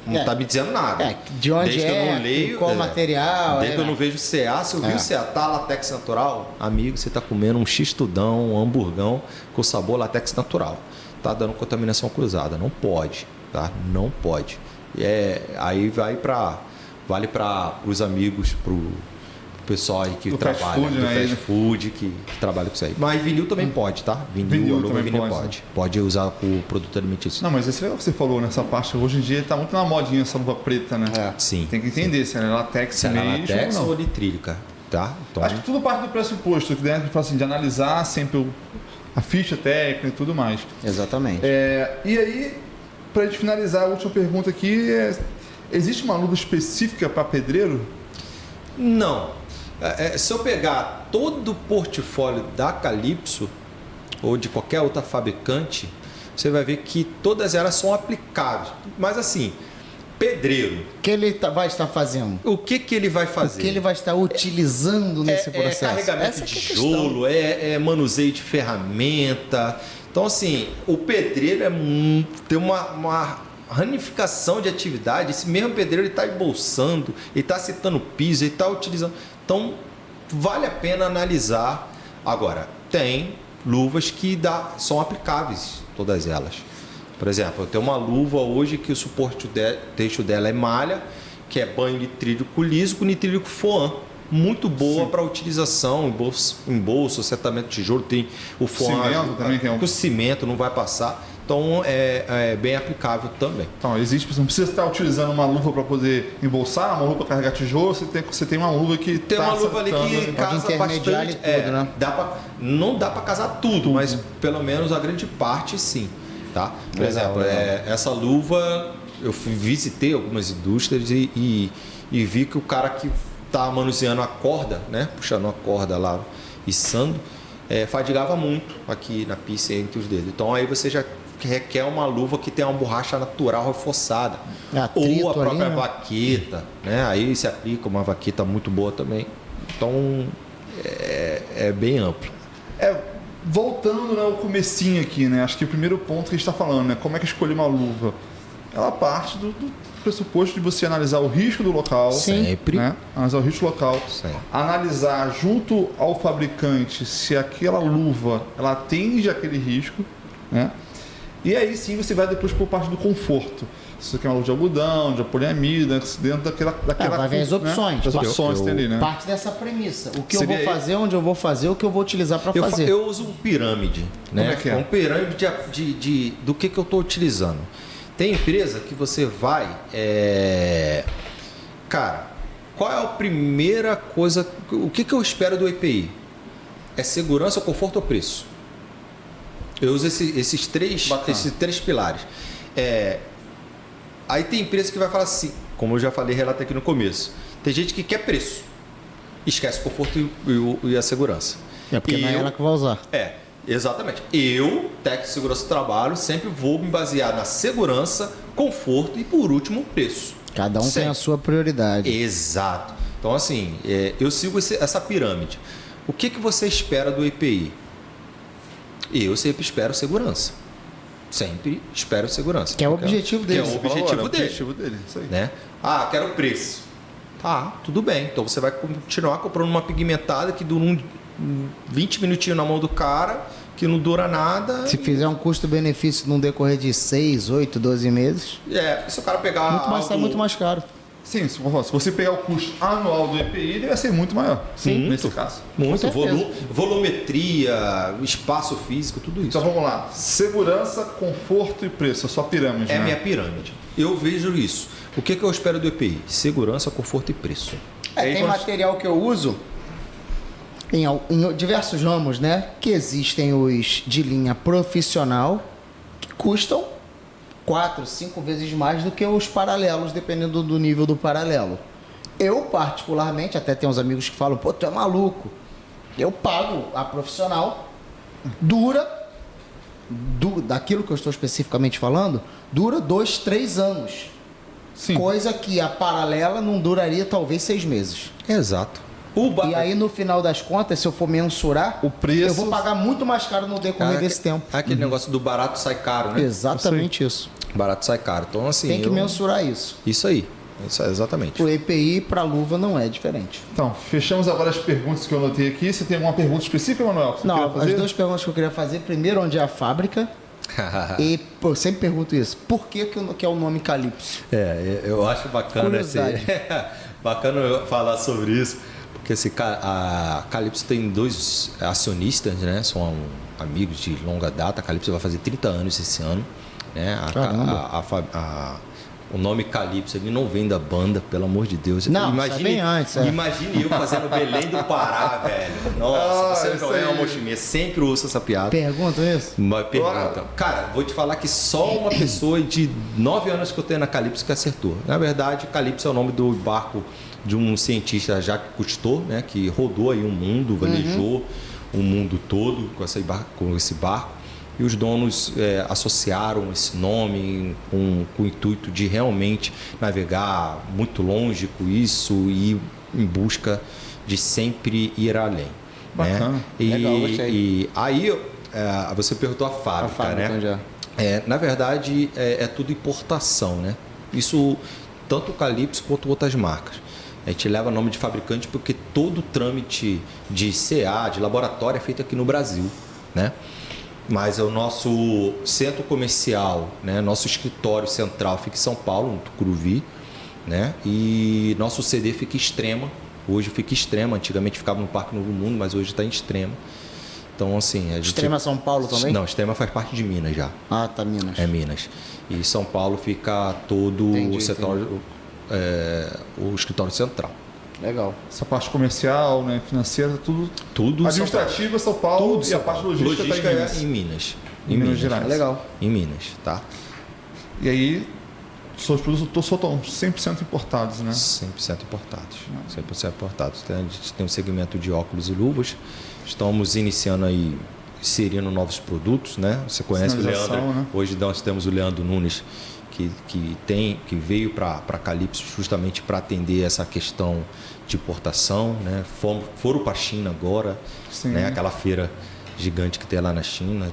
C: Não tá me dizendo nada.
D: De onde
C: desde que eu não leio,
D: qual material.
C: Desde que eu não vejo CA, se eu vi o CA, tá latex natural, amigo, você tá comendo um x-tudão, um hamburgão com sabor latex natural. Tá dando contaminação cruzada. Não pode, tá? Não pode. Aí vale para os amigos, pro pessoal aí que trabalha no fast food, que trabalha com isso aí. Mas vinil também pode, tá? Vinil pode. Pode usar o produto alimentício.
A: Não, mas esse é o que você falou nessa parte. Hoje em dia tá muito na modinha essa luva preta, né?
C: Sim.
A: Tem que entender se ela é latex mesmo
C: latex
A: ou não.
C: ou nitrílica, tá? Então,
A: acho que tudo parte do pressuposto, que dentro assim, de analisar sempre a ficha técnica e tudo mais.
D: Exatamente.
A: E aí, para a gente finalizar, a última pergunta aqui existe uma luva específica para pedreiro?
C: Não. Se eu pegar todo o portfólio da Calypso ou de qualquer outra fabricante, você vai ver que todas elas são aplicáveis. Mas assim, pedreiro...
D: O que ele vai estar fazendo?
C: O que ele vai fazer?
D: O que ele vai estar utilizando nesse processo?
C: Carregamento de tijolo, manuseio de ferramenta. Então assim, o pedreiro tem uma ramificação de atividade. Esse mesmo pedreiro está embolsando, ele está acertando o piso, ele está utilizando. Então, vale a pena analisar. Agora, tem luvas que são aplicáveis, todas elas. Por exemplo, eu tenho uma luva hoje que o suporte têxtil dela é malha, que é banho nitrílico liso com nitrílico foam. Muito boa para utilização em bolso, acertamento de tijolo. Tem o foam.
A: Cimento também tem
C: o cimento não vai passar. Então, é bem aplicável também.
A: Então, existe, você não precisa estar utilizando uma luva para poder embolsar, uma luva para carregar tijolo, você tem uma luva que
C: tem uma luva ali que casa bastante.
D: Tudo, né?
C: Não dá para casar tudo, mas pelo menos a grande parte sim. Tá? Por exemplo, essa luva, eu visitei algumas indústrias e vi que o cara que está manuseando a corda, né? Puxando a corda lá, içando, fadigava muito aqui na pista entre os dedos. Então aí você já requer uma luva que tenha uma borracha natural reforçada. Ou a própria vaqueta, né? Aí se aplica uma vaqueta muito boa também. Então é bem amplo.
A: Voltando, né, ao comecinho aqui, né? Acho que o primeiro ponto que a gente está falando, né? Como é que escolher uma luva? Ela parte do pressuposto de você analisar o risco do local.
C: Sempre.
A: Né? Analisar o risco do local.
C: Sempre.
A: Analisar junto ao fabricante se aquela luva ela atende aquele risco, né? E aí sim você vai depois por parte do conforto. Se você quer uma luva de algodão, de poliamida, dentro daquela
D: vai ver as opções.
A: Né? As opções que tem ali, né?
D: Parte dessa premissa. O que eu vou fazer, onde eu vou fazer, o que eu vou utilizar para fazer.
C: Eu uso um pirâmide. Né?
A: Como é que é?
C: Um pirâmide do que eu estou utilizando. Tem empresa que você vai... Cara, qual é a primeira coisa... O que eu espero do EPI? É segurança, conforto ou preço? Eu uso esses três pilares. Aí tem empresa que vai falar assim, como eu já falei, relatei aqui no começo. Tem gente que quer preço. Esquece o conforto e a segurança.
D: Porque não é ela que vai usar.
C: Exatamente. Eu, técnico de segurança do trabalho, sempre vou me basear na segurança, conforto e, por último, preço.
D: Cada um tem a sua prioridade.
C: Exato. Então, assim, eu sigo essa pirâmide. O que você espera do EPI? Eu sempre espero segurança. Sempre espero segurança.
D: Que é o objetivo dele.
C: Que é o objetivo dele.
A: Isso aí.
C: Né? Quero preço. Tá, tudo bem. Então você vai continuar comprando uma pigmentada que dura 20 minutinhos na mão do cara, que não dura nada.
D: Se fizer um custo-benefício num decorrer de 6, 8, 12 meses.
C: Se o cara pegar.
D: Sai muito mais caro.
A: Sim, se você pegar o custo anual do EPI, ele vai ser muito maior.
C: Sim,
A: nesse caso.
C: Muito. Volumetria, espaço físico, tudo isso.
A: Então vamos lá. Segurança, conforto e preço. A sua pirâmide.
C: É
A: né?
C: minha pirâmide. Eu vejo isso. O que eu espero do EPI? Segurança, conforto e preço.
D: Tem material que eu uso em diversos ramos, né? Que existem os de linha profissional que custam 4, 5 vezes mais do que os paralelos, dependendo do nível do paralelo. Eu, particularmente, até tem uns amigos que falam, pô, tu é maluco. Eu pago a profissional, daquilo que eu estou especificamente falando, dura 2, 3 anos.
A: Sim.
D: Coisa que a paralela não duraria talvez 6 meses.
C: Exato.
D: E aí, no final das contas, se eu for mensurar,
A: O preço-
D: eu vou pagar muito mais caro no decorrer desse tempo.
C: Aquele negócio do barato sai caro, né?
D: Exatamente isso.
C: Barato sai caro. Então, assim.
D: Tem que mensurar isso.
C: Isso aí. Isso é exatamente.
D: O EPI para luva não é diferente.
A: Então, fechamos agora as perguntas que eu anotei aqui. Você tem alguma pergunta específica, Manuel? Que você queria
D: Não,
A: fazer?
D: as 2 perguntas que eu queria fazer. Primeiro, onde é a fábrica? E pô, eu sempre pergunto isso. Por que é o nome Calypso?
C: Eu acho bacana
D: Curiosidade.
C: bacana eu falar sobre isso, porque a Calypso tem 2 acionistas, né? São amigos de longa data. A Calypso vai fazer 30 anos esse ano, né? O nome Calypso, ele não vem da banda, pelo amor de Deus.
D: Não, isso é bem antes, é.
C: Imagine eu fazendo Belém do Pará, velho. Nossa, você
A: isso
C: não é uma
A: aí.
C: mochimia. Sempre ouço essa piada.
D: Pergunta isso?
C: Uma pergunta. Cara, vou te falar que só uma pessoa de 9 anos que eu tenho na Calypso que acertou. Na verdade, Calypso é o nome do barco de um cientista, Jacques Cousteau, né? Que rodou aí o mundo, velejou o mundo todo com esse barco. E os donos associaram esse nome com o intuito de realmente navegar muito longe com isso e em busca de sempre ir além.
A: Bacana.
C: Né?
D: Legal, gostei.
C: E aí você perguntou a fábrica, né?
D: onde
C: Na verdade, é tudo importação, né? Isso, tanto o Calypso quanto outras marcas. A gente leva nome de fabricante porque todo o trâmite de CA, de laboratório, é feito aqui no Brasil, né? Mas o nosso centro comercial, né? Nosso escritório central fica em São Paulo, no Tucuruvi, né? E nosso CD fica em Extrema. Hoje fica em Extrema. Antigamente ficava no Parque Novo Mundo, mas hoje está em Extrema. Então, assim...
D: Extrema São Paulo também?
C: Não, Extrema faz parte de Minas já.
D: Ah, tá, Minas.
C: É Minas. E São Paulo fica todo
D: Entendi,
C: o setor, o escritório central.
D: Legal.
A: Essa parte comercial, né, financeira, tudo.
C: São
A: Administrativa, São Paulo, e a parte logística está em Minas.
C: é em Minas.
A: Em Minas Gerais.
D: Legal.
C: Em Minas, tá?
A: E aí, seus produtos estão 100% importados, né?
C: 100% importados. 100% importados. A gente tem um segmento de óculos e luvas. Estamos iniciando aí, inserindo novos produtos, né? Você conhece o
A: Sinalização,
C: Leandro.
A: né?
C: Hoje nós temos o Leandro Nunes, que veio para Calypso justamente para atender essa questão de importação, né? Foram para a China agora,
A: Sim.
C: né? Aquela feira gigante que tem lá na China.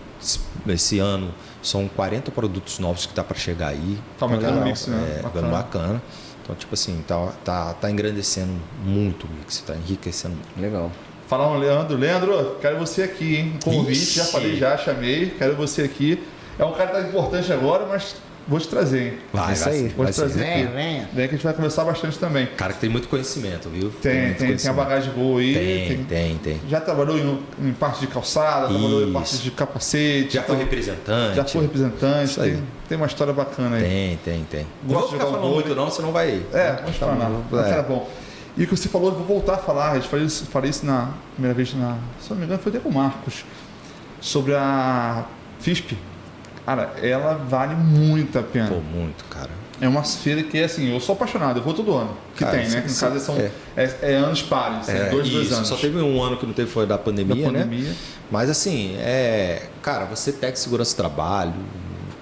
C: Esse ano são 40 produtos novos que está para chegar aí.
A: Tá aumentando
C: Legal.
A: o mix, né?
C: Bacana. Bacana. Então, tipo assim, tá engrandecendo muito o mix, tá enriquecendo muito.
D: Legal.
A: Falar um Leandro, quero você aqui, hein? Um convite,
C: Ixi.
A: já falei, chamei, quero você aqui. É um cara que tá importante agora, mas vou te trazer, hein?
C: Vai,
D: Isso
C: vai
D: aí.
C: sim,
A: Vou
C: vai
A: te
C: sim.
A: trazer aqui.
D: Venha.
A: Vem que a gente vai conversar bastante também.
C: Cara que tem muito conhecimento, viu?
A: Tem a bagagem boa aí.
C: Tem.
A: Já trabalhou em parte de calçada, trabalhou em parte de capacete.
C: Já foi
A: então,
C: representante.
A: Já foi representante.
C: Isso aí.
A: Tem uma história bacana aí.
C: Tem. Não
A: Gosto
C: vou
A: de
C: ficar
A: jogar
C: falando
A: vôlei.
C: muito não, senão vai...
A: Vamos falar. Mas era bom. E o que você falou, eu vou voltar a falar. Eu falei isso na primeira vez, se não me engano, foi até com o Marcos, sobre a FISP. Cara, ela vale muito a pena.
C: Pô, muito, cara.
A: É uma feira que é assim, eu sou apaixonado, eu vou todo ano. Que
C: Cara,
A: tem, né?
C: isso-
A: No caso, é anos pares, dois
C: isso,
A: anos.
C: só teve um ano que não teve, foi da pandemia,
A: Da pandemia.
C: né? Mas assim, cara, você pega segurança do trabalho,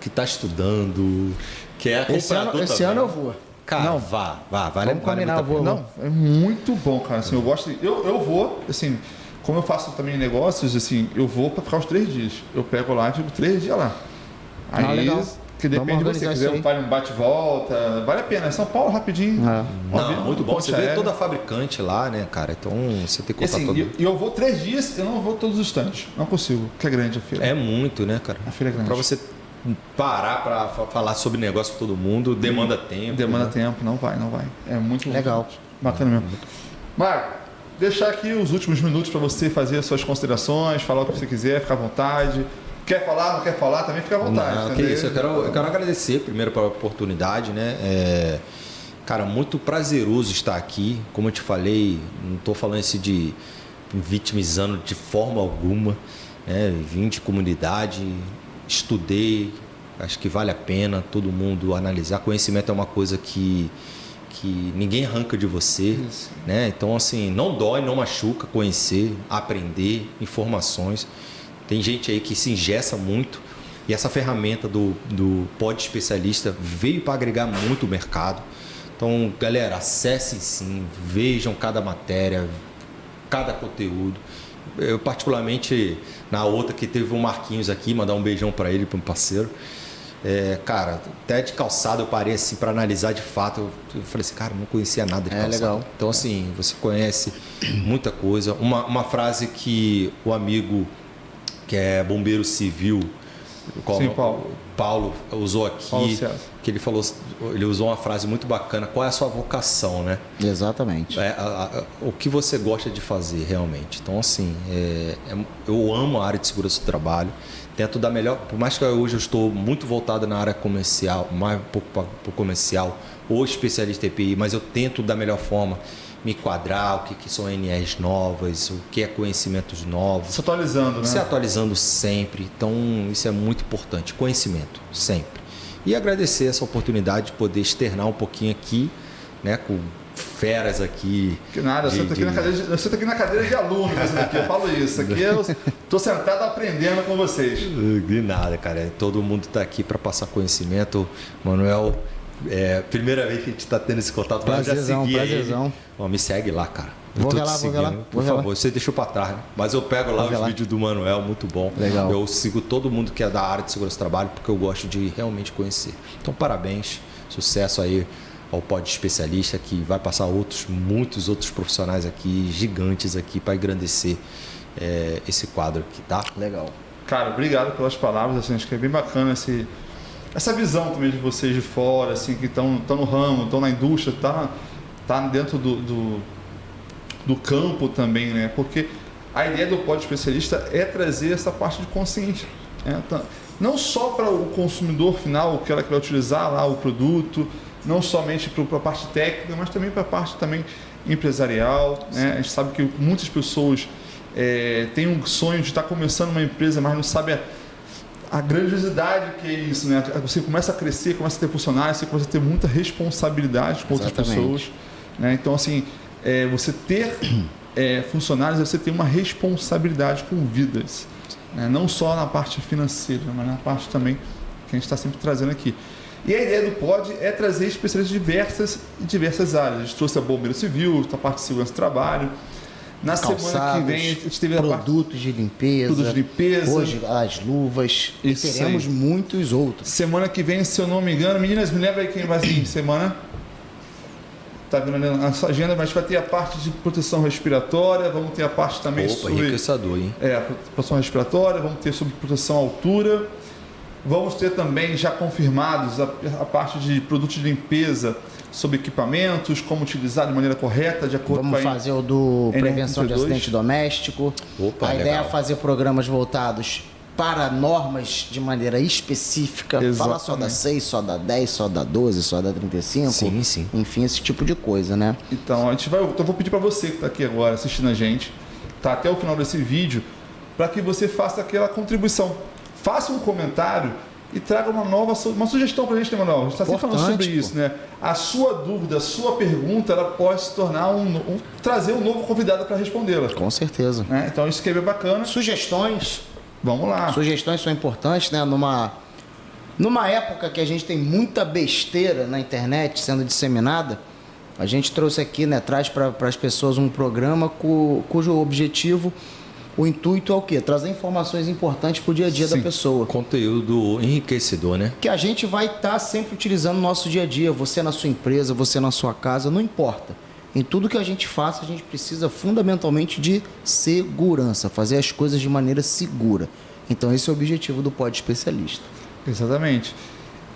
C: que tá estudando, que é
D: Esse ano eu vou.
C: Cara,
A: Não.
C: vá, vale,
D: Vamos combinar,
C: muito a
D: vou.
C: pena.
A: Não, é muito bom, cara. Assim, eu gosto. Eu vou, assim, como eu faço também negócios, assim, eu vou para ficar os 3 dias. Eu pego lá e fico 3 dias lá. Aí,
D: legal.
A: que depende de você.
D: organizar
A: Quiser
D: isso aí.
A: faz um bate-volta, vale a pena. É São Paulo rapidinho.
C: Não, muito bom. Você vê
A: aérea.
C: toda a fabricante lá, né, cara? Então você tem que
A: E
C: contar
A: assim,
C: todo.
A: e eu vou 3 dias, eu não vou todos os instantes. Não consigo, porque é grande a feira.
C: É muito, né, cara?
A: A feira é grande.
C: Pra você parar pra falar sobre negócio com todo mundo, demanda tempo.
A: Demanda
C: né?
A: tempo, não vai. É muito
D: Legal.
A: Bacana mesmo. Marco, deixar aqui os últimos minutos para você fazer as suas considerações, falar o que você quiser, fica à vontade. Quer falar, não quer falar, também fica à vontade.
C: Não, que
A: entendeu?
C: isso, eu quero agradecer primeiro pela oportunidade, né? Cara, muito prazeroso estar aqui. Como eu te falei, não estou falando isso de vitimizando de forma alguma. Né? Vim de comunidade, estudei, Acho que vale a pena todo mundo analisar. Conhecimento é uma coisa que ninguém arranca de você, né? Então, assim, não dói, não machuca conhecer, aprender informações. Tem gente aí que se engessa muito e essa ferramenta do Pod Especialista veio para agregar muito o mercado. Então, galera, acessem sim, vejam cada matéria, cada conteúdo. Eu, particularmente, na outra que teve o Marquinhos aqui, mandar um beijão para ele, para um parceiro. Cara, até de calçado eu parei assim para analisar de fato. Eu falei assim, cara, não conhecia nada de calçado.
D: Legal.
C: Então, assim, você conhece muita coisa. Uma frase que o amigo que é bombeiro civil,
A: Sim,
C: Paulo usou aqui, que ele falou, ele usou uma frase muito bacana. Qual é a sua vocação, né?
D: Exatamente.
C: O que você gosta de fazer realmente. Então, assim, eu amo a área de segurança do trabalho. Tento dar melhor, por mais que hoje eu estou muito voltado na área comercial, mais um pouco para o comercial, ou especialista em EPI, mas eu tento da melhor forma me enquadrar, o que são NRs novas, o que é conhecimentos novos.
A: Se atualizando, né?
C: Se atualizando sempre. Então, isso é muito importante. Conhecimento, sempre. E agradecer essa oportunidade de poder externar um pouquinho aqui, né, com feras aqui.
A: Que nada, eu sento aqui na cadeira de aluno, eu falo isso. Aqui eu estou sentado aprendendo com vocês.
C: De nada, cara. Todo mundo está aqui para passar conhecimento. Manuel, primeira vez que a gente está tendo esse contato.
D: Prazerzão.
C: Me segue lá, cara.
D: Vou ver lá.
C: Por favor, você deixou para trás, né? Mas eu pego lá os vídeos do Manuel, muito bom.
D: Legal.
C: Eu sigo todo mundo que é da área de segurança do trabalho, porque eu gosto de realmente conhecer. Então, parabéns, sucesso aí ao Pod Especialista, que vai passar muitos outros profissionais aqui, gigantes aqui, para engrandecer esse quadro aqui, tá?
D: Legal.
A: Cara, obrigado pelas palavras, assim, acho que é bem bacana essa visão também de vocês de fora, assim, que estão no ramo, estão na indústria, tá dentro do campo também, né? Porque a ideia do Pod Especialista é trazer essa parte de consciência, né? Não só para o consumidor final, o que ela quer utilizar lá, o produto, não somente para a parte técnica, mas também para a parte também empresarial, né? A gente sabe que muitas pessoas têm um sonho de estar começando uma empresa, mas não sabem a grandiosidade que é isso, né? Você começa a crescer, começa a ter funcionários, você começa a ter muita responsabilidade com outras pessoas, né? Então, assim, você ter funcionários, você tem uma responsabilidade com vidas, né? Não só na parte financeira, mas na parte também que a gente está sempre trazendo aqui. E a ideia do Pod é trazer especialistas de diversas áreas. A gente trouxe a bombeiro civil, a parte de segurança do trabalho. Na semana que vem a gente teve
D: produtos de limpeza. Hoje as luvas. E teremos muitos outros.
A: Semana que vem, se eu não me engano, meninas, me lembra aí quem vai vir semana? Tá vendo a nossa agenda, mas vai ter a parte de proteção respiratória, vamos ter a parte também sobre
C: enriquecedor, hein?
A: Proteção respiratória, vamos ter sobre proteção à altura. Vamos ter também já confirmados a parte de produtos de limpeza sobre equipamentos, como utilizar de maneira correta, de acordo com a...
D: Vamos fazer o do prevenção de acidente doméstico.
C: Opa,
D: a ideia é fazer programas voltados para normas de maneira específica.
A: Exatamente.
D: Falar só da 6, só da 10, só da 12, só da 35.
C: Sim.
D: Enfim, esse tipo de coisa, né?
A: Então, eu vou pedir para você que está aqui agora assistindo a gente, tá até o final desse vídeo, para que você faça aquela contribuição. Faça um comentário e traga uma sugestão para a gente, né, Manuel? A gente está sempre falando sobre isso, né? A sua dúvida, a sua pergunta, ela pode se tornar trazer um novo convidado para respondê-la.
D: Com certeza.
A: Né? Então isso que é bem bacana.
D: Sugestões.
A: Vamos lá.
D: Sugestões são importantes, né? Numa época que a gente tem muita besteira na internet sendo disseminada, a gente trouxe aqui, né? Traz para as pessoas um programa cujo objetivo, o intuito é o quê? Trazer informações importantes para o dia a dia da pessoa.
C: Conteúdo enriquecedor, né?
D: Que a gente vai estar sempre utilizando no nosso dia a dia. Você na sua empresa, você na sua casa, não importa. Em tudo que a gente faça, a gente precisa fundamentalmente de segurança. Fazer as coisas de maneira segura. Então esse é o objetivo do Pod Especialista.
A: Exatamente.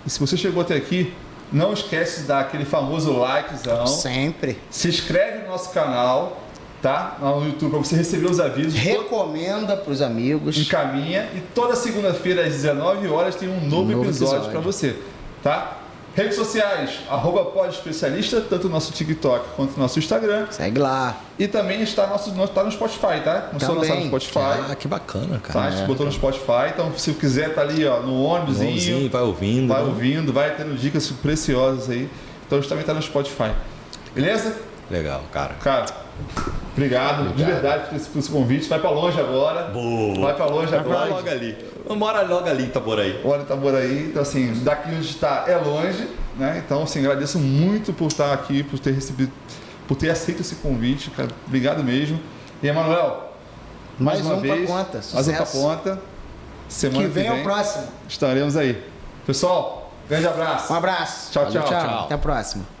A: E se você chegou até aqui, não esquece de dar aquele famoso likezão.
D: Sempre.
A: Se inscreve no nosso canal, tá? Lá no YouTube, para você receber os avisos.
D: Recomenda para os amigos.
A: Encaminha. E toda segunda-feira, às 19 horas, tem um novo episódio para você, tá? Redes sociais, @podespecialista, tanto no nosso TikTok quanto no nosso Instagram.
D: Segue lá.
A: E também está no Spotify, tá? Começou a lançar no Spotify.
C: Ah, que bacana,
A: Tá,
C: cara.
A: a gente botou no Spotify, então se quiser tá ali, ó, no ônibusinho,
C: Vai ouvindo.
A: vai
C: né?
A: ouvindo, vai tendo dicas preciosas aí. Então a gente também tá no Spotify. Beleza?
C: Legal, cara.
A: Cara, obrigado de verdade por esse convite. Vai pra longe agora.
C: Boa.
A: Vai pra longe
C: Mora
A: agora.
C: logo ali. Mora logo ali, Itaboraí.
A: Olha, Itaboraí. Então, assim, daqui onde está é longe, né? Então, assim, agradeço muito por estar aqui, por ter recebido, por ter aceito esse convite, cara. Obrigado mesmo. E, Emanuel, mais uma vez,
D: pra conta.
A: mais um pra
D: Sucesso.
A: conta. Semana
D: Que vem é o próximo.
A: estaremos aí. Pessoal, grande abraço.
D: Um abraço.
A: Tchau,
D: Valeu,
A: tchau.
D: Até a próxima.